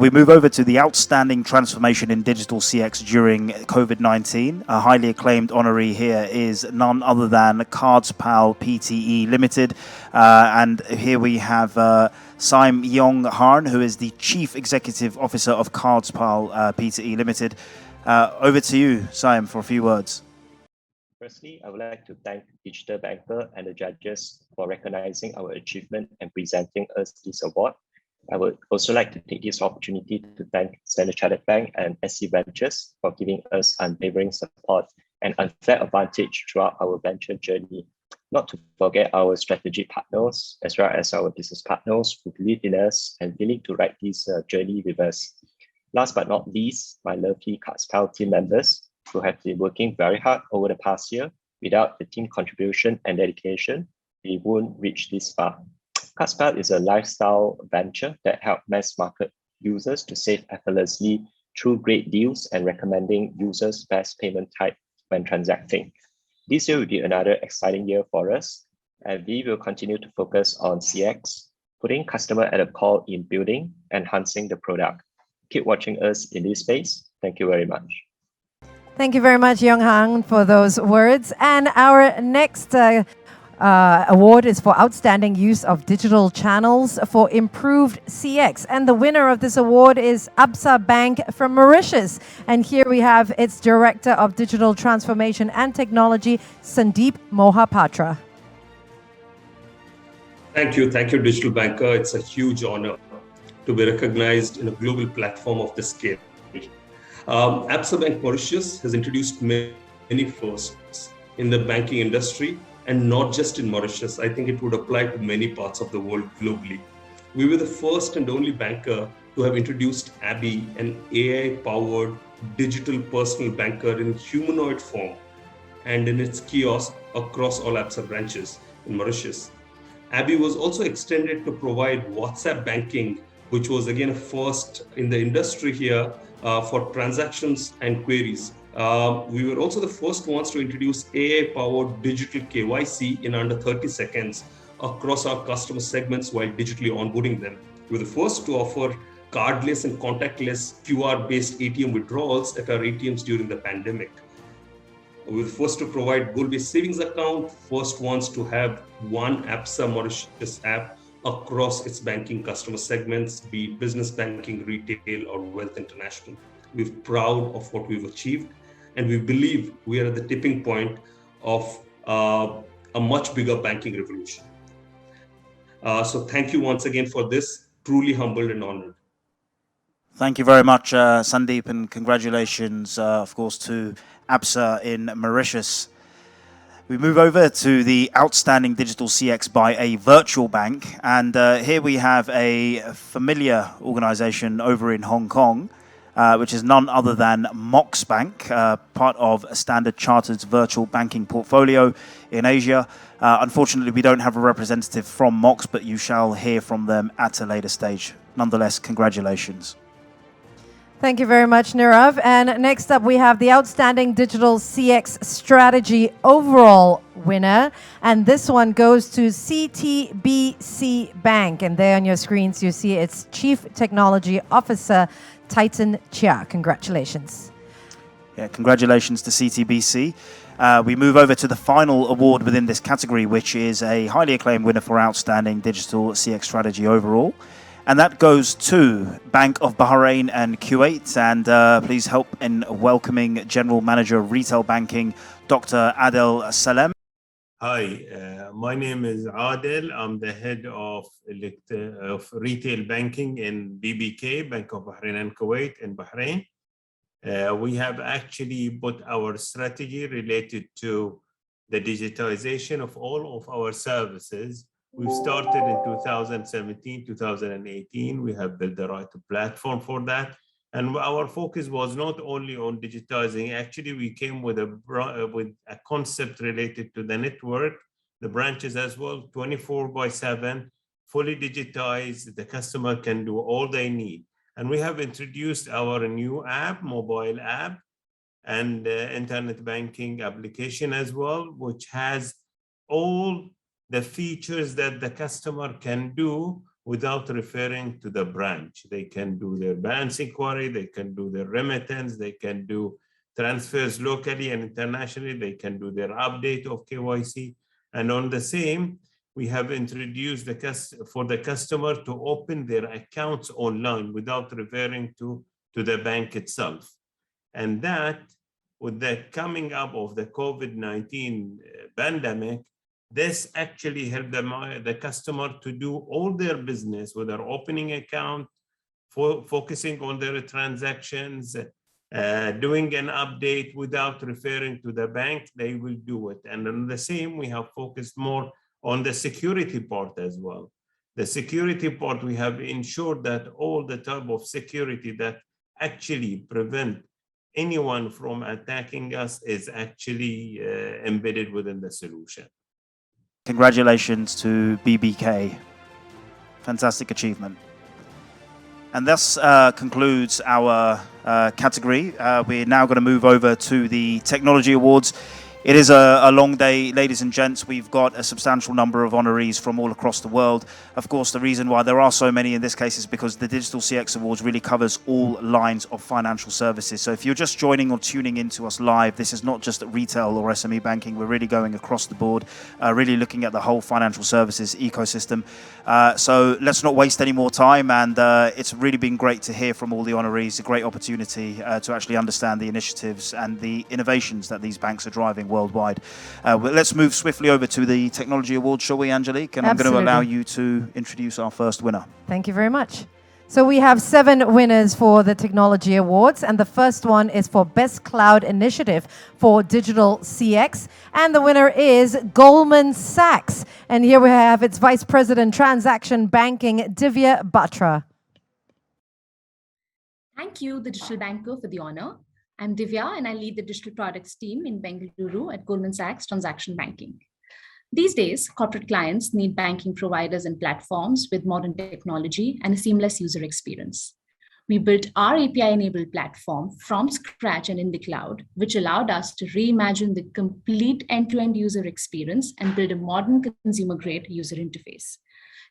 We move over to the Outstanding Transformation in Digital CX during COVID-19. A highly acclaimed honoree here is none other than CardsPal Pte Limited. And here we have Saim Yong Han, who is the Chief Executive Officer of CardsPal Pte Limited. Over to you, Saim, for a few words. Firstly, I would like to thank Digital Banker and the judges for recognizing our achievement and presenting us this award. I would also like to take this opportunity to thank Standard Chartered Bank and SC Ventures for giving us unwavering support and unfair advantage throughout our venture journey. Not to forget our strategic partners, as well as our business partners who believe in us and willing to ride this journey with us. Last but not least, my lovely CardsPal team members who have been working very hard over the past year. Without the team contribution and dedication, we won't reach this far. CardsPal is a lifestyle venture that helps mass market users to save effortlessly through great deals and recommending users best payment type when transacting. This year will be another exciting year for us, and we will continue to focus on CX, putting customer at the core in building, enhancing the product. Keep watching us in this space. Thank you very much. Thank you very much, Yong Han, for those words. And our next award is for outstanding use of digital channels for improved CX. And the winner of this award is Hsbc Bank from Mauritius. And here we have its Director of Digital Transformation and Technology, Sandeep Mohapatra. Thank you, Digital Banker. It's a huge honor to be recognized in a global platform of this scale. Hsbc Bank Mauritius has introduced many firsts in the banking industry, and not just in Mauritius. I think it would apply to many parts of the world globally. We were the first and only banker to have introduced Abby, an AI-powered digital personal banker in humanoid form and in its kiosk across all Hsbc branches in Mauritius. Abby was also extended to provide WhatsApp banking, which was again a first in the industry here for transactions and queries. We were also the first ones to introduce AI-powered digital KYC in under 30 seconds across our customer segments while digitally onboarding them. We were the first to offer cardless and contactless QR-based ATM withdrawals at our ATMs during the pandemic. We were the first to provide goal-based savings account, first ones to have one Hsbc Mauritius app across its banking customer segments, be it business banking, retail, or wealth international. We're proud of what we've achieved, and we believe we are at the tipping point of a much bigger banking revolution. So thank you once again for this, truly humbled and honored. Thank you very much, Sandeep, and congratulations, of course, to Hsbc in Mauritius. We move over to the Outstanding Digital CX by a Virtual Bank, and here we have a familiar organization over in Hong Kong, which is none other than Mox Bank, part of Standard Chartered's virtual banking portfolio in Asia. Unfortunately, we don't have a representative from Mox, but you shall hear from them at a later stage. Nonetheless, congratulations. Thank you very much, Nirav. And next up, we have the Outstanding Digital CX Strategy Overall winner. And this one goes to CTBC Bank. And there on your screens, you see its Chief Technology Officer, Titan Chia. Congratulations. Yeah, congratulations to CTBC. We move over to the final award within this category, which is a highly acclaimed winner for Outstanding Digital CX Strategy Overall. And that goes to Bank of Bahrain and Kuwait. And please help in welcoming General Manager of Retail Banking, Dr. Adel Salem. Hi, my name is Adel. I'm the head of retail banking in BBK, Bank of Bahrain and Kuwait in Bahrain. We have actually put our strategy related to the digitization of all of our services. We've started in 2017, 2018. We have built the right platform for that. And our focus was not only on digitizing. Actually, we came with a concept related to the network, the branches as well, 24/7, fully digitized. The customer can do all they need. And we have introduced our new app, mobile app, and internet banking application as well, which has all the features that the customer can do without referring to the branch. They can do their balance inquiry, they can do their remittance, they can do transfers locally and internationally, they can do their update of KYC. And on the same, we have introduced for the customer to open their accounts online without referring to the bank itself. And that, with the coming up of the COVID-19 pandemic, this actually helped the customer to do all their business, whether opening account, focusing on their transactions, doing an update without referring to the bank, they will do it. And on the same, we have focused more on the security part as well. The security part, we have ensured that all the type of security that actually prevent anyone from attacking us is actually embedded within the solution. Congratulations to BBK. Fantastic achievement. And this concludes our category. We're now going to move over to the Technology Awards. It is a long day, ladies and gents. We've got a substantial number of honorees from all across the world. Of course, the reason why there are so many in this case is because the Digital CX Awards really covers all lines of financial services. So if you're just joining or tuning into us live, this is not just retail or SME banking. We're really going across the board, really looking at the whole financial services ecosystem. So let's not waste any more time. And it's really been great to hear from all the honorees, a great opportunity to actually understand the initiatives and the innovations that these banks are driving worldwide. Let's move swiftly over to the Technology Awards, shall we, Angelique? And Absolutely. I'm going to allow you to introduce our first winner. Thank you very much. So we have 7 winners for the Technology Awards, and the first one is for Best Cloud Initiative for Digital CX, and the winner is Goldman Sachs. And here we have its Vice President Transaction Banking, Divya Batra. Thank you, the Digital Banker, for the honor. I'm Divya, and I lead the digital products team in Bengaluru at Goldman Sachs Transaction Banking. These days, corporate clients need banking providers and platforms with modern technology and a seamless user experience. We built our API-enabled platform from scratch and in the cloud, which allowed us to reimagine the complete end-to-end user experience and build a modern consumer-grade user interface.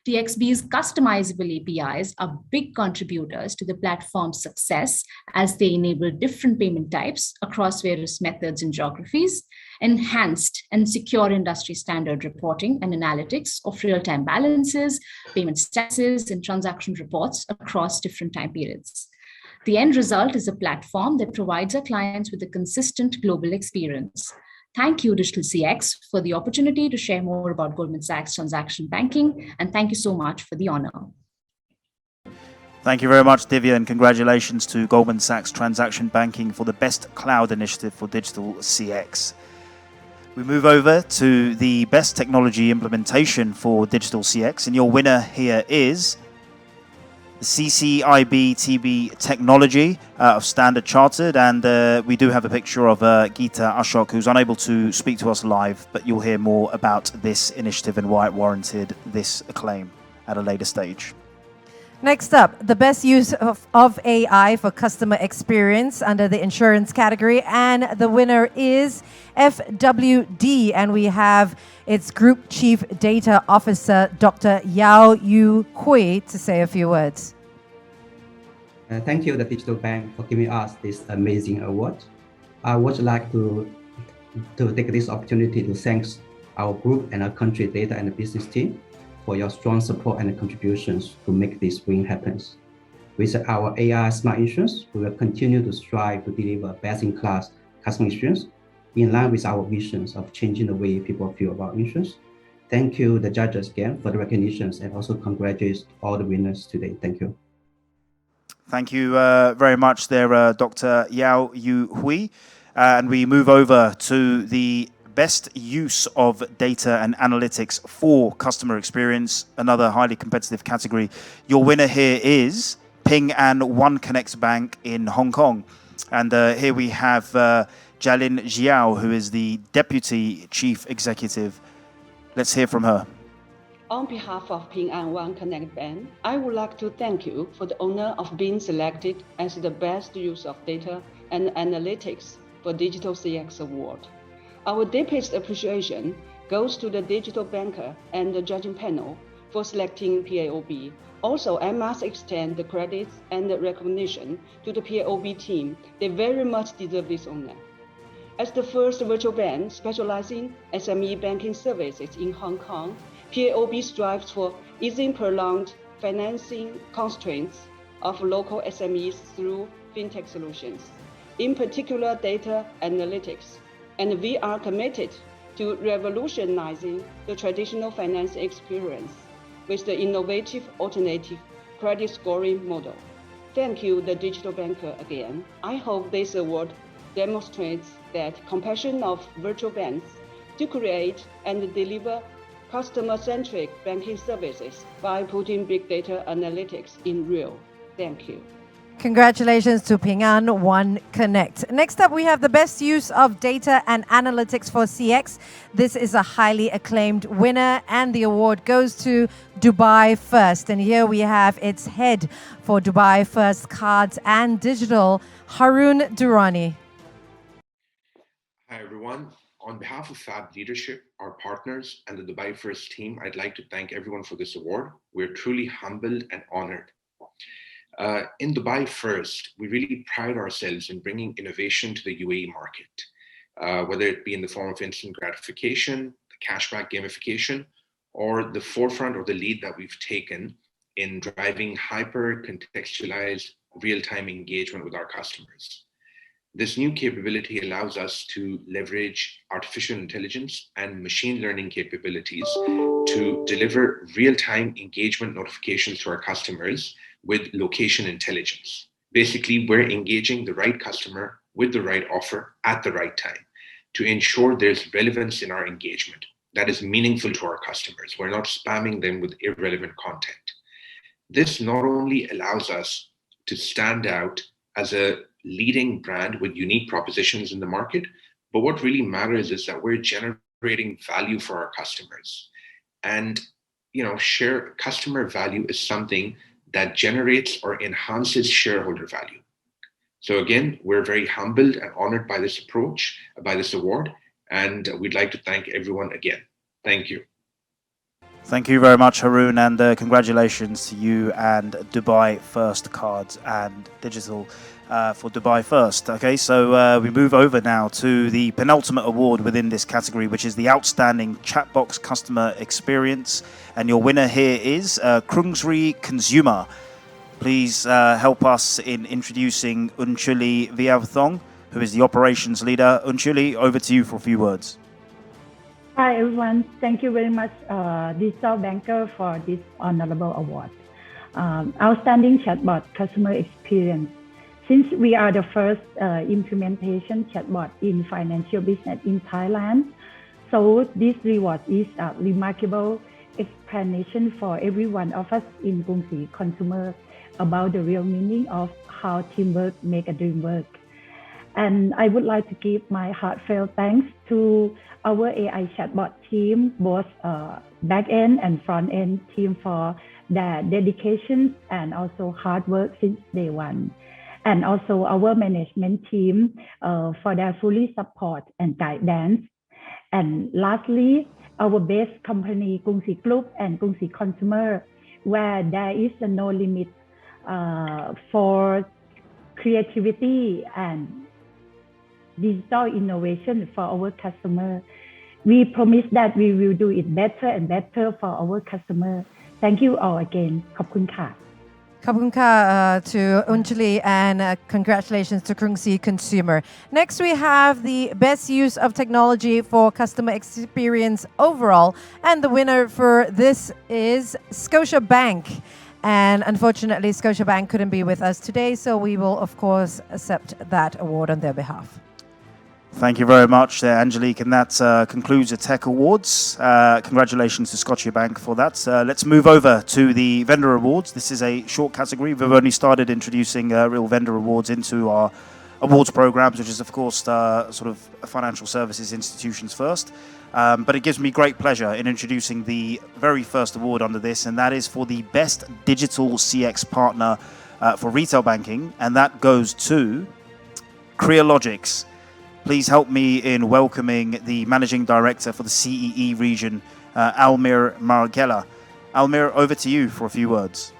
TXB's customizable APIs are big contributors to the platform's success as they enable different payment types across various methods and geographies, enhanced and secure industry standard reporting and analytics of real-time balances, payment statuses, and transaction reports across different time periods. The end result is a platform that provides our clients with a consistent global experience. Thank you, Digital CX, for the opportunity to share more about Goldman Sachs Transaction Banking, and thank you so much for the honor. Thank you very much, Divya, and congratulations to Goldman Sachs Transaction Banking for the Best Cloud Initiative for Digital CX. We move over to the Best Technology Implementation for Digital CX, and your winner here is the CCIB TB Technology of Standard Chartered, and we do have a picture of Geeta Ashok, who's unable to speak to us live, but you'll hear more about this initiative and why it warranted this acclaim at a later stage. Next up, the best use of AI for customer experience under the insurance category. And the winner is FWD. And we have its Group Chief Data Officer, Dr. Yao Yu Hui, to say a few words. Thank you, the Digital Bank, for giving us this amazing award. I would like to take this opportunity to thank our group and our country data and business team for your strong support and contributions to make this win happen. With our AI Smart Insurance, we will continue to strive to deliver best-in-class customer experience in line with our visions of changing the way people feel about insurance. Thank you, the judges, again, for the recognitions, and also congratulations all the winners today. Thank you. Thank you very much there, Dr. Yao Yu Hui. And we move over to the best use of data and analytics for customer experience, another highly competitive category. Your winner here is Ping An One Connect Bank in Hong Kong. And here we have Jalin Jiao, who is the Deputy Chief Executive. Let's hear from her. On behalf of Ping An One Connect Bank, I would like to thank you for the honor of being selected as the best use of data and analytics for Digital CX Award. Our deepest appreciation goes to the digital banker and the judging panel for selecting PAOB. Also, I must extend the credits and the recognition to the PAOB team. They very much deserve this honor. As the first virtual bank specializing SME banking services in Hong Kong, PAOB strives for easing prolonged financing constraints of local SMEs through fintech solutions, in particular data analytics. And we are committed to revolutionizing the traditional finance experience with the innovative alternative credit scoring model. Thank you, the digital banker, again. I hope this award demonstrates that compassion of virtual banks to create and deliver customer-centric banking services by putting big data analytics in real. Thank you. Congratulations to Ping An One Connect. Next up, we have the best use of data and analytics for CX. This is a highly acclaimed winner, and the award goes to Dubai First. And here we have its head for Dubai First Cards and Digital, Harun Durrani. Hi, everyone. On behalf of FAB Leadership, our partners, and the Dubai First team, I'd like to thank everyone for this award. We're truly humbled and honored. In Dubai First, we really pride ourselves in bringing innovation to the UAE market, whether it be in the form of instant gratification, the cashback gamification, or the forefront or the lead that we've taken in driving hyper-contextualized real-time engagement with our customers. This new capability allows us to leverage artificial intelligence and machine learning capabilities to deliver real-time engagement notifications to our customers with location intelligence. Basically, we're engaging the right customer with the right offer at the right time to ensure there's relevance in our engagement that is meaningful to our customers. We're not spamming them with irrelevant content. This not only allows us to stand out as a leading brand with unique propositions in the market, but what really matters is that we're generating value for our customers. And share customer value is something that generates or enhances shareholder value. So again, we're very humbled and honored by this approach, by this award, and we'd like to thank everyone again. Thank you. Thank you very much, Harun, and congratulations to you and Dubai First Cards and Digital for Dubai First. Okay, so we move over now to the penultimate award within this category, which is the Outstanding Chatbox Customer Experience. And your winner here is Krungsri Consumer. Please help us in introducing Unchuli Viavthong, who is the Operations Leader. Unchuli, over to you for a few words. Hi, everyone. Thank you very much, Digital Banker, for this honorable award. Outstanding Chatbot Customer Experience. Since we are the first implementation chatbot in financial business in Thailand, so this reward is a remarkable explanation for every one of us in Krungsri Consumer about the real meaning of how teamwork make a dream work. And I would like to give my heartfelt thanks to our AI chatbot team, both back-end and front-end team, for their dedication and also hard work since day one. And also our management team for their fully support and guidance. And lastly, our best company, Krungsi Group and Krungsi Consumer, where there is no limit for creativity and digital innovation for our customer. We promise that we will do it better and better for our customer. Thank you all again. ขอบคุณค่ะ ขอบคุณค่ะ to Unjali and congratulations to Krungsi Consumer. Next, we have the best use of technology for customer experience overall, and the winner for this is Scotiabank. And unfortunately, Scotiabank couldn't be with us today, so we will, of course, accept that award on their behalf. Thank you very much there, Angelique, and that concludes the Tech Awards. Congratulations to Scotiabank for that. Let's move over to the Vendor Awards. This is a short category. We've only started introducing real Vendor Awards into our awards programs, which is, of course, sort of financial services institutions first. But it gives me great pleasure in introducing the very first award under this, and that is for the Best Digital CX Partner for Retail Banking, and that goes to Crealogics. Please help me in welcoming the Managing Director for the CEE region, Almir Marghela. Almir, over to you for a few words.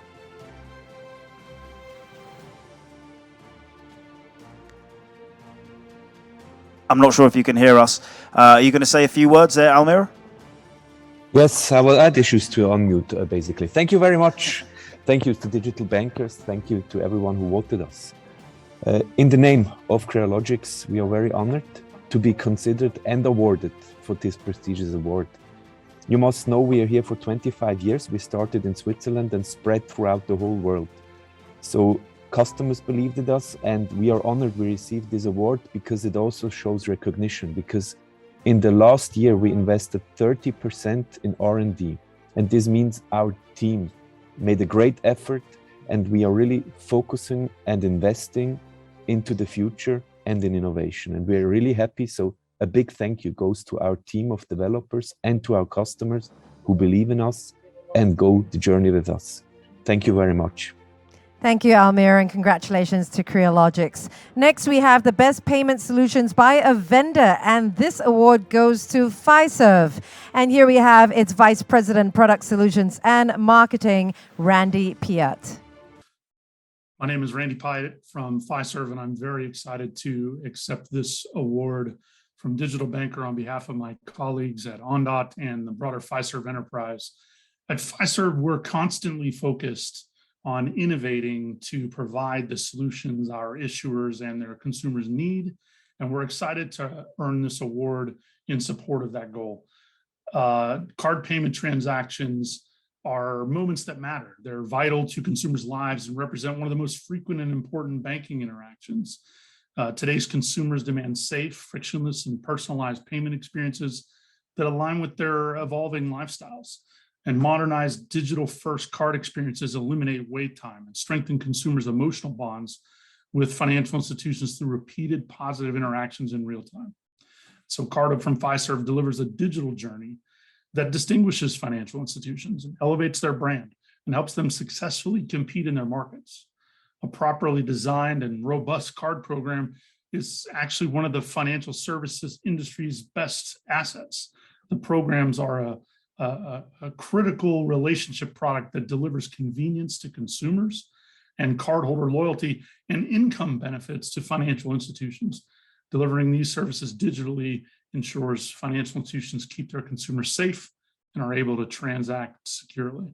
I'm not sure if you can hear us. Are you going to say a few words there, Almir? Yes, I will add issues to unmute, basically. Thank you very much. Thank you to Digital Bankers. Thank you to everyone who voted us. In the name of Crealogics, we are very honored to be considered and awarded for this prestigious award. You must know we are here for 25 years. We started in Switzerland and spread throughout the whole world. So customers believed in us, and we are honored we received this award because it also shows recognition, because in the last year we invested 30% in R&D, and this means our team made a great effort, and we are really focusing and investing into the future and in innovation, and we're really happy. So a big thank you goes to our team of developers and to our customers who believe in us and go the journey with us. Thank you very much. Thank you, Almir, and congratulations to Crealogics. Next, we have the Best Payment Solutions by a Vendor, and this award goes to Fiserv. And here we have its Vice President, Product Solutions and Marketing, Randy Piat. My name is Randy Piat from Fiserv, and I'm very excited to accept this award from Digital Banker on behalf of my colleagues at Ondot and the broader Fiserv enterprise. At Fiserv, we're constantly focused on innovating to provide the solutions our issuers and their consumers need, and we're excited to earn this award in support of that goal. Card payment transactions are moments that matter. They're vital to consumers' lives and represent one of the most frequent and important banking interactions. Today's consumers demand safe, frictionless, and personalized payment experiences that align with their evolving lifestyles. And modernized digital-first card experiences eliminate wait time and strengthen consumers' emotional bonds with financial institutions through repeated positive interactions in real time. So CardHub from Fiserv delivers a digital journey that distinguishes financial institutions and elevates their brand and helps them successfully compete in their markets. A properly designed and robust card program is actually one of the financial services industry's best assets. The programs are a critical relationship product that delivers convenience to consumers and cardholder loyalty and income benefits to financial institutions. Delivering these services digitally ensures financial institutions keep their consumers safe and are able to transact securely.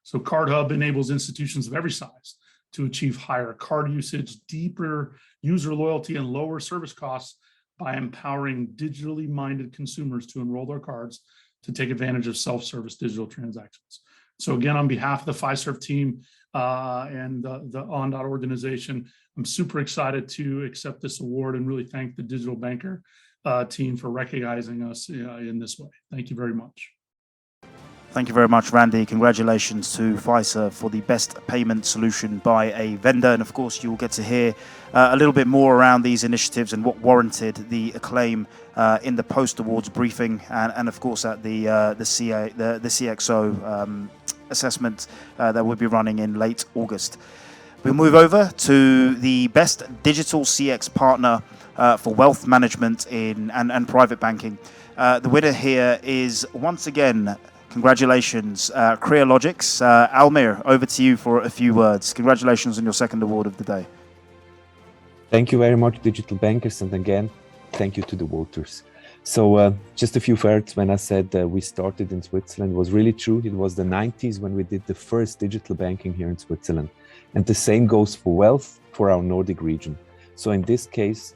So CardHub enables institutions of every size to achieve higher card usage, deeper user loyalty, and lower service costs by empowering digitally minded consumers to enroll their cards to take advantage of self-service digital transactions. So again, on behalf of the Fiserv team and the Ondot organization, I'm super excited to accept this award and really thank the Digital Banker team for recognizing us in this way. Thank you very much. Thank you very much, Randy. Congratulations to Fiserv for the Best Payment Solution by a Vendor. And of course, you'll get to hear a little bit more around these initiatives and what warranted the acclaim in the post-awards briefing and of course, at the CXO assessment that we'll be running in late August. We'll move over to the best digital CX partner for wealth management and private banking. The winner here is, once again, congratulations, Creologics. Almir, over to you for a few words. Congratulations on your second award of the day. Thank you very much, Digital Bankers, and again, thank you to the voters. So just a few words. When I said we started in Switzerland, was really true. It was the 90s when we did the first digital banking here in Switzerland. And the same goes for wealth for our Nordic region. So in this case,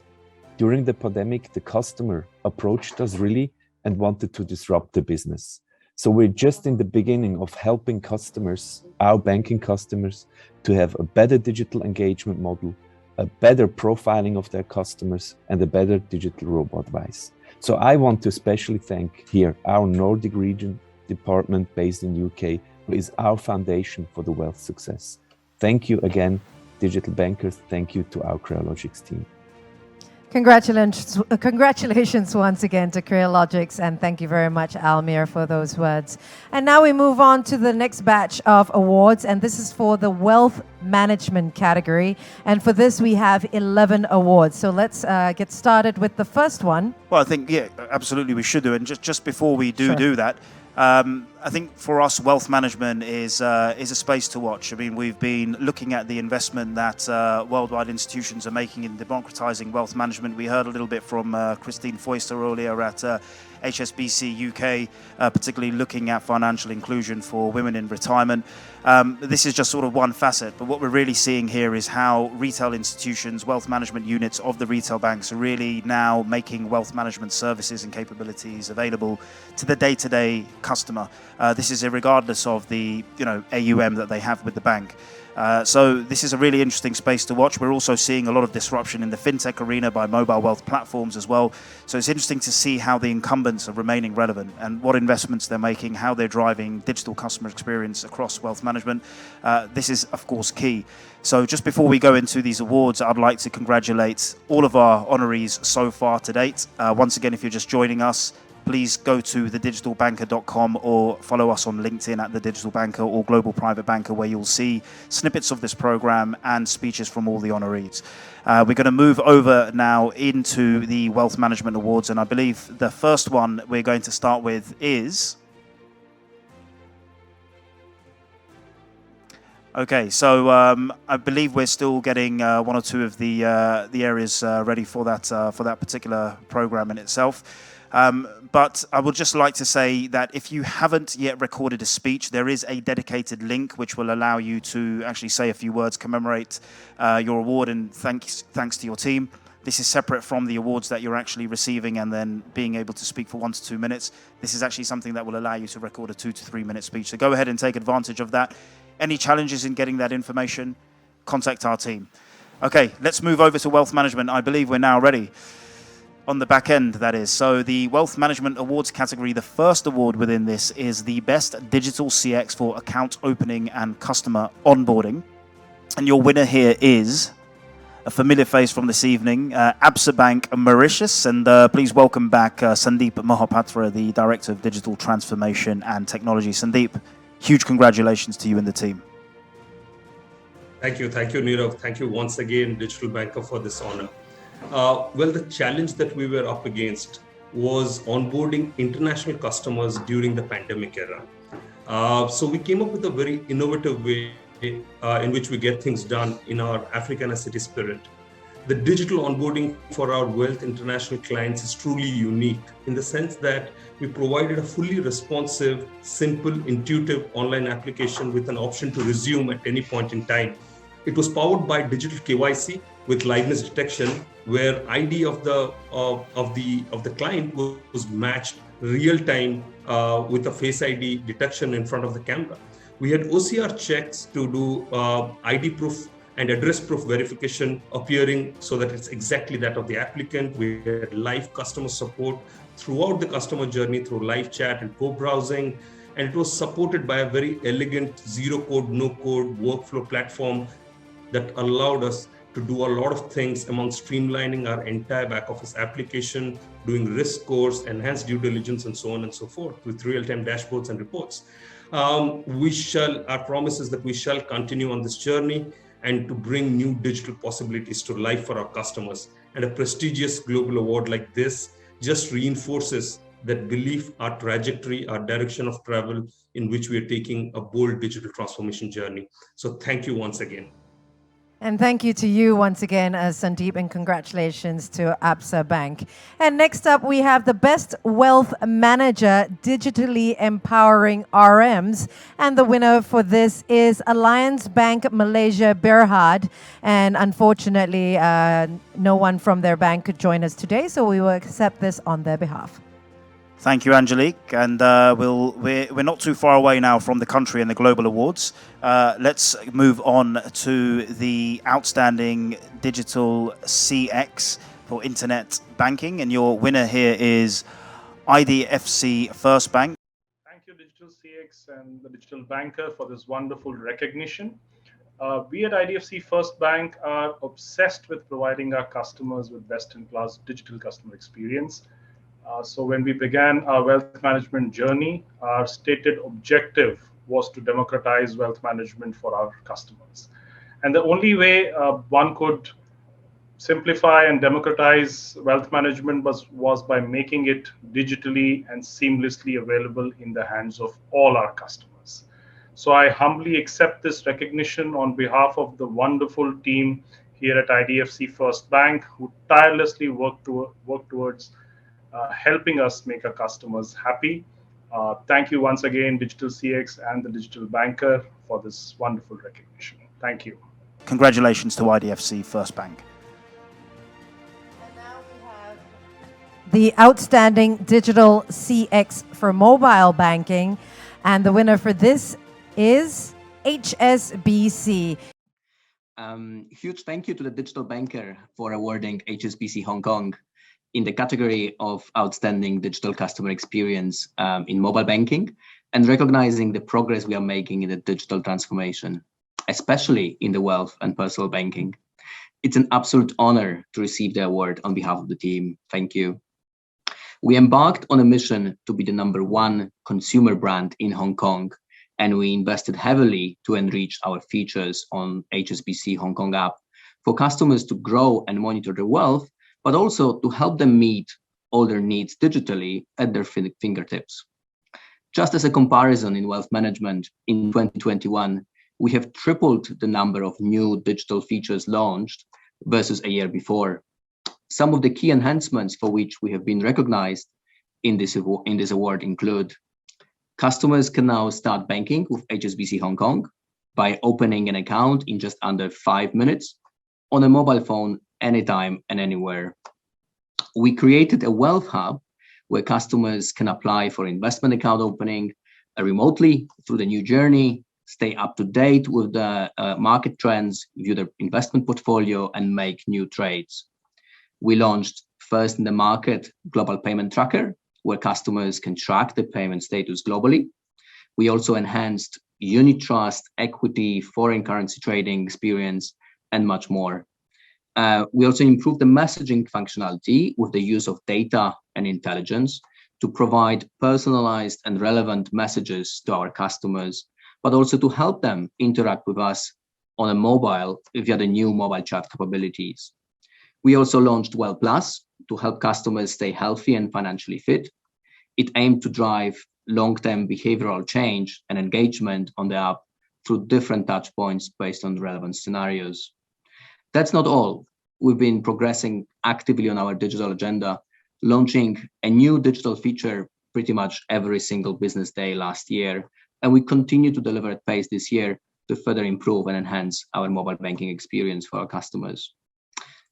during the pandemic, the customer approached us really and wanted to disrupt the business. So we're just in the beginning of helping customers, our banking customers, to have a better digital engagement model, a better profiling of their customers, and a better digital robo-advice. So I want to especially thank here our Nordic region department based in UK, who is our foundation for the wealth success. Thank you again, Digital Bankers. Thank you to our Creologics team. Congratulations once again to Creologics, and thank you very much, Almir, for those words. And now we move on to the next batch of awards, and this is for the wealth management category. And for this, we have 11 awards. So let's get started with the first one. Well, I think, yeah, absolutely we should do it. And just before we do that, I think for us, wealth management is a space to watch. I mean, we've been looking at the investment that worldwide institutions are making in democratizing wealth management. We heard a little bit from Christine Foister earlier at Hsbc UK, particularly looking at financial inclusion for women in retirement. This is just sort of one facet, but what we're really seeing here is how retail institutions, wealth management units of the retail banks are really now making wealth management services and capabilities available to the day-to-day customer. This is regardless of the AUM that they have with the bank. So this is a really interesting space to watch. We're also seeing a lot of disruption in the fintech arena by mobile wealth platforms as well. So it's interesting to see how the incumbents are remaining relevant and what investments they're making, how they're driving digital customer experience across wealth management. This is, of course, key. So just before we go into these awards, I'd like to congratulate all of our honorees so far to date. Once again, if you're just joining us, please go to thedigitalbanker.com or follow us on LinkedIn at The Digital Banker or Global Private Banker, where you'll see snippets of this program and speeches from all the honorees. We're going to move over now into the Wealth Management Awards, and I believe the first one we're going to start with is... Okay, so I believe we're still getting one or two of the areas ready for that particular program in itself. But I would just like to say that if you haven't yet recorded a speech, there is a dedicated link which will allow you to actually say a few words, commemorate your award, and thanks to your team. This is separate from the awards that you're actually receiving and then being able to speak for 1 to 2 minutes. This is actually something that will allow you to record a 2 to 3 minute speech. So go ahead and take advantage of that. Any challenges in getting that information, contact our team. Okay, let's move over to wealth management. I believe we're now ready. On the back end, that is. So the Wealth Management Awards category, the first award within this is the Best Digital CX for Account Opening and Customer Onboarding. And your winner here is a familiar face from this evening, Absa Bank Mauritius. And please welcome back Sandeep Mohapatra, the Director of Digital Transformation and Technology. Sandeep, huge congratulations to you and the team. Thank you, Nirav. Thank you once again, Digital Banker, for this honor. Well, the challenge that we were up against was onboarding international customers during the pandemic era. So we came up with a very innovative way in which we get things done in our Africanacity spirit. The digital onboarding for our wealth international clients is truly unique in the sense that we provided a fully responsive, simple, intuitive online application with an option to resume at any point in time. It was powered by digital KYC with liveness detection, where ID of the client was matched real time with a Face ID detection in front of the camera. We had OCR checks to do ID proof and address proof verification appearing so that it's exactly that of the applicant. We had live customer support throughout the customer journey through live chat and co-browsing. And it was supported by a very elegant zero code, no code workflow platform that allowed us to do a lot of things among streamlining our entire back office application, doing risk scores, enhanced due diligence, and so on and so forth with real-time dashboards and reports. Our promise is that we shall continue on this journey and to bring new digital possibilities to life for our customers. And a prestigious global award like this just reinforces that belief, our trajectory, our direction of travel in which we are taking a bold digital transformation journey. So thank you once again. And thank you to you once again, Sandeep, and congratulations to Absa Bank. And next up, we have the Best Wealth Manager Digitally Empowering RMs. And the winner for this is Alliance Bank Malaysia Berhad. And unfortunately, no one from their bank could join us today, so we will accept this on their behalf. Thank you, Angelique. And we're not too far away now from the country and the global awards. Let's move on to the Outstanding Digital CX for Internet Banking. And your winner here is IDFC First Bank. Thank you, Digital CX and the Digital Banker, for this wonderful recognition. We at IDFC First Bank are obsessed with providing our customers with best-in-class digital customer experience. So when we began our wealth management journey, our stated objective was to democratize wealth management for our customers. And the only way one could simplify and democratize wealth management was by making it digitally and seamlessly available in the hands of all our customers. So I humbly accept this recognition on behalf of the wonderful team here at IDFC First Bank, who tirelessly work towards helping us make our customers happy. Thank you once again, Digital CX and the Digital Banker, for this wonderful recognition. Thank you. Congratulations to IDFC First Bank. And now we have the Outstanding Digital CX for Mobile Banking. And the winner for this is HSBC. Huge thank you to the Digital Banker for awarding HSBC Hong Kong in the category of Outstanding Digital Customer Experience in mobile banking, and recognizing the progress we are making in the digital transformation, especially in the wealth and personal banking. It's an absolute honor to receive the award on behalf of the team. Thank you. We embarked on a mission to be the #1 consumer brand in Hong Kong, and we invested heavily to enrich our features on HSBC Hong Kong app for customers to grow and monitor their wealth, but also to help them meet all their needs digitally at their fingertips. Just as a comparison in wealth management, in 2021, we have tripled the number of new digital features launched versus a year before. Some of the key enhancements for which we have been recognized in this award include: customers can now start banking with HSBC Hong Kong by opening an account in just under 5 minutes on a mobile phone, anytime and anywhere. We created a wealth hub where customers can apply for investment account opening remotely through the new journey, stay up to date with the market trends, view their investment portfolio, and make new trades. We launched first in the market Global Payment Tracker, where customers can track the payment status globally. We also enhanced unit trust, equity, foreign currency trading experience, and much more. We also improved the messaging functionality with the use of data and intelligence to provide personalized and relevant messages to our customers, but also to help them interact with us on a mobile via the new mobile chat capabilities. We also launched Well Plus to help customers stay healthy and financially fit. It aimed to drive long-term behavioral change and engagement on the app through different touch points based on relevant scenarios. That's not all. We've been progressing actively on our digital agenda, launching a new digital feature pretty much every single business day last year, and we continue to deliver at pace this year to further improve and enhance our mobile banking experience for our customers.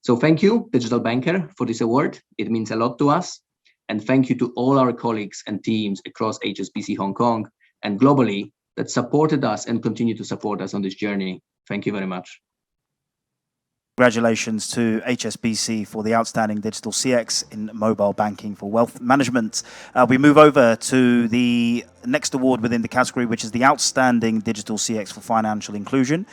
So thank you, Digital Banker, for this award. It means a lot to us. And thank you to all our colleagues and teams across HSBC Hong Kong and globally that supported us and continue to support us on this journey. Thank you very much. Congratulations to HSBC for the outstanding digital CX in mobile banking for wealth management. We move over to the next award within the category, which is the outstanding digital CX for financial inclusion.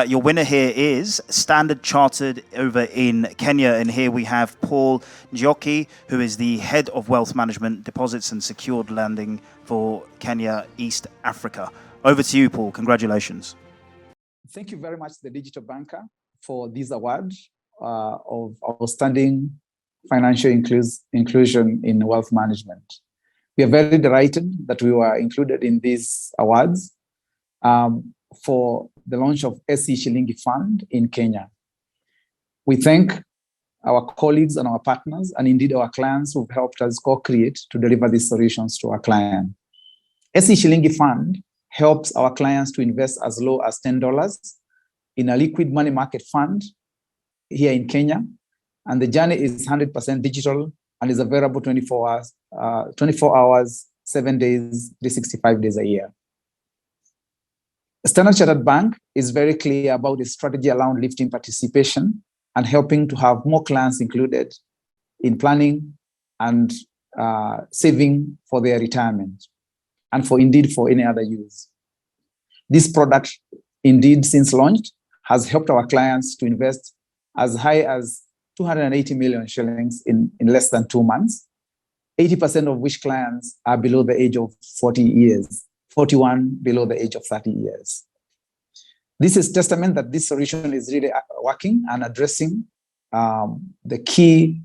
Your winner here is Standard Chartered over in Kenya. And here we have Paul Njoki, who is the head of wealth management, deposits and secured lending for Kenya, East Africa. Over to you, Paul. Congratulations. Thank you very much, the Digital Banker, for this award of outstanding financial inclusion in wealth management. We are very delighted that we were included in these awards for the launch of SC Shilingi Fund in Kenya. We thank our colleagues and our partners, and indeed our clients who've helped us co-create to deliver these solutions to our client. SC Shilingi Fund helps our clients to invest as low as $10 in a liquid money market fund here in Kenya. And the journey is 100% digital and is available 24 hours, 7 days, 365 days a year. Standard Chartered Bank is very clear about its strategy around lifting participation and helping to have more clients included in planning and saving for their retirement and for any other use. This product, indeed, since launched, has helped our clients to invest as high as 280 million shillings in less than 2 months, 80% of which clients are below the age of 40 years, 41 below the age of 30 years. This is testament that this solution is really working and addressing the key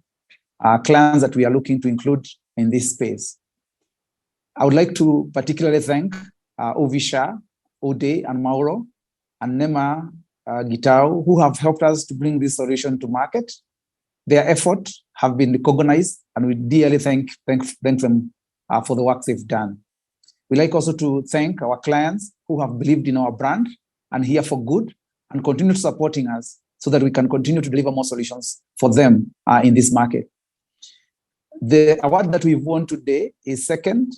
clients that we are looking to include in this space. I would like to particularly thank Ovisha, Ode, and Mauro, and Nema Gitao, who have helped us to bring this solution to market. Their effort have been recognized, and we dearly thank them for the work they've done. We'd like also to thank our clients who have believed in our brand and here for good and continue supporting us so that we can continue to deliver more solutions for them in this market. The award that we've won today is second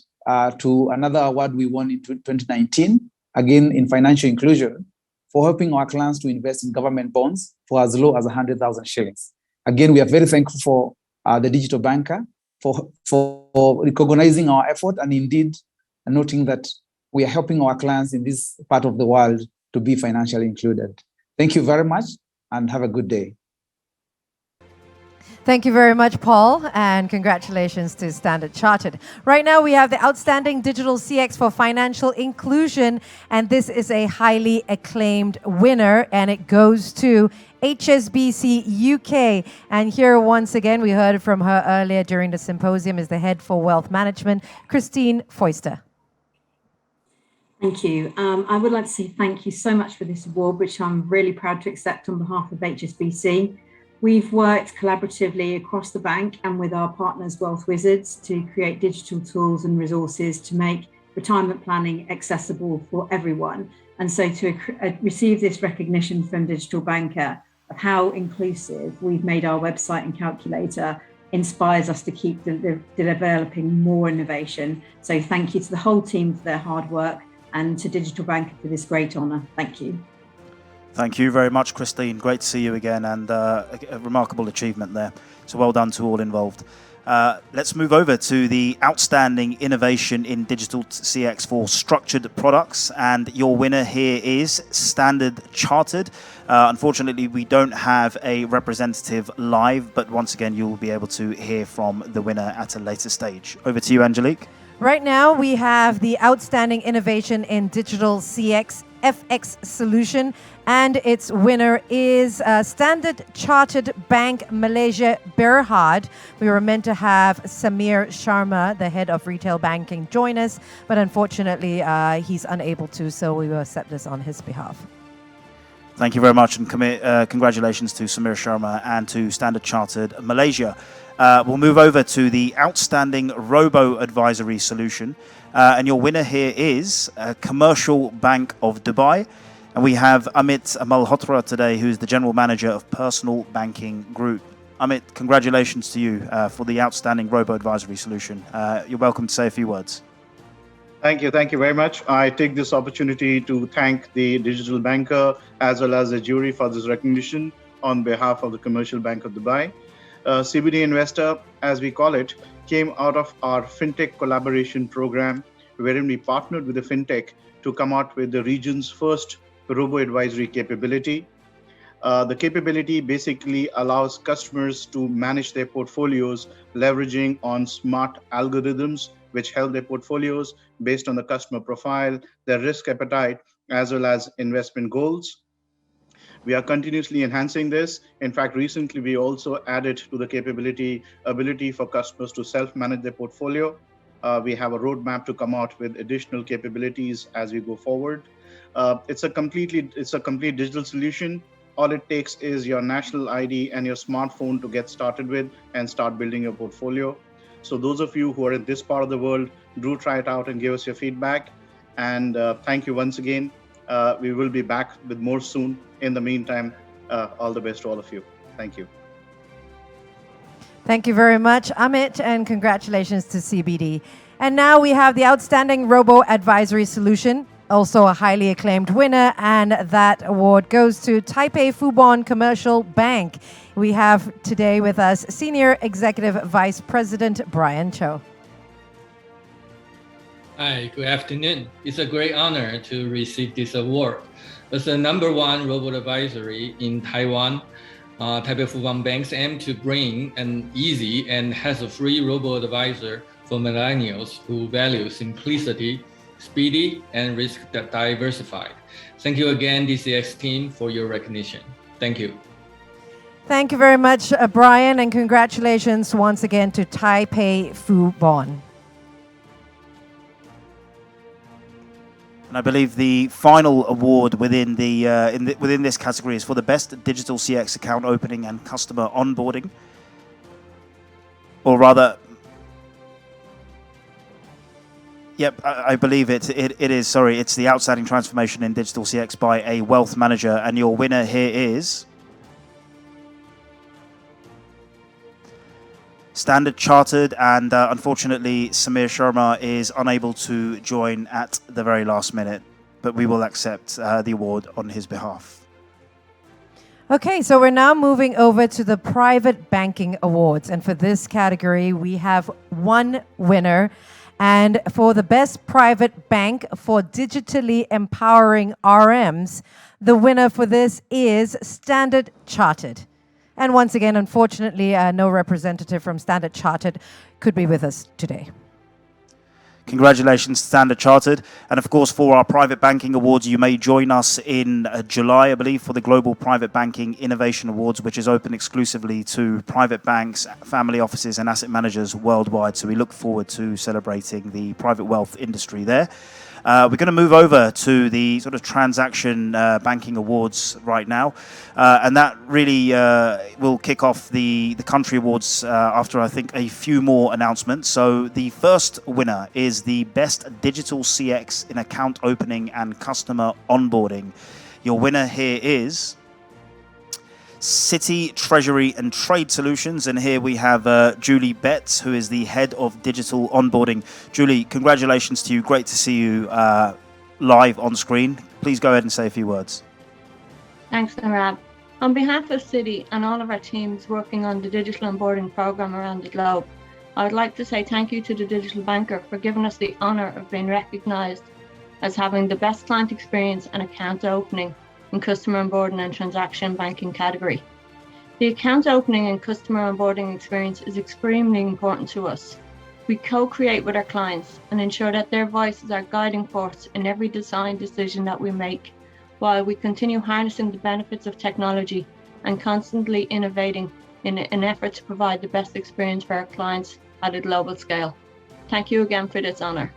to another award we won in 2019, again in financial inclusion, for helping our clients to invest in government bonds for as low as 100,000 shillings. Again, we are very thankful for the Digital Banker for recognizing our effort and indeed noting that we are helping our clients in this part of the world to be financially included. Thank you very much and have a good day. Thank you very much, Paul, and congratulations to Standard Chartered. Right now, we have the Outstanding Digital CX for Financial Inclusion, and this is a highly acclaimed winner, and it goes to HSBC UK. And here, once again, we heard from her earlier during the symposium, is the head for wealth management, Christine Foister. Thank you. I would like to say thank you so much for this award, which I'm really proud to accept on behalf of HSBC. We've worked collaboratively across the bank and with our partners, Wealth Wizards, to create digital tools and resources to make retirement planning accessible for everyone. And so to receive this recognition from Digital Banker of how inclusive we've made our website and calculator inspires us to keep developing more innovation. So thank you to the whole team for their hard work and to Digital Banker for this great honour. Thank you. Thank you very much, Christine. Great to see you again, and a remarkable achievement there. So well done to all involved. Let's move over to the Outstanding Innovation in Digital CX for Structured Products. And your winner here is Standard Chartered. Unfortunately, we don't have a representative live, but once again, you will be able to hear from the winner at a later stage. Over to you, Angelique. Right now, we have the Outstanding Innovation in Digital CX FX Solution, and its winner is Standard Chartered Bank Malaysia Berhad. We were meant to have Samir Sharma, the head of retail banking, join us, but unfortunately he's unable to, so we will accept this on his behalf. Thank you very much, and congratulations to Samir Sharma and to Standard Chartered Malaysia. We'll move over to the Outstanding Robo-Advisory Solution. And your winner here is Commercial Bank of Dubai. And we have Amit Malhotra today, who's the General Manager of Personal Banking Group. Amit, congratulations to you for the Outstanding Robo-Advisory Solution. You're welcome to say a few words. Thank you very much. I take this opportunity to thank the Digital Banker as well as the jury for this recognition. on behalf of the Commercial Bank of Dubai. CBD Investor, as we call it, came out of our Fintech collaboration program, wherein we partnered with the Fintech to come out with the region's first robo-advisory capability. The capability basically allows customers to manage their portfolios, leveraging on smart algorithms, which help their portfolios based on the customer profile, their risk appetite, as well as investment goals. We are continuously enhancing this. In fact, recently we also added to the ability for customers to self-manage their portfolio. We have a roadmap to come out with additional capabilities as we go forward. It's a complete digital solution. All it takes is your national ID and your smartphone to get started with and start building your portfolio. So those of you who are in this part of the world, do try it out and give us your feedback. And thank you once again. We will be back with more soon. In the meantime, all the best to all of you. Thank you. Thank you very much, Amit, and congratulations to CBD. And now we have the Outstanding Robo-Advisory Solution, also a highly acclaimed winner, and that award goes to Taipei Fubon Commercial Bank. We have today with us Senior Executive Vice President Brian Cho. Hi, good afternoon. It's a great honor to receive this award. As the #1 robo-advisory in Taiwan, Taipei Fubon Banks aim to bring an easy and hassle-free robo-advisor for millennials who value simplicity, speedy, and risk diversified. Thank you again, DCX team, for your recognition. Thank you. Thank you very much, Brian, and congratulations once again to Taipei Fubon. And I believe the final award within within this category is for the best digital CX account opening and customer onboarding, or rather, yep, I believe it is. Sorry, it's the outstanding transformation in digital CX by a wealth manager, and your winner here is Standard Chartered, and unfortunately Samir Sharma is unable to join at the very last minute, but we will accept the award on his behalf. Okay, so we're now moving over to the Private Banking Awards, and for this category we have one winner, and for the best private bank for digitally empowering RMs, the winner for this is Standard Chartered. And once again, unfortunately, no representative from Standard Chartered could be with us today. Congratulations, Standard Chartered. And of course, for our Private Banking Awards, you may join us in July, I believe, for the Global Private Banking Innovation Awards, which is open exclusively to private banks, family offices, and asset managers worldwide. So we look forward to celebrating the private wealth industry there. We're going to move over to the sort of transaction banking awards right now. And that really will kick off the country awards after, I think, a few more announcements. So the first winner is the best digital CX in account opening and customer onboarding. Your winner here is Citi Treasury and Trade Solutions, and here we have Julie Betts, who is the head of digital onboarding. Julie, congratulations to you. Great to see you live on screen. Please go ahead and say a few words. Thanks, Narab. On behalf of Citi and all of our teams working on the digital onboarding program around the globe, I would like to say thank you to the Digital Banker for giving us the honor of being recognized as having the best client experience and account opening in customer onboarding and transaction banking category. The account opening and customer onboarding experience is extremely important to us. We co-create with our clients and ensure that their voice is our guiding force in every design decision that we make, while we continue harnessing the benefits of technology and constantly innovating in an effort to provide the best experience for our clients at a global scale. Thank you again for this honor.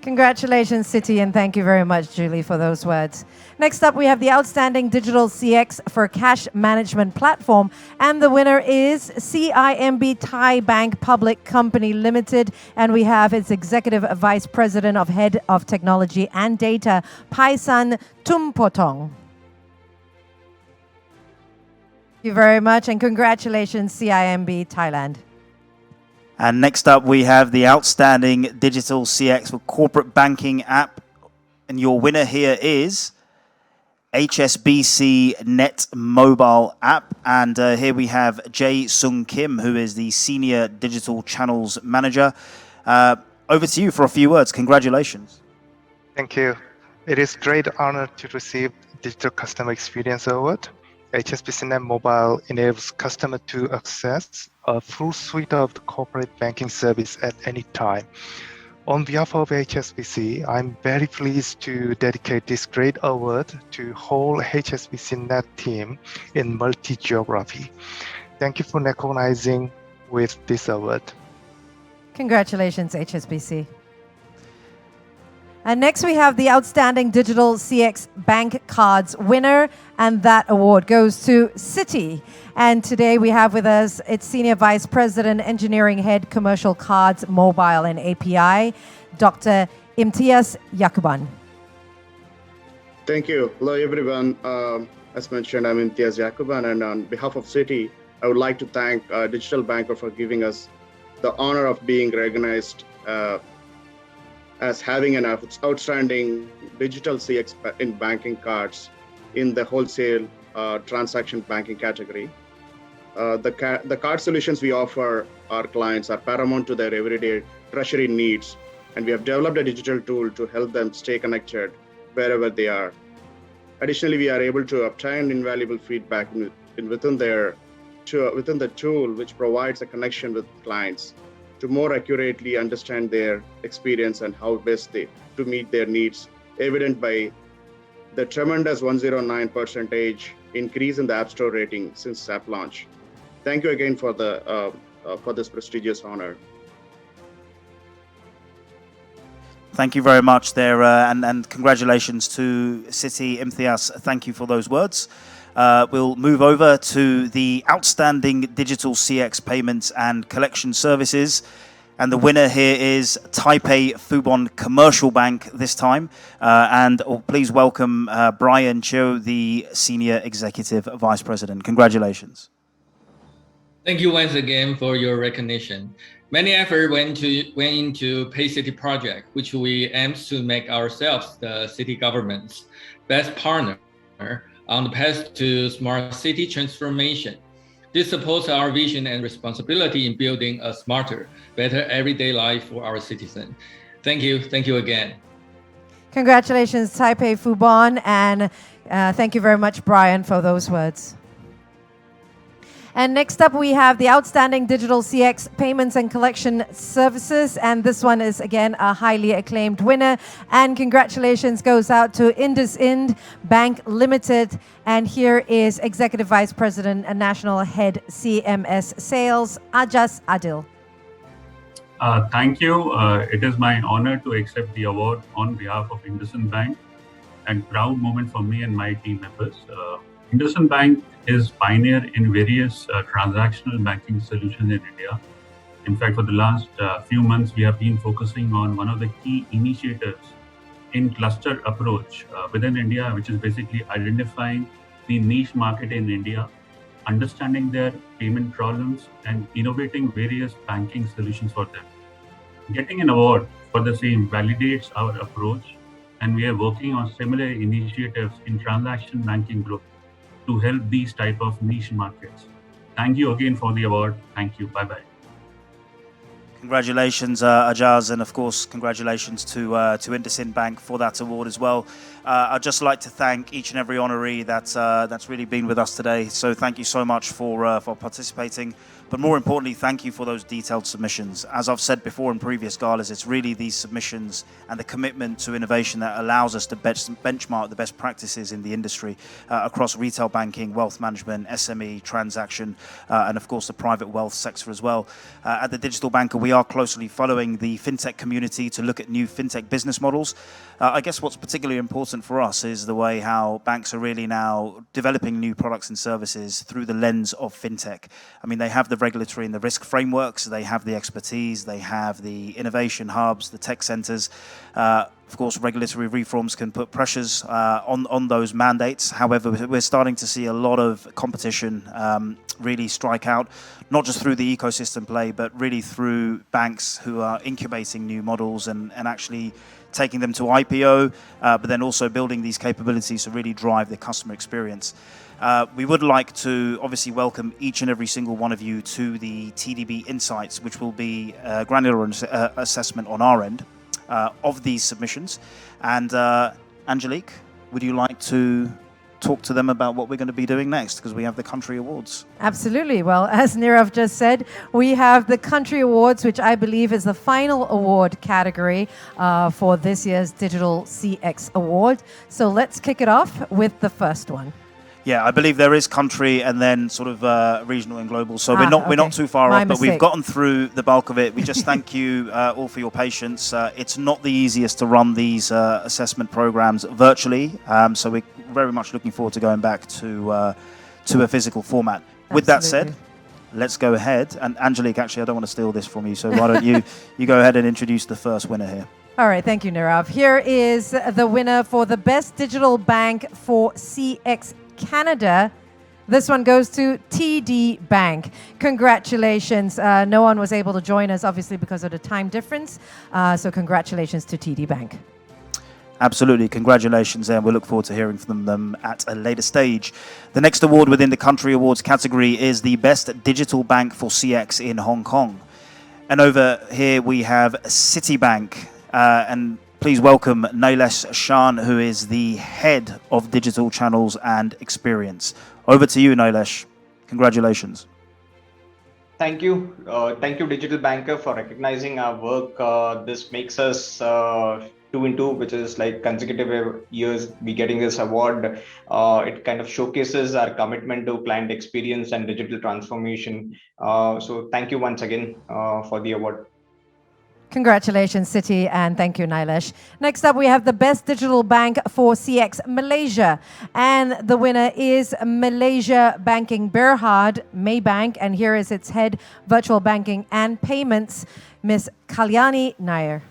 Congratulations, Citi, and thank you very much, Julie, for those words. Next up, we have the Outstanding Digital CX for Cash Management Platform, and the winner is CIMB Thai Bank Public Company Limited, and we have its Executive Vice President of Head of Technology and Data, Paisan Tumpotong. Thank you very much, and congratulations, CIMB Thailand. And next up, we have the Outstanding Digital CX for Corporate Banking app. And your winner here is HSBC Net mobile app. And here we have Jae Sung Kim, who is the Senior Digital Channels Manager. Over to you for a few words. Congratulations. Thank you. It is a great honor to receive Digital Customer Experience Award. HSBC Net Mobile enables customers to access a full suite of corporate banking service at any time. On behalf of HSBC, I'm very pleased to dedicate this great award to whole HSBC Net team in multi-geography. Thank you for recognizing with this award. Congratulations, HSBC. And next we have the Outstanding Digital CX Bank Cards winner, and that award goes to Citi. And today we have with us its Senior Vice President, Engineering Head, Commercial Cards, Mobile and API, Dr. Imtiaz Yakuban. Thank you. Hello, everyone. As mentioned, I'm Imtiaz Yakuban, and on behalf of Citi, I would like to thank Digital Banker for giving us the honor of being recognized as having an outstanding digital CX in banking cards in the wholesale transaction banking category. The card solutions we offer our clients are paramount to their everyday treasury needs, and we have developed a digital tool to help them stay connected wherever they are. Additionally, we are able to obtain invaluable feedback within the tool, which provides a connection with clients to more accurately understand their experience and how best to meet their needs, evident by the tremendous 109% increase in the App Store rating since app launch. Thank you again for this prestigious honor. Thank you very much there, and congratulations to Citi. Imtiaz, thank you for those words. We'll move over to the Outstanding Digital CX Payments and Collection Services. And the winner here is Taipei Fubon Commercial Bank this time. Please welcome Brian Chiu, the Senior Executive Vice President. Congratulations. Thank you once again for your recognition. Many effort went into Pay City project, which we aim to make ourselves the city government's best partner on the path to smart city transformation. This supports our vision and responsibility in building a smarter, better everyday life for our citizens. Thank you. Thank you again. Congratulations, Taipei Fubon, and thank you very much, Brian, for those words. And next up, we have the Outstanding Digital CX Payments and Collection Services. And this one is, again, a highly acclaimed winner. And congratulations goes out to IndusInd Bank Limited. And here is Executive Vice President and National Head CMS Sales, Ajas Adil. Thank you. It is my honor to accept the award on behalf of IndusInd Bank, and proud moment for me and my team members. IndusInd Bank is pioneer in various transactional banking solutions in India. In fact, for the last few months, we have been focusing on one of the key initiatives in cluster approach within India, which is basically identifying the niche market in India, understanding their payment problems, and innovating various banking solutions for them. Getting an award for the same validates our approach, and we are working on similar initiatives in transaction banking group to help these type of niche markets. Thank you again for the award. Thank you. Bye-bye. Congratulations, Ajaz, and of course, congratulations to IndusInd Bank for that award as well. I'd just like to thank each and every honoree that's really been with us today. So thank you so much for participating. But more importantly, thank you for those detailed submissions. As I've said before in previous galas, it's really these submissions and the commitment to innovation that allows us to benchmark the best practices in the industry across retail banking, wealth management, SME, transaction, and of course the private wealth sector as well. At the Digital Banker, we are closely following the fintech community to look at new fintech business models. I guess what's particularly important for us is the way how banks are really now developing new products and services through the lens of fintech. I mean, they have the regulatory and the risk frameworks, they have the expertise, they have the innovation hubs, the tech centers. Of course, regulatory reforms can put pressures on those mandates. However, we're starting to see a lot of competition really strike out, not just through the ecosystem play, but really through banks who are incubating new models and actually taking them to IPO, but then also building these capabilities to really drive the customer experience. We would like to obviously welcome each and every single one of you to the TDB Insights, which will be a granular assessment on our end of these submissions. And Angelique, would you like to talk to them about what we're going to be doing next, because we have the country awards? Absolutely. Well, as Nirav just said, we have the country awards, which I believe is the final award category for this year's Digital CX Award. So let's kick it off with the first one. Yeah, I believe there is country and then sort of regional and global. So we're not too far off, but we've gotten through the bulk of it. We just thank you all for your patience. It's not the easiest to run these assessment programs virtually, so we're very much looking forward to going back to a physical format. With that said, let's go ahead. And Angelique, actually, I don't want to steal this from you, so why don't you go ahead and introduce the first winner here. All right, thank you, Nirav. Here is the winner for the Best Digital Bank for CX Canada. This one goes to TD Bank. Congratulations. No one was able to join us, obviously, because of the time difference. So congratulations to TD Bank. Absolutely. Congratulations there. We look forward to hearing from them at a later stage. The next award within the Country Awards category is the Best Digital Bank for CX in Hong Kong. And over here we have Citibank. And please welcome Nilesh Shan, who is the head of digital channels and experience. Over to you, Nilesh. Congratulations. Thank you. Thank you, Digital Banker, for recognizing our work. This makes us 2 in 2, which is like consecutive years be getting this award. It kind of showcases our commitment to client experience and digital transformation. So thank you once again for the award. Congratulations, Citi, and thank you, Nilesh. Next up, we have the Best Digital Bank for CX Malaysia. And the winner is Malaysia Banking Berhad, Maybank, and here is its head virtual banking and payments, Ms. Kalyani Nair.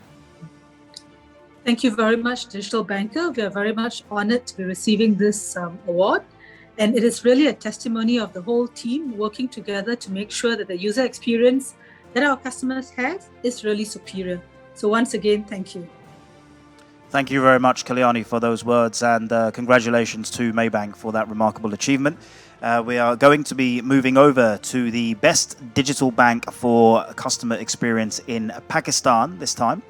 Thank you very much, Digital Banker. We are very much honored to be receiving this award. And it is really a testimony of the whole team working together to make sure that the user experience that our customers have is really superior. So once again, thank you. Thank you very much, Kalyani, for those words, and congratulations to Maybank for that remarkable achievement. We are going to be moving over to the Best Digital Bank for Customer Experience in Pakistan this time.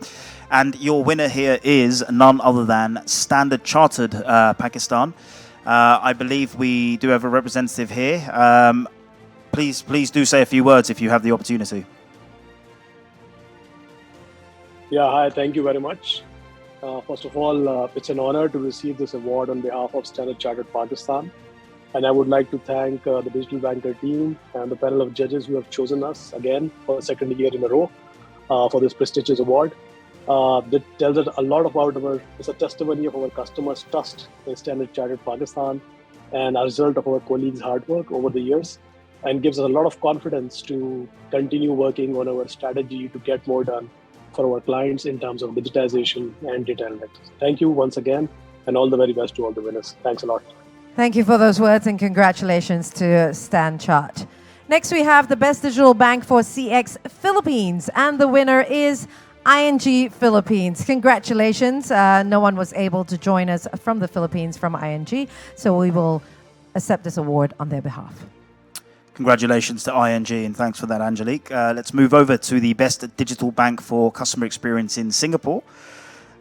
And your winner here is none other than Standard Chartered Pakistan. I believe we do have a representative here. Please do say a few words if you have the opportunity. Yeah, hi, thank you very much. First of all, it's an honor to receive this award on behalf of Standard Chartered Pakistan. And I would like to thank the Digital Banker team and the panel of judges who have chosen us again for the second year in a row for this prestigious award. That tells us a lot about it's a testimony of our customers' trust in Standard Chartered Pakistan and a result of our colleagues' hard work over the years, and gives us a lot of confidence to continue working on our strategy to get more done for our clients in terms of digitization and data analytics. Thank you once again, and all the very best to all the winners. Thanks a lot. Thank you for those words, and congratulations to Stan Chart. Next, we have the Best Digital Bank for CX Philippines, and the winner is ING Philippines. Congratulations. No one was able to join us from the Philippines from ING, so we will accept this award on their behalf. Congratulations to ING, and thanks for that, Angelique. Let's move over to the Best Digital Bank for Customer Experience in Singapore.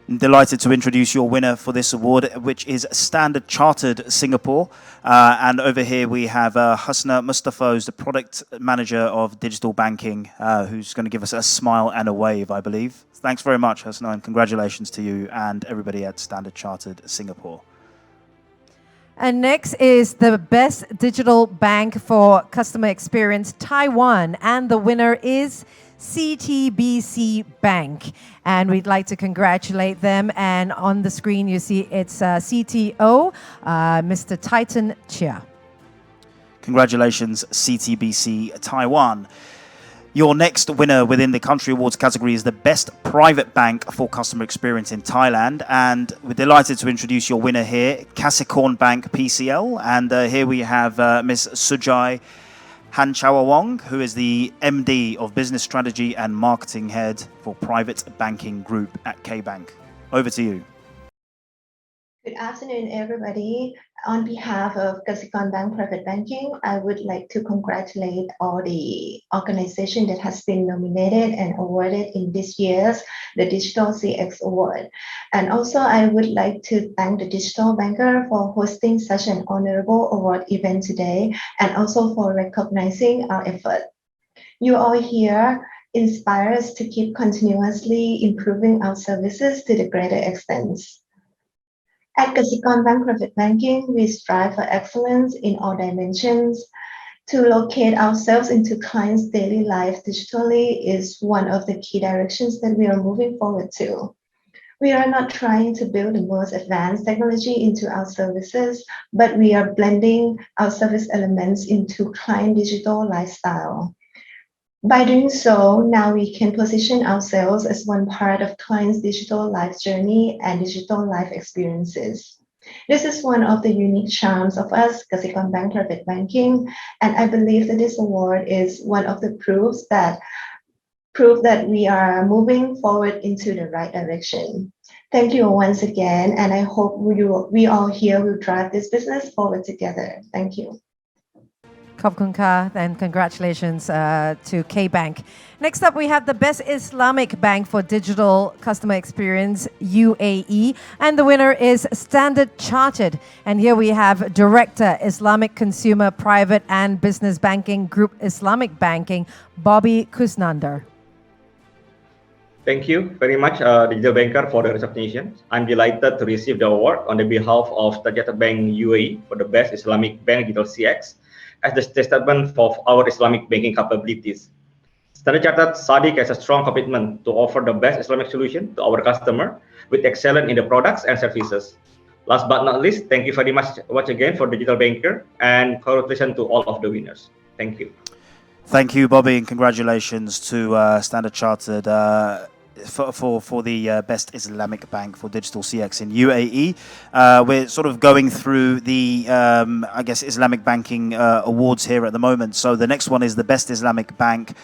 I'm delighted to introduce your winner for this award, which is Standard Chartered Singapore. And over here we have Husna Mustafa, who's the Product Manager of Digital Banking, who's going to give us a smile and a wave, I believe. Thanks very much, Husna, and congratulations to you and everybody at Standard Chartered Singapore. And next is the Best Digital Bank for Customer Experience Taiwan, and the winner is CTBC Bank. And we'd like to congratulate them. And on the screen you see it's CTO, Mr. Titan Chia. Congratulations, CTBC Taiwan. Your next winner within the Country Awards category is the Best Private Bank for Customer Experience in Thailand. And we're delighted to introduce your winner here, Kasikorn Bank PCL. And here we have Ms. Sujai Hanchawawong, who is the MD of Business Strategy and Marketing Head for Private Banking Group at K-Bank. Over to you. Good afternoon, everybody. On behalf of Kasikorn Bank Private Banking, I would like to congratulate all the organizations that has been nominated and awarded in this year's the Digital CX Award. And also, I would like to thank the Digital Banker for hosting such an honorable award event today, and also for recognizing our effort. You all here inspire us to keep continuously improving our services to the greater extent. At Kasikorn Bank Private Banking, we strive for excellence in all dimensions. To locate ourselves into clients' daily life digitally is one of the key directions that we are moving forward to. We are not trying to build the most advanced technology into our services, but we are blending our service elements into client digital lifestyle. By doing so, now we can position ourselves as one part of clients' digital life journey and digital life experiences. This is one of the unique charms of us, Kasikorn Bank Private Banking, and I believe that this award is one of the proofs that we are moving forward into the right direction. Thank you once again, and I hope we all here will drive this business forward together. Thank you. Khop Kun Ka, and congratulations to K-Bank. Next up, we have the Best Islamic Bank for Digital Customer Experience, UAE, and the winner is Standard Chartered. And here we have Director, Islamic Consumer, Private and Business Banking, Group Islamic Banking, Bobby Kusnander. Thank you very much, Digital Banker, for the recognition. I'm delighted to receive the award on the behalf of Standard Chartered Bank UAE for the Best Islamic Bank Digital CX as the testament of our Islamic banking capabilities. Standard Chartered SADIC has a strong commitment to offer the best Islamic solution to our customer with excellence in the products and services. Last but not least, thank you very much once again for Digital Banker, and congratulations to all of the winners. Thank you. Thank you, Bobby, and congratulations to Standard Chartered for the Best Islamic Bank for Digital CX in UAE. We're sort of going through the, I guess, Islamic Banking awards here at the moment. So the next one is the Best Islamic Bank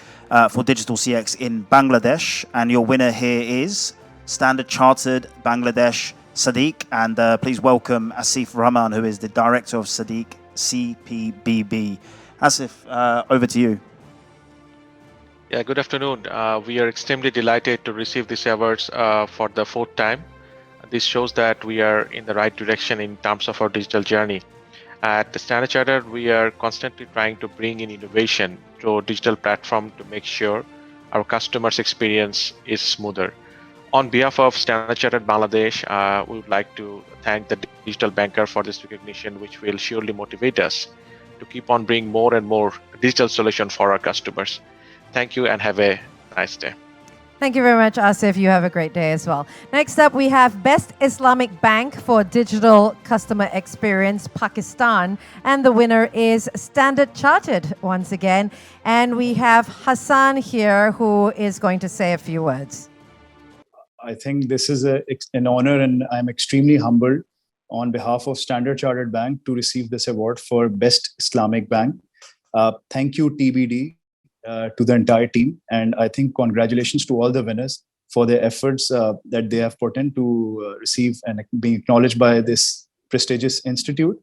for Digital CX in Bangladesh. And your winner here is Standard Chartered Bangladesh Sadiq. And please welcome Asif Rahman, who is the Director of Sadiq CPBB. Asif, over to you. Yeah, good afternoon. We are extremely delighted to receive these awards for the fourth time. This shows that we are in the right direction in terms of our digital journey. At the Standard Chartered, we are constantly trying to bring in innovation to a digital platform to make sure our customers' experience is smoother. On behalf of Standard Chartered Bangladesh, we would like to thank the Digital Banker for this recognition, which will surely motivate us to keep on bringing more and more digital solutions for our customers. Thank you and have a nice day. Thank you very much, Asif. You have a great day as well. Next up, we have Best Islamic Bank for Digital Customer Experience, Pakistan. And the winner is Standard Chartered once again. And we have Hassan here, who is going to say a few words. I think this is an honor, and I'm extremely humbled on behalf of Standard Chartered Bank to receive this award for Best Islamic Bank. Thank you, TBD. To the entire team, and I think congratulations to all the winners for their efforts that they have put in to receive and being acknowledged by this prestigious institute.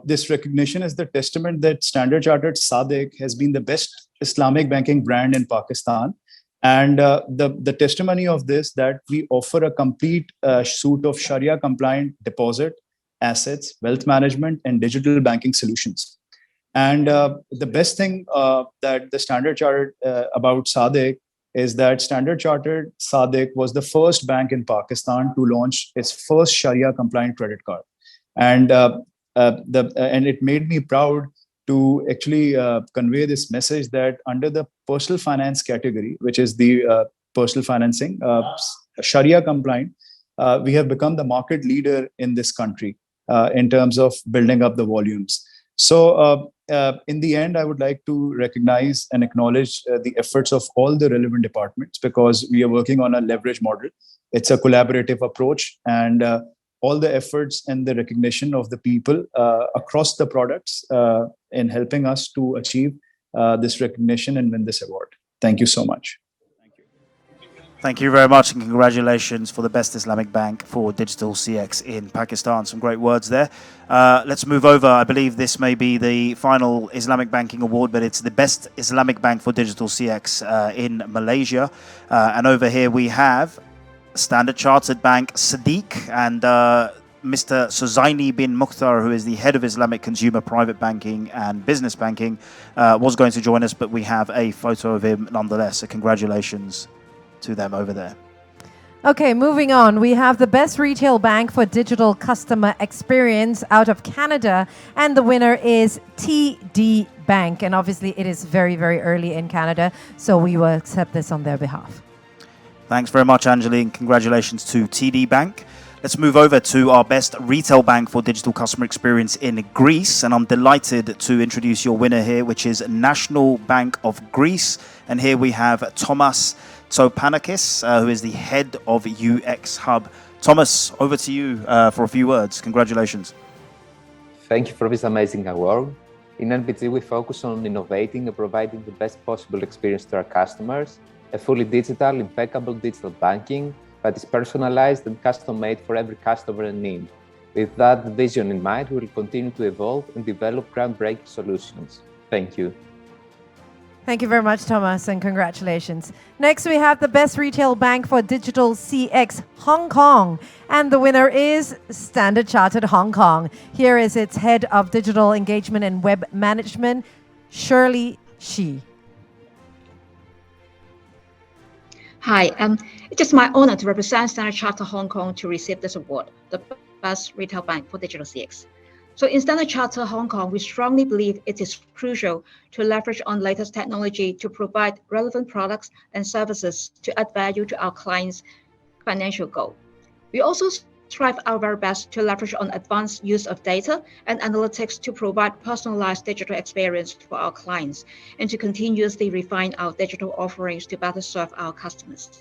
This recognition is the testament that Standard Chartered SADIC has been the best Islamic banking brand in Pakistan, and the testimony of this that we offer a complete suite of Sharia compliant deposit, assets, wealth management, and digital banking solutions. And the best thing that the Standard Chartered about SADIC is that Standard Chartered SADIC was the first bank in Pakistan to launch its first Sharia compliant credit card, and it made me proud to actually convey this message that under the personal finance category, which is the personal financing Sharia compliant, we have become the market leader in this country in terms of building up the volumes. So in the end, I would like to recognize and acknowledge the efforts of all the relevant departments, because we are working on a leverage model. It's a collaborative approach, and all the efforts and the recognition of the people across the products in helping us to achieve this recognition and win this award. Thank you so much. Thank you very much, and congratulations for the best Islamic bank for digital CX in Pakistan. Some great words there. Let's move over. I believe this may be the final Islamic banking award, but it's the best Islamic bank for digital CX in Malaysia. And over here we have Standard Chartered Bank Sadiq and Mr. Suzaini bin Mukhtar, who is the head of Islamic consumer private banking and business banking, was going to join us, but we have a photo of him nonetheless. So congratulations to them over there. Okay, moving on. We have the best retail bank for digital customer experience out of Canada, and the winner is TD Bank. And obviously, it is very, very early in Canada, so we will accept this on their behalf. Thanks very much, Anjali, and congratulations to TD Bank. Let's move over to our best retail bank for digital customer experience in Greece. And I'm delighted to introduce your winner here, which is National Bank of Greece. And here we have Thomas Tsopanakis, who is the head of UX Hub. Thomas, over to you for a few words. Congratulations. Thank you for this amazing award. In NBG, we focus on innovating and providing the best possible experience to our customers, a fully digital, impeccable digital banking that is personalized and custom-made for every customer and need. With that vision in mind, we will continue to evolve and develop groundbreaking solutions. Thank you. Thank you very much, Thomas, and congratulations. Next, we have the best retail bank for digital CX, Hong Kong. And the winner is Standard Chartered Hong Kong. Here is its head of digital engagement and web management, Shirley Shi. Hi, it is my honor to represent Standard Chartered Hong Kong to receive this award, the best retail bank for digital CX. So in Standard Chartered Hong Kong, we strongly believe it is crucial to leverage on latest technology to provide relevant products and services to add value to our clients' financial goal. We also strive our very best to leverage on advanced use of data and analytics to provide personalized digital experience for our clients and to continuously refine our digital offerings to better serve our customers.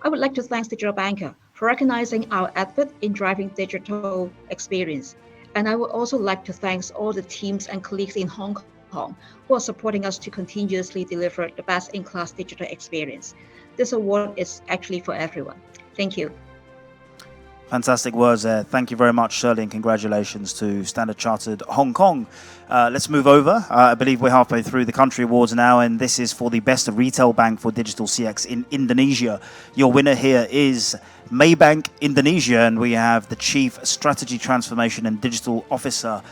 I would like to thank Digital Banker for recognizing our effort in driving digital experience. And I would also like to thank all the teams and colleagues in Hong Kong who are supporting us to continuously deliver the best-in-class digital experience. This award is actually for everyone. Thank you. Fantastic words there. Thank you very much, Shirley, and congratulations to Standard Chartered Hong Kong. Let's move over. I believe we're halfway through the country awards now, and this is for the best retail bank for digital CX in Indonesia. Your winner here is Maybank Indonesia, and we have the Chief Strategy Transformation and Digital Officer,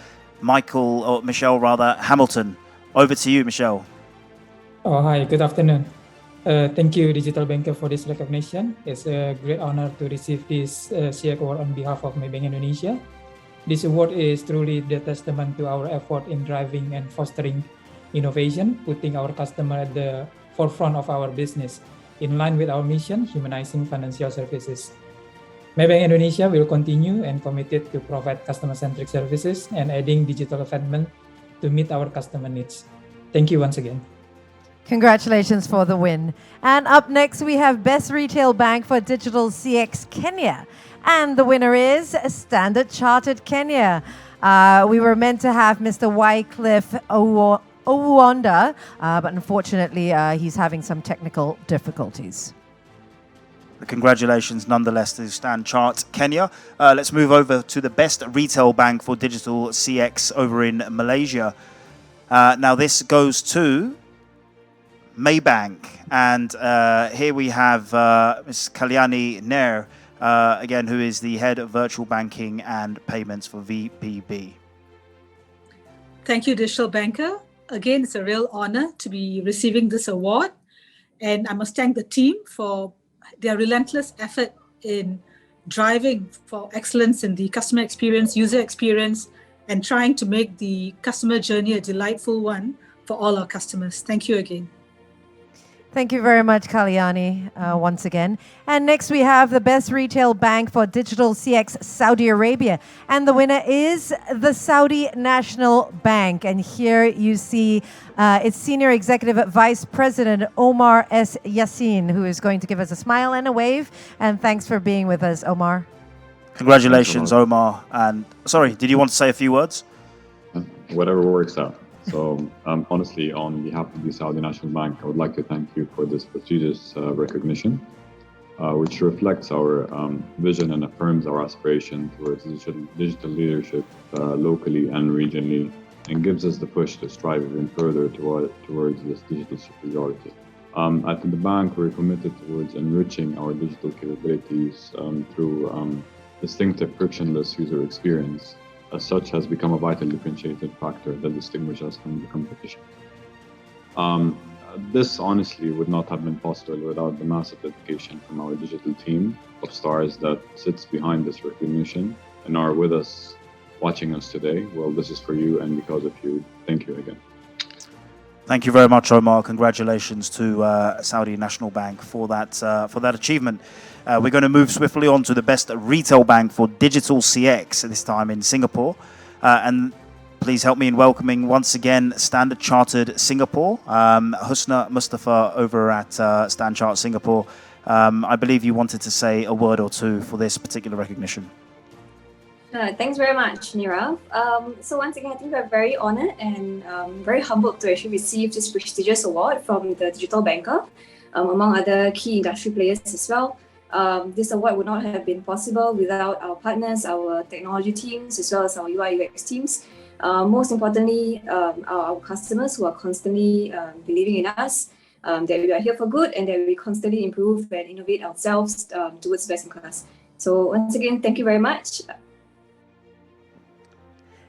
Michelle Hamilton. Over to you, Michelle. Oh, hi, good afternoon. Thank you, Digital Banker, for this recognition. It's a great honor to receive this CX award on behalf of Maybank Indonesia. This award is truly the testament to our effort in driving and fostering innovation, putting our customer at the forefront of our business, in line with our mission, humanizing financial services. Maybank Indonesia will continue and committed to provide customer-centric services and adding digital advancement to meet our customer needs. Thank you once again. Congratulations for the win. And up next, we have Best Retail Bank for Digital CX Kenya. And the winner is Standard Chartered Kenya. We were meant to have Mr. Wycliffe Owonda, but unfortunately, he's having some technical difficulties. Congratulations nonetheless to Standard Chartered Kenya. Let's move over to the best retail bank for digital CX over in Malaysia. Now this goes to Maybank, and here we have Ms. Kalyani Nair, again, who is the head of virtual banking and payments for VPB. Thank you, Digital Banker. Again, it's a real honor to be receiving this award, and I must thank the team for their relentless effort in driving for excellence in the customer experience, user experience, and trying to make the customer journey a delightful one for all our customers. Thank you again. Thank you very much, Kalyani, once again. And next we have the best retail bank for digital CX Saudi Arabia. And the winner is the Saudi National Bank. And here you see its Senior Executive Vice President, Omar S. Yassin, who is going to give us a smile and a wave. And thanks for being with us, Omar. Congratulations, Omar. And sorry, did you want to say a few words? Whatever works out. So honestly, on behalf of the Saudi National Bank, I would like to thank you for this prestigious recognition, which reflects our vision and affirms our aspiration towards digital leadership locally and regionally, and gives us the push to strive even further towards this digital superiority. At the bank, we're committed towards enriching our digital capabilities through distinctive frictionless user experience. As such, has become a vital differentiated factor that distinguishes us from the competition. This honestly would not have been possible without the massive dedication from our digital team of stars that sits behind this recognition and are with us, watching us today. Well, this is for you, and because of you, thank you again. Thank you very much, Omar. Congratulations to Saudi National Bank for that achievement. We're going to move swiftly on to the best retail bank for digital CX, this time in Singapore. And please help me in welcoming once again Standard Chartered Singapore. Husna Mustafa over at Standard Chartered Singapore. I believe you wanted to say a word or two for this particular recognition. Thanks very much, Nirav. So once again, I think we're very honored and very humbled to actually receive this prestigious award from the Digital Banker, among other key industry players as well. This award would not have been possible without our partners, our technology teams, as well as our UI UX teams. Most importantly, our customers who are constantly believing in us, that we are here for good and that we constantly improve and innovate ourselves towards best in class. So once again, thank you very much.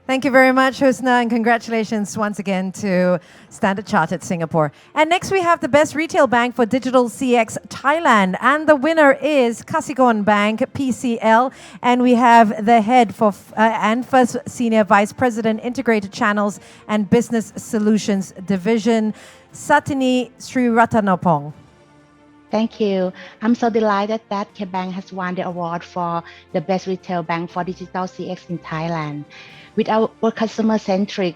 Thank you very much, Husna, and congratulations once again to Standard Chartered Singapore. And next we have the Best Retail Bank for Digital CX Thailand, and the winner is Kasikorn Bank, PCL, and we have the head for and first Senior Vice President, Integrated Channels and Business Solutions Division, Satini Srirattanapong. Thank you. I'm so delighted that KBank has won the award for the Best Retail Bank for Digital CX in Thailand. With our customer-centric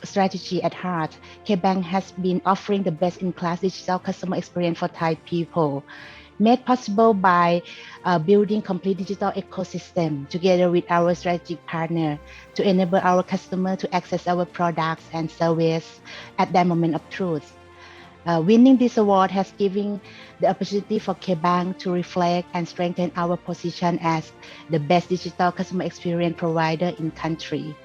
strategy at heart, KBank has been offering the best-in-class digital customer experience for Thai people, made possible by building complete digital ecosystem together with our strategic partner to enable our customer to access our products and service at their moment of truth. Winning this award has given the opportunity for KBank to reflect and strengthen our position as the best digital customer experience provider in country.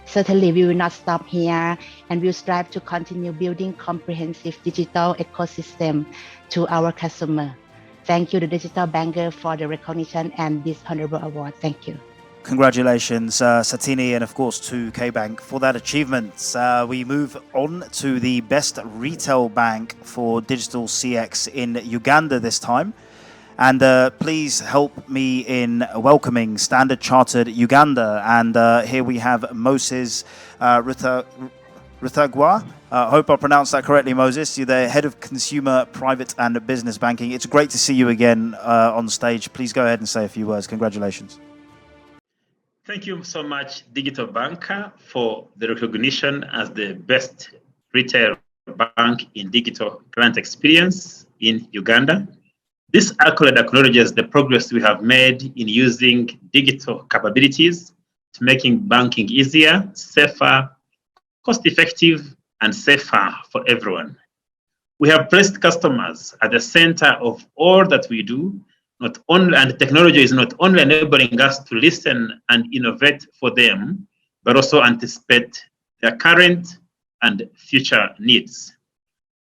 Certainly, we will not stop here and will strive to continue building comprehensive digital ecosystem to our customer. Thank you, the Digital Banker, for the recognition and this honorable award. Thank you. Congratulations, Satini, and of course to KBank for that achievement. We move on to the Best Retail Bank for Digital CX in Uganda this time. And please help me in welcoming Standard Chartered Uganda. And here we have Moses Ruthagwa. I hope I pronounced that correctly, Moses. You're the Head of Consumer, Private and Business Banking. It's great to see you again on stage. Please go ahead and say a few words. Congratulations. Thank you so much, Digital Banker, for the recognition as the best retail bank in digital client experience in Uganda. This accolade acknowledges the progress we have made in using digital capabilities to making banking easier, safer, cost-effective, and safer for everyone. We have placed customers at the center of all that we do. Not only, and technology is not only enabling us to listen and innovate for them, but also anticipate their current and future needs.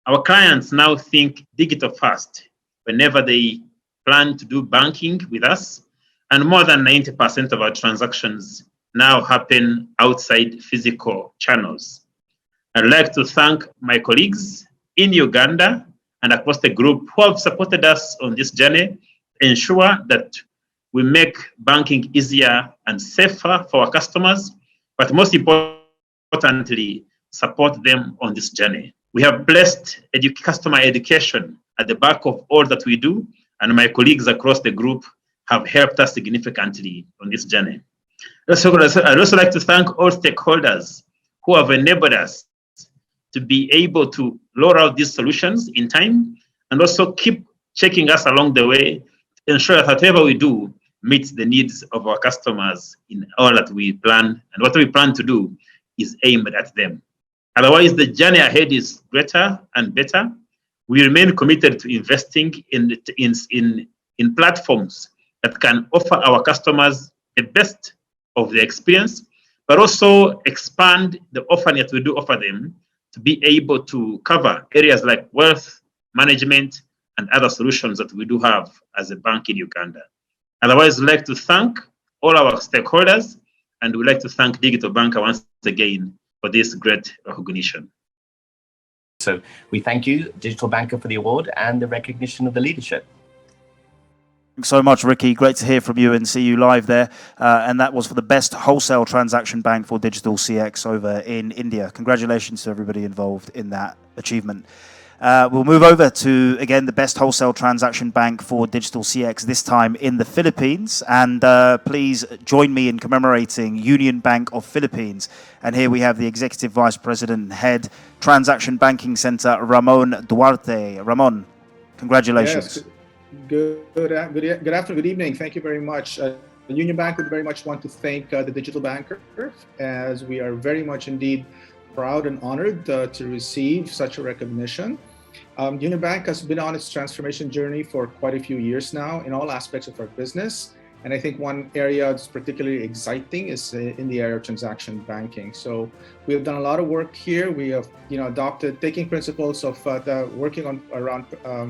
Our clients now think digital first whenever they plan to do banking with us, and more than 90% of our transactions now happen outside physical channels. I'd like to thank my colleagues in Uganda and across the group who have supported us on this journey, ensure that we make banking easier and safer for our customers, but most importantly, support them on this journey. We have placed customer education at the back of all that we do, and my colleagues across the group have helped us significantly on this journey. I'd also like to thank all stakeholders who have enabled us to be able to roll out these solutions in time, and also keep checking us along the way, ensure that whatever we do meets the needs of our customers in all that we plan, and what we plan to do is aimed at them. Otherwise, the journey ahead is greater and better. We remain committed to investing in platforms that can offer our customers the best of the experience, but also expand the offering that we do offer them to be able to cover areas like wealth management and other solutions that we do have as a bank in Uganda. Otherwise, we'd like to thank all our stakeholders, and we'd like to thank Digital Banker once again for this great recognition. So we thank you, Digital Banker, for the award and the recognition of the leadership. Thanks so much, Ricky. Great to hear from you and see you live there. And that was for the best wholesale transaction bank for digital CX over in India. Congratulations to everybody involved in that achievement. We'll move over to, again, the best wholesale transaction bank for digital CX, this time in the Philippines. And please join me in commemorating Union Bank of Philippines. And here we have the Executive Vice President and Head, Transaction Banking Center, Ramon Duarte. Ramon, congratulations. Yes. Good afternoon, good evening. Thank you very much. Union Bank would very much want to thank the Digital Banker, as we are very much indeed proud and honored to receive such a recognition. Union Bank has been on its transformation journey for quite a few years now in all aspects of our business. And I think one area that's particularly exciting is in the area of transaction banking. So we have done a lot of work here. We have, adopted taking principles of working on around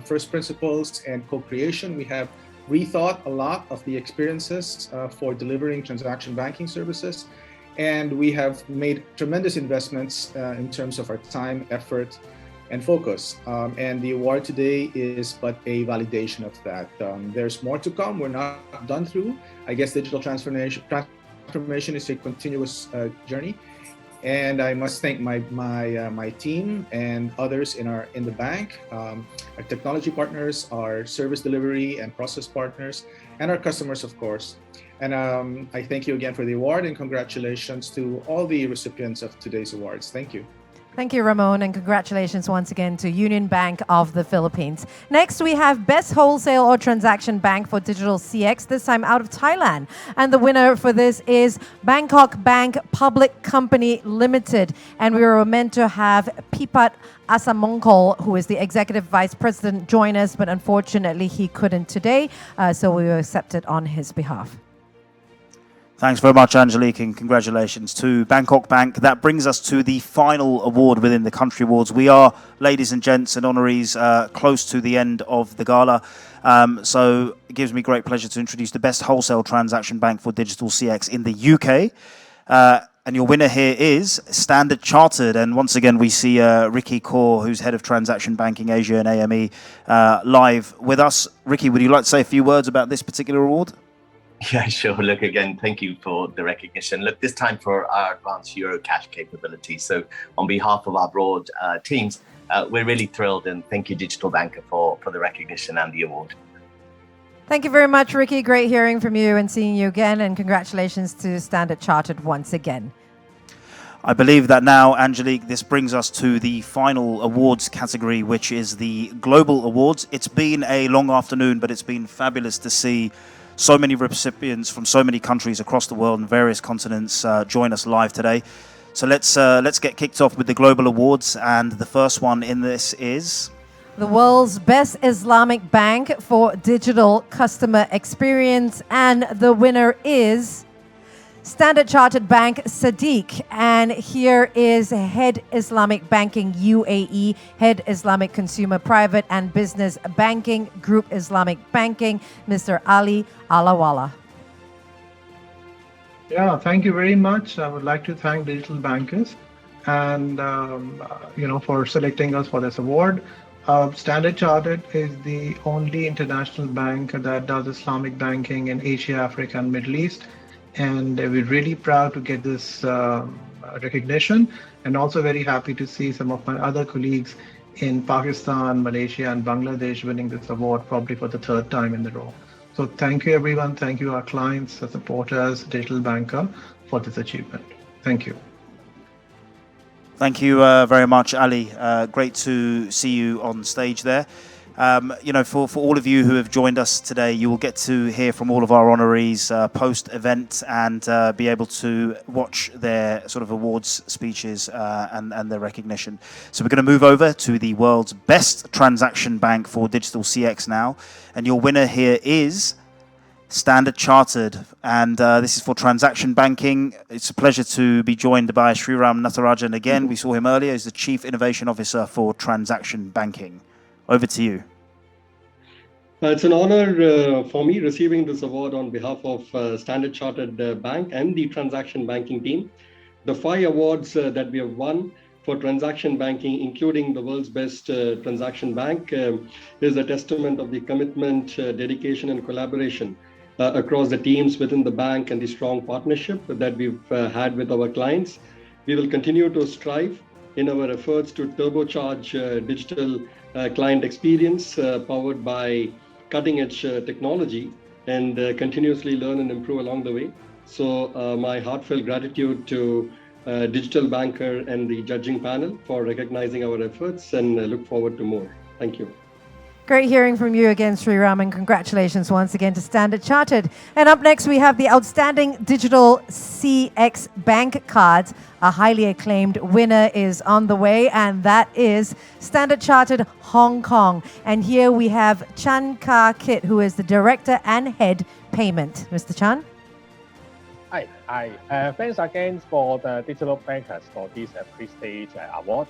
first principles and co-creation. We have rethought a lot of the experiences for delivering transaction banking services. And we have made tremendous investments in terms of our time, effort, and focus. And the award today is but a validation of that. There's more to come. We're not done through. I guess digital transformation is a continuous journey. And I must thank my team and others in the bank, our technology partners, our service delivery and process partners, and our customers, of course. And I thank you again for the award, and congratulations to all the recipients of today's awards. Thank you. Thank you, Ramon, and congratulations once again to Union Bank of the Philippines. Next, we have Best Wholesale or Transaction Bank for Digital CX, this time out of Thailand. And the winner for this is Bangkok Bank Public Company Limited. And we were meant to have Pipat Asamongkol, who is the Executive Vice President, join us, but unfortunately he couldn't today, so we will accept it on his behalf. Thanks very much, Angelique, and congratulations to Bangkok Bank. That brings us to the final award within the Country Awards. We are, ladies and gents and honorees, close to the end of the gala. So it gives me great pleasure to introduce the Best Wholesale Transaction Bank for Digital CX in the UK. And your winner here is Standard Chartered. And once again, we see Ricky Kaur, who's Head of Transaction Banking Asia and AME, live with us. Ricky, would you like to say a few words about this particular award? Yeah, sure. Look, again, thank you for the recognition. Look, this time for our advanced Euro cash capability. So on behalf of our broad teams, we're really thrilled, and thank you, Digital Banker, for the recognition and the award. Thank you very much, Ricky. Great hearing from you and seeing you again, and congratulations to Standard Chartered once again. I believe that now, Angelique, this brings us to the final awards category, which is the Global Awards. It's been a long afternoon, but it's been fabulous to see so many recipients from so many countries across the world and various continents join us live today. So let's get kicked off with the Global Awards, and the first one in this is the world's best Islamic bank for digital customer experience, and the winner is Standard Chartered Bank Sadiq. And here is Head Islamic Banking UAE, Head Islamic Consumer Private and Business Banking, Group Islamic Banking, Mr. Ali Alawala. Yeah, thank you very much. I would like to thank Digital Bankers and for selecting us for this award. Standard Chartered is the only international bank that does Islamic banking in Asia, Africa, and Middle East. And we're really proud to get this recognition, and also very happy to see some of my other colleagues in Pakistan, Malaysia, and Bangladesh winning this award probably for the third time in a row. So thank you, everyone. Thank you, our clients, our supporters, Digital Banker, for this achievement. Thank you. Thank you very much, Ali. Great to see you on stage there. For all of you who have joined us today, you will get to hear from all of our honorees post-event and be able to watch their sort of awards speeches and their recognition. So we're going to move over to the world's best transaction bank for digital CX now. And your winner here is Standard Chartered, and this is for transaction banking. It's a pleasure to be joined by Sriram Nuttarajan again. We saw him earlier as the Chief Innovation Officer for transaction banking. Over to you. It's an honor for me receiving this award on behalf of Standard Chartered Bank and the transaction banking team. The 5 awards that we have won for transaction banking, including the world's best transaction bank, is a testament of the commitment, dedication, and collaboration across the teams within the bank and the strong partnership that we've had with our clients. We will continue to strive in our efforts to turbocharge digital client experience powered by cutting-edge technology and continuously learn and improve along the way. So my heartfelt gratitude to Digital Banker and the judging panel for recognizing our efforts, and look forward to more. Thank you. Great hearing from you again, Sriram, and congratulations once again to Standard Chartered. And up next, we have the Outstanding Digital CX Bank Cards. A highly acclaimed winner is on the way, and that is Standard Chartered Hong Kong. And here we have Chan Ka Kit, who is the Director and Head Payment. Mr. Chan? Hi. Thanks again for the Digital Bankers for this prestige award.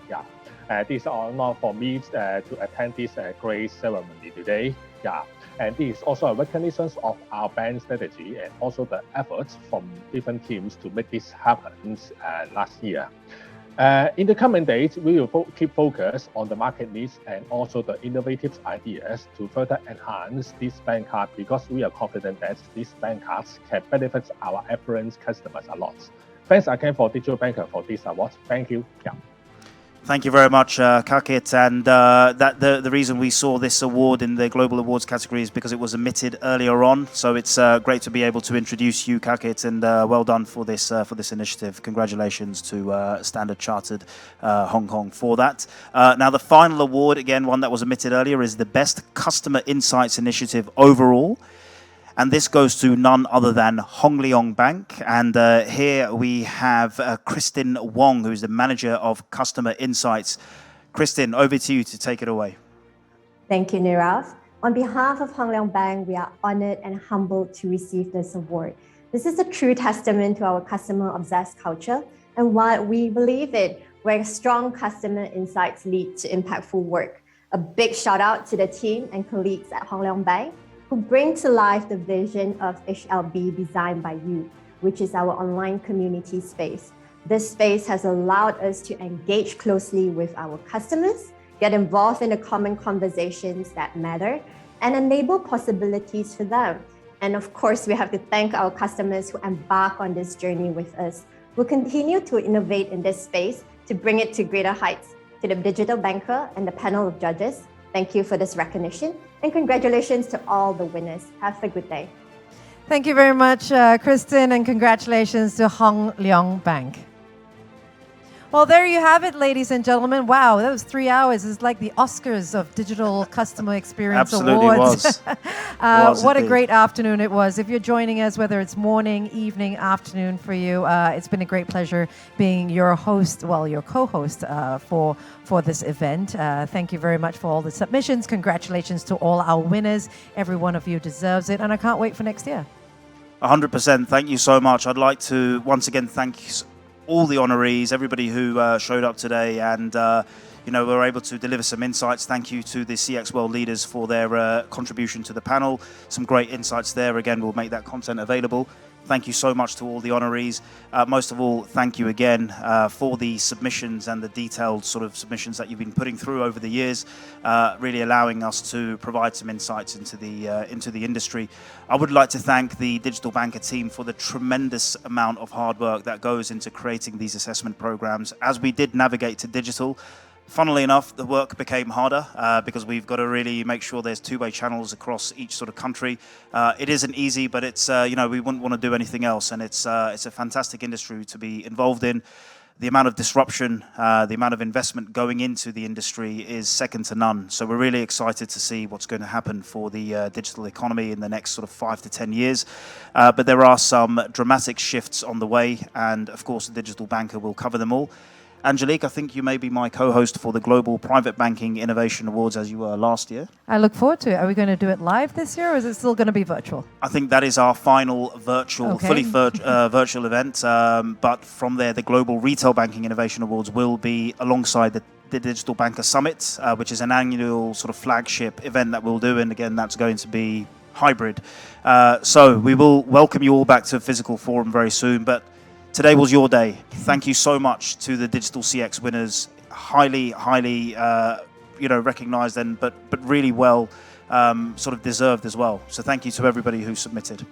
This is an honor for me to attend this great ceremony today. And this is also a recognition of our bank strategy and also the efforts from different teams to make this happen last year. In the coming days, we will keep focus on the market needs and also the innovative ideas to further enhance this bank card, because we are confident that these bank cards can benefit our affluent customers a lot. Thanks again for Digital Banker for this award. Thank you. Thank you very much, Kakit. And the reason we saw this award in the Global Awards category is because it was emitted earlier on. So it's great to be able to introduce you, Kakit, and well done for this initiative. Congratulations to Standard Chartered Hong Kong for that. Now, the final award, again, one that was emitted earlier, is the Best Customer Insights Initiative overall. And this goes to none other than Hong Leong Bank. And here we have Kristin Wong, who is the Manager of Customer Insights. Kristin, over to you to take it away. Thank you, Nirav. On behalf of Hong Leong Bank, we are honored and humbled to receive this award. This is a true testament to our customer-obsessed culture and why we believe it, where strong customer insights lead to impactful work. A big shout out to the team and colleagues at Hong Leong Bank, who bring to life the vision of HLB Designed by You, which is our online community space. This space has allowed us to engage closely with our customers, get involved in the common conversations that matter, and enable possibilities for them. And of course, we have to thank our customers who embark on this journey with us. We'll continue to innovate in this space to bring it to greater heights. To the Digital Banker and the panel of judges, thank you for this recognition, and congratulations to all the winners. Have a good day. Thank you very much, Kristin, and congratulations to Hong Leong Bank. Well, there you have it, ladies and gentlemen. Wow, that was 3 hours. It's like the Oscars of Digital Customer Experience Awards. Was what indeed. a great afternoon it was. If you're joining us, whether it's morning, evening, afternoon for you, it's been a great pleasure being your host, well, your co-host for this event. Thank you very much for all the submissions. Congratulations to all our winners. Every one of you deserves it, and I can't wait for next year. 100%. Thank you so much. I'd like to once again thank all the honorees, everybody who showed up today, and we're able to deliver some insights. Thank you to the CX World leaders for their contribution to the panel. Some great insights there. Again, we'll make that content available. Thank you so much to all the honorees. Most of all, thank you again for the submissions and the detailed sort of submissions that you've been putting through over the years, really allowing us to provide some insights into the industry. I would like to thank the Digital Banker team for the tremendous amount of hard work that goes into creating these assessment programs. As we did navigate to digital, funnily enough, the work became harder because we've got to really make sure there's two-way channels across each sort of country. It isn't easy, but it's we wouldn't want to do anything else, and it's a fantastic industry to be involved in. the amount of disruption, the amount of investment going into the industry is second to none. So we're really excited to see what's going to happen for the digital economy in the next sort of 5 to 10 years. But there are some dramatic shifts on the way, and of course the Digital Banker will cover them all. Angelique, I think you may be my co-host for the Global Private Banking Innovation Awards, as you were last year. I look forward to it. Are we going to do it live this year, or is it still going to be virtual? I think that is our final virtual, fully virtual event. But from there, the Global Retail Banking Innovation Awards will be alongside the Digital Banker Summit, which is an annual sort of flagship event that we'll do. And again, that's going to be hybrid. So we will welcome you all back to a physical forum very soon. But today was your day. Thank you so much to the Digital CX winners. Highly, recognized and but really well sort of deserved as well. So thank you to everybody who submitted.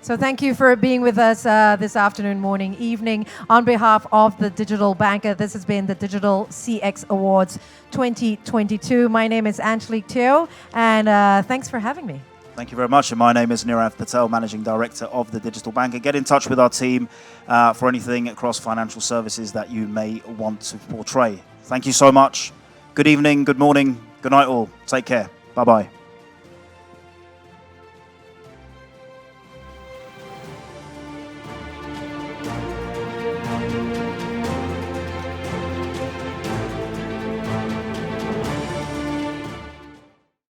So thank you for being with us this afternoon, morning, evening. On behalf of the Digital Banker, this has been the Digital CX Awards 2022. My name is Angelique Teo, and thanks for having me. Thank you very much. And my name is Nirav Patel, Managing Director of the Digital Banker. Get in touch with our team for anything across financial services that you may want to portray. Thank you so much. Good evening, good morning, good night all. Take care. Bye-bye.